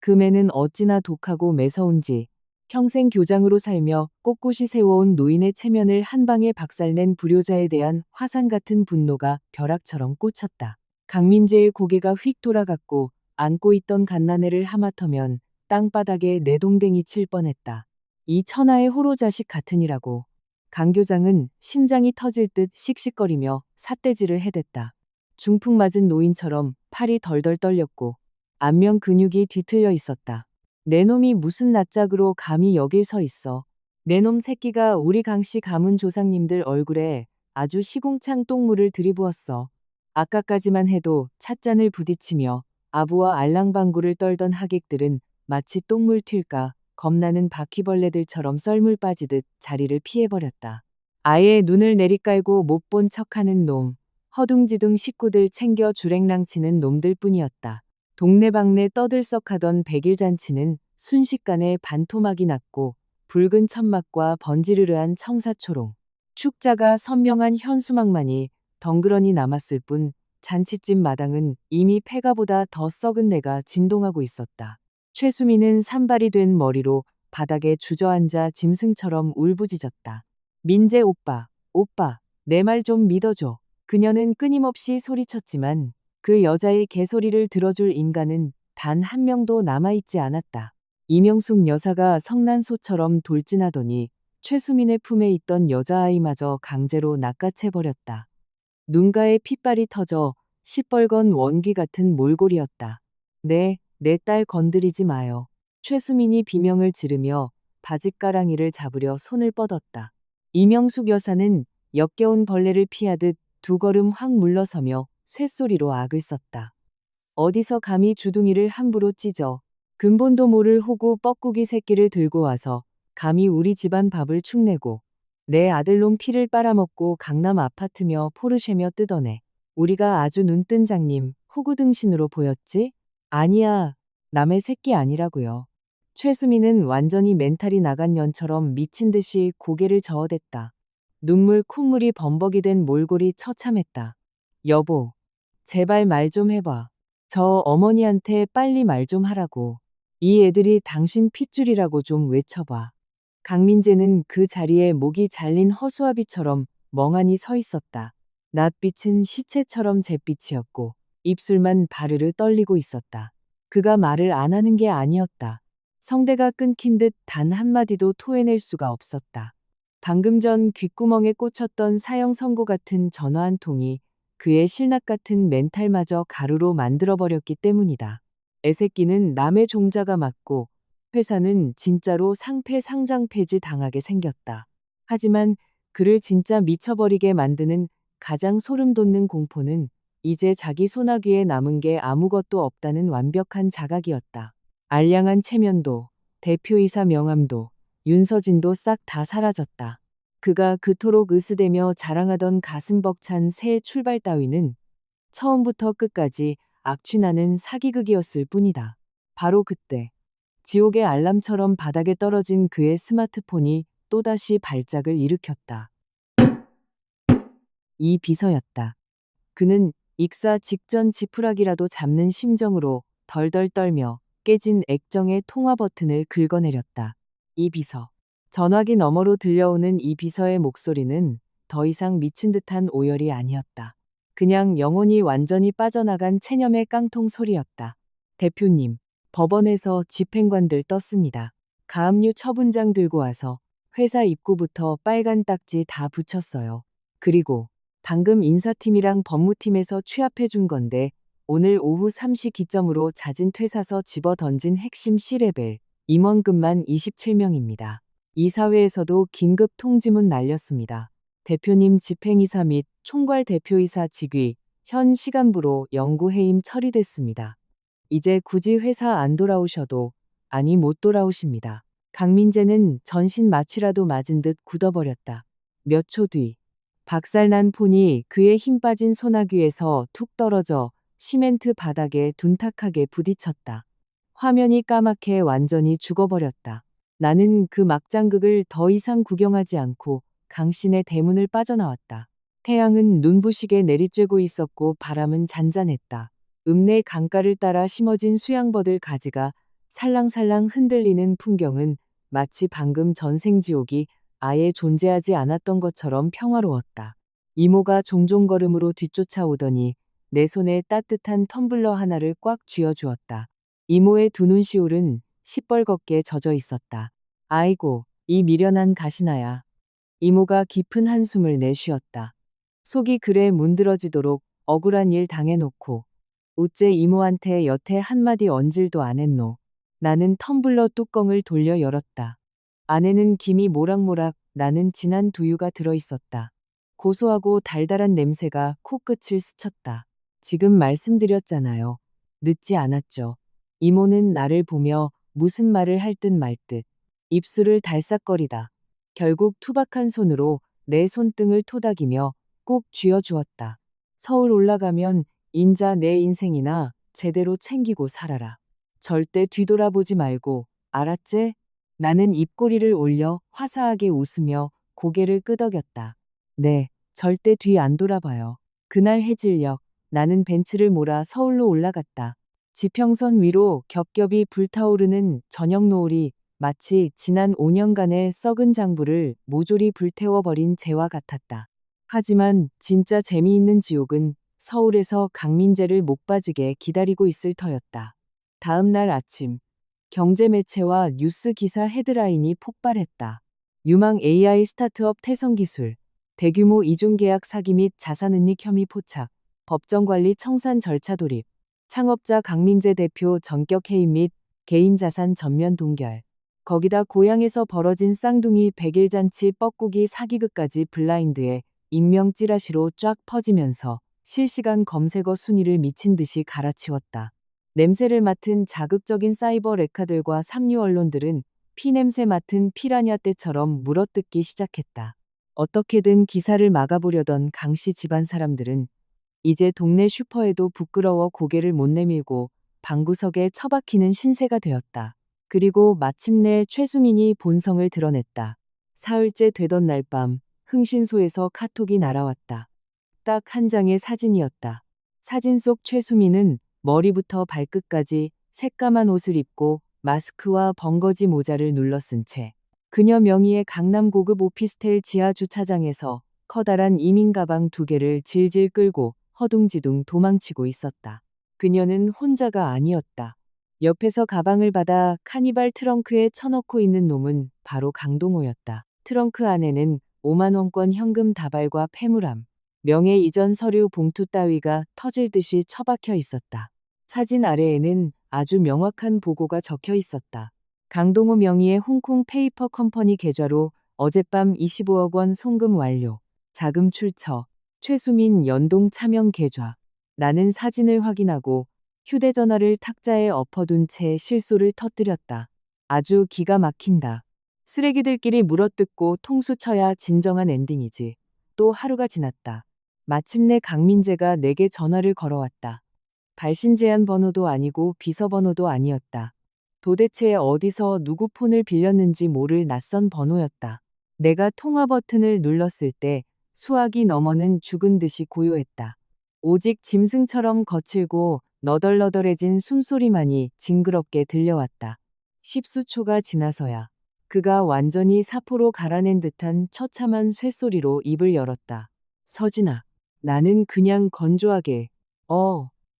그 매는 어찌나 독하고 매서운지 평생 교장으로 살며 꼿꼿이 세워온 노인의 체면을 한 방에 박살낸 불효자에 대한 화산 같은 분노가 벼락처럼 꽂혔다. 강민재의 고개가 휙 돌아갔고 안고 있던 갓난애를 하마터면 땅바닥에 내동댕이 칠 뻔했다. 이 천하의 호로자식 같으니라고. 강 교장은 심장이 터질 듯 씩씩거리며 삿대질을 해댔다. 중풍 맞은 노인처럼 팔이 덜덜 떨렸고 안면 근육이 뒤틀려 있었다. 내 놈이 무슨 낯짝으로 감히 여길 서 있어. 내 놈 새끼가 우리 강씨 가문 조상님들 얼굴에 아주 시궁창 똥물을 들이부었어. 아까까지만 해도 찻잔을 부딪히며 아부와 알랑방구를 떨던 하객들은 마치 똥물 튈까 겁나는 바퀴벌레들처럼 썰물 빠지듯 자리를 피해버렸다. 아예 눈을 내리깔고 못 본 척하는 놈, 허둥지둥 식구들 챙겨 주랭랑치는 놈들뿐이었다. 동네방네 떠들썩하던 백일잔치는 순식간에 반토막이 났고 붉은 천막과 번지르르한 청사초롱, 축자가 선명한 현수막만이 덩그러니 남았을 뿐 잔치집 마당은 이미 폐가보다 더 썩은 내가 진동하고 있었다. 최수민은 산발이 된 머리로 바닥에 주저앉아 짐승처럼 울부짖었다. 민재 오빠, 오빠, 내 말 좀 믿어줘. 그녀는 끊임없이 소리쳤지만 그 여자의 개소리를 들어줄 인간은 단 한 명도 남아있지 않았다. 이명숙 여사가 성난소처럼 돌진하더니 최수민의 품에 있던 여자아이마저 강제로 낚아채버렸다. 눈가에 핏발이 터져 시뻘건 원귀 같은 몰골이었다. 네, 내 딸 건드리지 마요. 최수민이 비명을 지르며 바짓가랑이를 잡으려 손을 뻗었다. 이명숙 여사는 역겨운 벌레를 피하듯 두 걸음 확 물러서며 쇳소리로 악을 썼다. 어디서 감히 주둥이를 함부로 찢어. 근본도 모를 호구 뻐꾸기 새끼를 들고 와서 감히 우리 집안 밥을 축내고 내 아들놈 피를 빨아먹고 강남 아파트며 포르쉐며 뜯어내. 우리가 아주 눈뜬 장님, 호구등신으로 보였지? 아니야, 남의 새끼 아니라고요. 최수민은 완전히 멘탈이 나간 년처럼 미친 듯이 고개를 저어댔다. 눈물 콧물이 범벅이 된 몰골이 처참했다. 여보, 제발 말 좀 해봐. 저 어머니한테 빨리 말 좀 하라고. 이 애들이 당신 핏줄이라고 좀 외쳐봐. 강민재는 그 자리에 목이 잘린 허수아비처럼 멍하니 서 있었다. 낯빛은 시체처럼 잿빛이었고 입술만 바르르 떨리고 있었다. 그가 말을 안 하는 게 아니었다. 성대가 끊긴 듯 단 한마디도 토해낼 수가 없었다. 방금 전 귓구멍에 꽂혔던 사형 선고 같은 전화 한 통이 그의 실낱 같은 멘탈마저 가루로 만들어버렸기 때문이다. 애새끼는 남의 종자가 맞고 회사는 진짜로 상패 상장 폐지 당하게 생겼다. 하지만 그를 진짜 미쳐버리게 만드는 가장 소름 돋는 공포는 이제 자기 소나귀에 남은 게 아무것도 없다는 완벽한 자각이었다. 알량한 체면도, 대표이사 명함도, 윤서진도 싹 다 사라졌다. 그가 그토록 으스대며 자랑하던 가슴 벅찬 새 출발 따위는 처음부터 끝까지 악취나는 사기극이었을 뿐이다. 바로 그때 지옥의 알람처럼 바닥에 떨어진 그의 스마트폰이 또다시 발작을 일으켰다. 이 비서였다. 그는 익사 직전 지푸라기라도 잡는 심정으로 덜덜 떨며 깨진 액정의 통화 버튼을 긁어내렸다. 이 비서. 전화기 너머로 들려오는 이 비서의 목소리는 더 이상 미친 듯한 오열이 아니었다. 그냥 영혼이 완전히 빠져나간 체념의 깡통 소리였다. 대표님, 법원에서 집행관들 떴습니다. 가압류 처분장 들고 와서 회사 입구부터 빨간 딱지 다 붙였어요. 그리고 방금 인사팀이랑 법무팀에서 취합해 준 건데 오늘 오후 3시 기점으로 잦은 퇴사서 집어 던진 핵심 C레벨 임원급만 27명입니다. 이사회에서도 긴급 통지문 날렸습니다. 대표님 집행이사 및 총괄 대표이사 직위 현 시간부로 영구해임 처리됐습니다. 이제 굳이 회사 안 돌아오셔도 아니 못 돌아오십니다. 강민재는 전신 마취라도 맞은 듯 굳어버렸다. 몇 초 뒤 박살난 폰이 그의 힘 빠진 소나귀에서 툭 떨어져 시멘트 바닥에 둔탁하게 부딪혔다. 화면이 까맣게 완전히 죽어버렸다. 나는 그 막장극을 더 이상 구경하지 않고 강신의 대문을 빠져나왔다. 태양은 눈부시게 내리쬐고 있었고 바람은 잔잔했다. 읍내 강가를 따라 심어진 수양버들 가지가 살랑살랑 흔들리는 풍경은 마치 방금 전생지옥이 아예 존재하지 않았던 것처럼 평화로웠다. 이모가 종종 걸음으로 뒤쫓아오더니 내 손에 따뜻한 텀블러 하나를 꽉 쥐어주었다. 이모의 두 눈시울은 시뻘겋게 젖어 있었다. 아이고, 이 미련한 가시나야. 이모가 깊은 한숨을 내쉬었다. 속이 그래 문드러지도록 억울한 일 당해놓고 어째 이모한테 여태 한마디 언질도 안 했노. 나는 텀블러 뚜껑을 돌려 열었다. 안에는 김이 모락모락 나는 진한 두유가 들어있었다. 고소하고 달달한 냄새가 코끝을 스쳤다. 지금 말씀드렸잖아요. 늦지 않았죠. 이모는 나를 보며 무슨 말을 할 듯 말 듯 입술을 달싹거리다. 결국 투박한 손으로 내 손등을 토닥이며 꼭 쥐어주었다. 서울 올라가면 인자 내 인생이나 제대로 챙기고 살아라. 절대 뒤돌아보지 말고, 알았제? 나는 입꼬리를 올려 화사하게 웃으며 고개를 끄덕였다. 네, 절대 뒤 안 돌아봐요. 그날 해질녘 나는 벤츠를 몰아 서울로 올라갔다. 지평선 위로 겹겹이 불타오르는 저녁 노을이 마치 지난 5년간의 썩은 장부를 모조리 불태워버린 재와 같았다. 하지만 진짜 재미있는 지옥은 서울에서 강민재를 못 빠지게 기다리고 있을 터였다. 다음 날 아침, 경제 매체와 뉴스 기사 헤드라인이 폭발했다. 유망 AI 스타트업 태성기술, 대규모 이중계약 사기 및 자산은닉 혐의 포착, 법정관리 청산 절차 돌입, 창업자 강민재 대표 전격 해임 및 개인자산 전면 동결. 거기다 고향에서 벌어진 쌍둥이 백일잔치 뻐꾸기 사기극까지 블라인드에 익명 찌라시로 쫙 퍼지면서 실시간 검색어 순위를 미친 듯이 갈아치웠다. 냄새를 맡은 자극적인 사이버 레카들과 삼류 언론들은 피냄새 맡은 피라냐 떼처럼 물어뜯기 시작했다. 어떻게든 기사를 막아보려던 강씨 집안 사람들은 이제 동네 슈퍼에도 부끄러워 고개를 못 내밀고 방구석에 처박히는 신세가 되었다. 그리고 마침내 최수민이 본성을 드러냈다. 사흘째 되던 날 밤 흥신소에서 카톡이 날아왔다. 딱 한 장의 사진이었다. 사진 속 최수민은 머리부터 발끝까지 새까만 옷을 입고 마스크와 벙거지 모자를 눌러쓴 채 그녀 명의의 강남 고급 오피스텔 지하 주차장에서 커다란 이민 가방 2개를 질질 끌고 허둥지둥 도망치고 있었다. 그녀는 혼자가 아니었다. 옆에서 가방을 받아 카니발 트렁크에 쳐넣고 있는 놈은 바로 강동호였다. 트렁크 안에는 5만 원권 현금 다발과 폐물함, 명예 이전 서류 봉투 따위가 터질 듯이 처박혀 있었다. 사진 아래에는 아주 명확한 보고가 적혀 있었다. 강동호 명의의 홍콩 페이퍼 컴퍼니 계좌로 어젯밤 25억 원 송금 완료. 자금 출처. 최수민 연동 차명 계좌. 나는 사진을 확인하고 휴대전화를 탁자에 엎어둔 채 실소를 터뜨렸다. 아주 기가 막힌다. 쓰레기들끼리 물어뜯고 통수 쳐야 진정한 엔딩이지. 또 하루가 지났다. 마침내 강민재가 내게 전화를 걸어왔다. 발신 제한 번호도 아니고 비서번호도 아니었다. 도대체 어디서 누구 폰을 빌렸는지 모를 낯선 번호였다. 내가 통화 버튼을 눌렀을 때 수화기 너머는 죽은 듯이 고요했다. 오직 짐승처럼 거칠고 너덜너덜해진 숨소리만이 징그럽게 들려왔다. 십수초가 지나서야 그가 완전히 사포로 갈아낸 듯한 처참한 쇳소리로 입을 열었다. 서진아. 나는 그냥 건조하게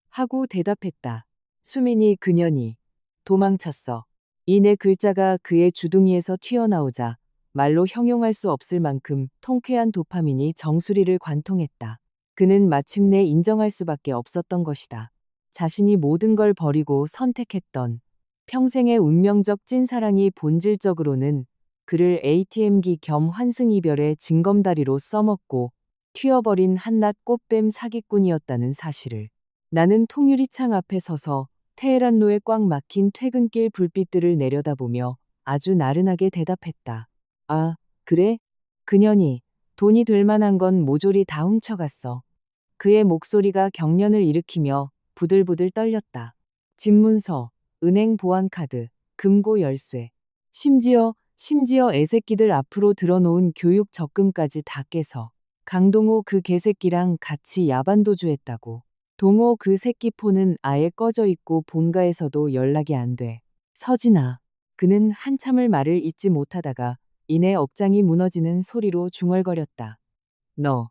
하고 대답했다. 수민이 그년이 도망쳤어. 이 네 글자가 그의 주둥이에서 튀어나오자 말로 형용할 수 없을 만큼 통쾌한 도파민이 정수리를 관통했다. 그는 마침내 인정할 수밖에 없었던 것이다. 자신이 모든 걸 버리고 선택했던 평생의 운명적 찐사랑이 본질적으로는 그를 ATM기 겸 환승이별의 징검다리로 써먹고 튀어버린 한낱 꽃뱀 사기꾼이었다는 사실을. 나는 통유리창 앞에 서서 테헤란로에 꽉 막힌 퇴근길 불빛들을 내려다보며 아주 나른하게 대답했다. 아, 그래? 그년이 돈이 될 만한 건 모조리 다 훔쳐갔어. 그의 목소리가 경련을 일으키며 부들부들 떨렸다. 집문서, 은행 보안카드, 금고 열쇠, 심지어 애새끼들 앞으로 들어놓은 교육 적금까지 다 깨서 강동호 그 개새끼랑 같이 야반도주했다고. 동호 그 새끼 폰은 아예 꺼져 있고 본가에서도 연락이 안 돼. 서진아. 그는 한참을 말을 잇지 못하다가 이내 억장이 무너지는 소리로 중얼거렸다. 너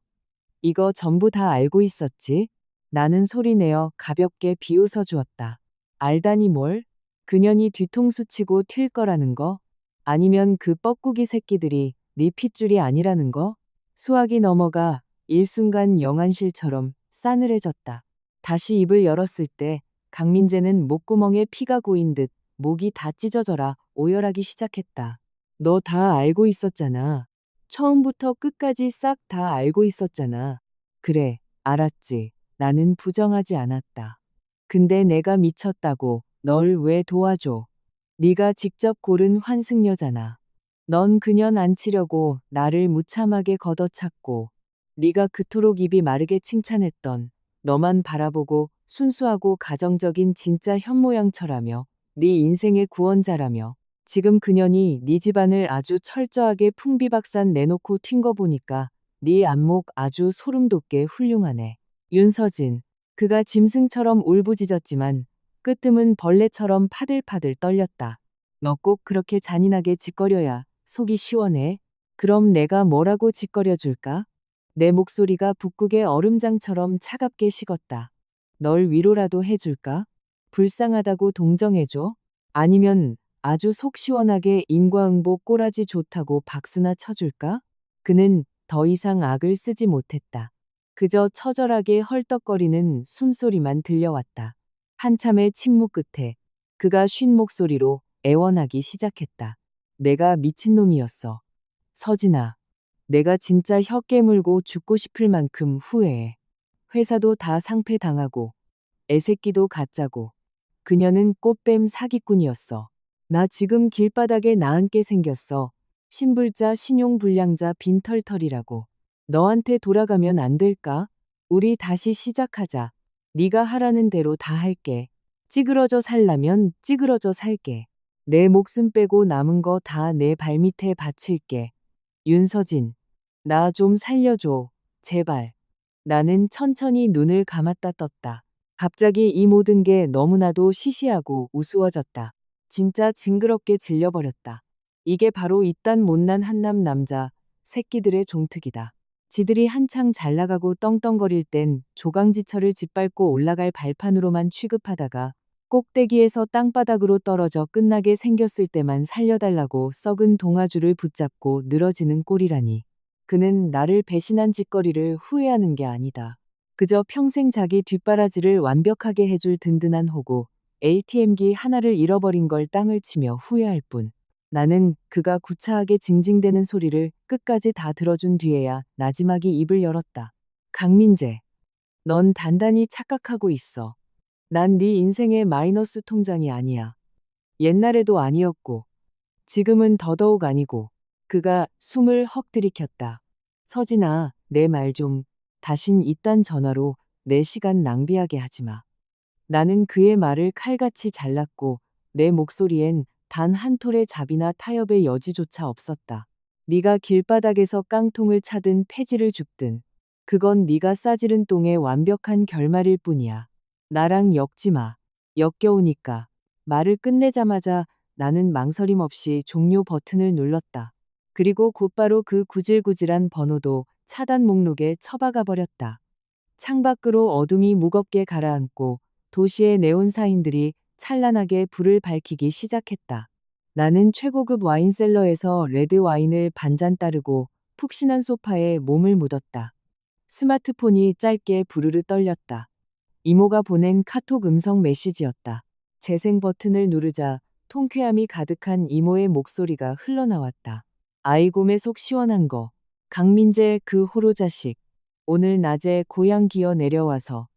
이거 전부 다 알고 있었지? 나는 소리내어 가볍게 비웃어 주었다. 알다니 뭘? 그년이 뒤통수 치고 튈 거라는 거? 아니면 그 뻐꾸기 새끼들이 네 핏줄이 아니라는 거? 수학이 넘어가 일순간 영안실처럼 싸늘해졌다. 다시 입을 열었을 때 강민재는 목구멍에 피가 고인 듯 목이 다 찢어져라 오열하기 시작했다. 너 다 알고 있었잖아. 처음부터 끝까지 싹 다 알고 있었잖아. 그래, 알았지. 나는 부정하지 않았다. 근데 내가 미쳤다고 널 왜 도와줘? 네가 직접 고른 환승여잖아. 넌 그년 안 치려고 나를 무참하게 걷어찼고 네가 그토록 입이 마르게 칭찬했던 너만 바라보고 순수하고 가정적인 진짜 현모양처라며 네 인생의 구원자라며 지금 그년이 네 집안을 아주 철저하게 풍비박산 내놓고 튄 거 보니까 네 안목 아주 소름 돋게 훌륭하네. 윤서진. 그가 짐승처럼 울부짖었지만 끄뜸은 벌레처럼 파들파들 떨렸다. 너 꼭 그렇게 잔인하게 짓거려야 속이 시원해? 그럼 내가 뭐라고 짓거려 줄까? 내 목소리가 북극의 얼음장처럼 차갑게 식었다. 널 위로라도 해줄까? 불쌍하다고 동정해줘? 아니면 아주 속 시원하게 인과응보 꼬라지 좋다고 박수나 쳐줄까? 그는 더 이상 악을 쓰지 못했다. 그저 처절하게 헐떡거리는 숨소리만 들려왔다. 한참의 침묵 끝에 그가 쉰 목소리로 애원하기 시작했다. 내가 미친놈이었어. 서진아. 내가 진짜 혀 깨물고 죽고 싶을 만큼 후회해. 회사도 다 상폐당하고 애새끼도 가짜고 그녀는 꽃뱀 사기꾼이었어. 나 지금 길바닥에 나앉게 생겼어. 신불자 신용불량자 빈털털이라고. 너한테 돌아가면 안 될까? 우리 다시 시작하자. 네가 하라는 대로 다 할게. 찌그러져 살라면 찌그러져 살게. 내 목숨 빼고 남은 거 다 내 발밑에 바칠게. 윤서진. 나 좀 살려줘. 제발. 나는 천천히 눈을 감았다 떴다. 갑자기 이 모든 게 너무나도 시시하고 우스워졌다. 진짜 징그럽게 질려버렸다. 이게 바로 이딴 못난 한남 남자, 새끼들의 종특이다. 지들이 한창 잘나가고 떵떵거릴 땐 조강지처를 짓밟고 올라갈 발판으로만 취급하다가 꼭대기에서 땅바닥으로 떨어져 끝나게 생겼을 때만 살려달라고 썩은 동아줄을 붙잡고 늘어지는 꼴이라니. 그는 나를 배신한 짓거리를 후회하는 게 아니다. 그저 평생 자기 뒷바라지를 완벽하게 해줄 든든한 호구, ATM기 하나를 잃어버린 걸 땅을 치며 후회할 뿐. 나는 그가 구차하게 징징대는 소리를 끝까지 다 들어준 뒤에야 나지막이 입을 열었다. 강민재, 넌 단단히 착각하고 있어. 난 네 인생의 마이너스 통장이 아니야. 옛날에도 아니었고, 지금은 더더욱 아니고. 그가 숨을 헉 들이켰다. 서진아, 내 말 좀, 다신 이딴 전화로 내 시간 낭비하게 하지 마. 나는 그의 말을 칼같이 잘랐고 내 목소리엔 단 한 톨의 자비나 타협의 여지조차 없었다. 네가 길바닥에서 깡통을 차든 폐지를 줍든 그건 네가 싸지른 똥의 완벽한 결말일 뿐이야. 나랑 엮지 마. 역겨우니까. 말을 끝내자마자 나는 망설임 없이 종료 버튼을 눌렀다. 그리고 곧바로 그 구질구질한 번호도 차단 목록에 처박아 버렸다. 창밖으로 어둠이 무겁게 가라앉고 도시의 네온사인들이 찬란하게 불을 밝히기 시작했다. 나는 최고급 와인셀러에서 레드 와인을 반잔 따르고 푹신한 소파에 몸을 묻었다. 스마트폰이 짧게 부르르 떨렸다. 이모가 보낸 카톡 음성 메시지였다. 재생 버튼을 누르자 통쾌함이 가득한 이모의 목소리가 흘러나왔다. 아이곰의 속 시원한 거. 강민재 그 호로 자식. 오늘 낮에 고향 기어 내려와서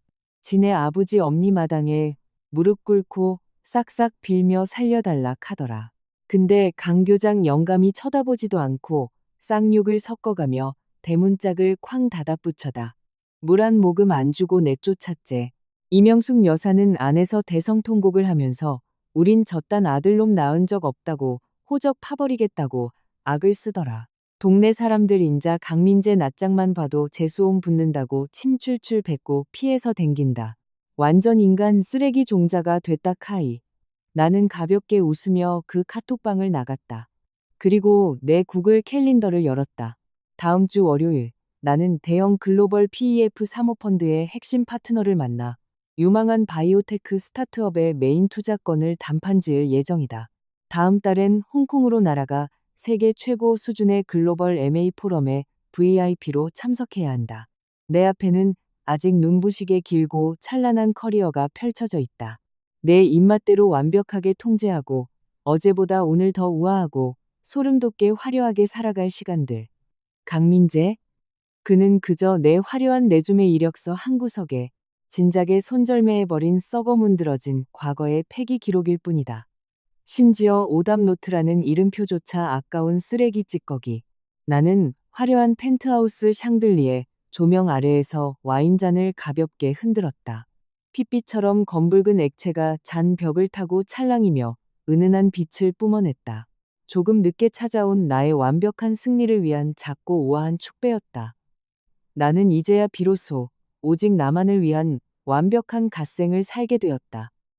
지네 아버지 엄니마당에 무릎 꿇고 싹싹 빌며 살려달라 카더라. 근데 강 교장 영감이 쳐다보지도 않고 쌍욕을 섞어가며 대문짝을 쾅 닫아붙여다. 물 한 모금 안 주고 내쫓았제. 이명숙 여사는 안에서 대성통곡을 하면서 우린 저딴 아들놈 낳은 적 없다고 호적 파버리겠다고 악을 쓰더라. 동네 사람들 인자 강민재 낯짝만 봐도 재수옴 붙는다고 침 출출 뱉고 피해서 댕긴다. 완전 인간 쓰레기 종자가 됐다 카이. 나는 가볍게 웃으며 그 카톡방을 나갔다. 그리고 내 구글 캘린더를 열었다. 다음 주 월요일 나는 대형 글로벌 PEF 사모펀드의 핵심 파트너를 만나 유망한 바이오테크 스타트업의 메인 투자권을 단판 지을 예정이다. 다음 달엔 홍콩으로 날아가 세계 최고 수준의 글로벌 MA 포럼에 VIP로 참석해야 한다. 내 앞에는 아직 눈부시게 길고 찬란한 커리어가 펼쳐져 있다. 내 입맛대로 완벽하게 통제하고 어제보다 오늘 더 우아하고 소름 돋게 화려하게 살아갈 시간들. 강민재? 그는 그저 내 화려한 레주메 이력서 한 구석에 진작에 손절매해버린 썩어 문드러진 과거의 폐기 기록일 뿐이다. 심지어 오답노트라는 이름표조차 아까운 쓰레기 찌꺼기. 나는 화려한 펜트하우스 샹들리에 조명 아래에서 와인잔을 가볍게 흔들었다. 핏빛처럼 검붉은 액체가 잔 벽을 타고 찰랑이며 은은한 빛을 뿜어냈다. 조금 늦게 찾아온 나의 완벽한 승리를 위한 작고 우아한 축배였다. 나는 이제야 비로소 오직 나만을 위한 완벽한 갓생을 살게 되었다.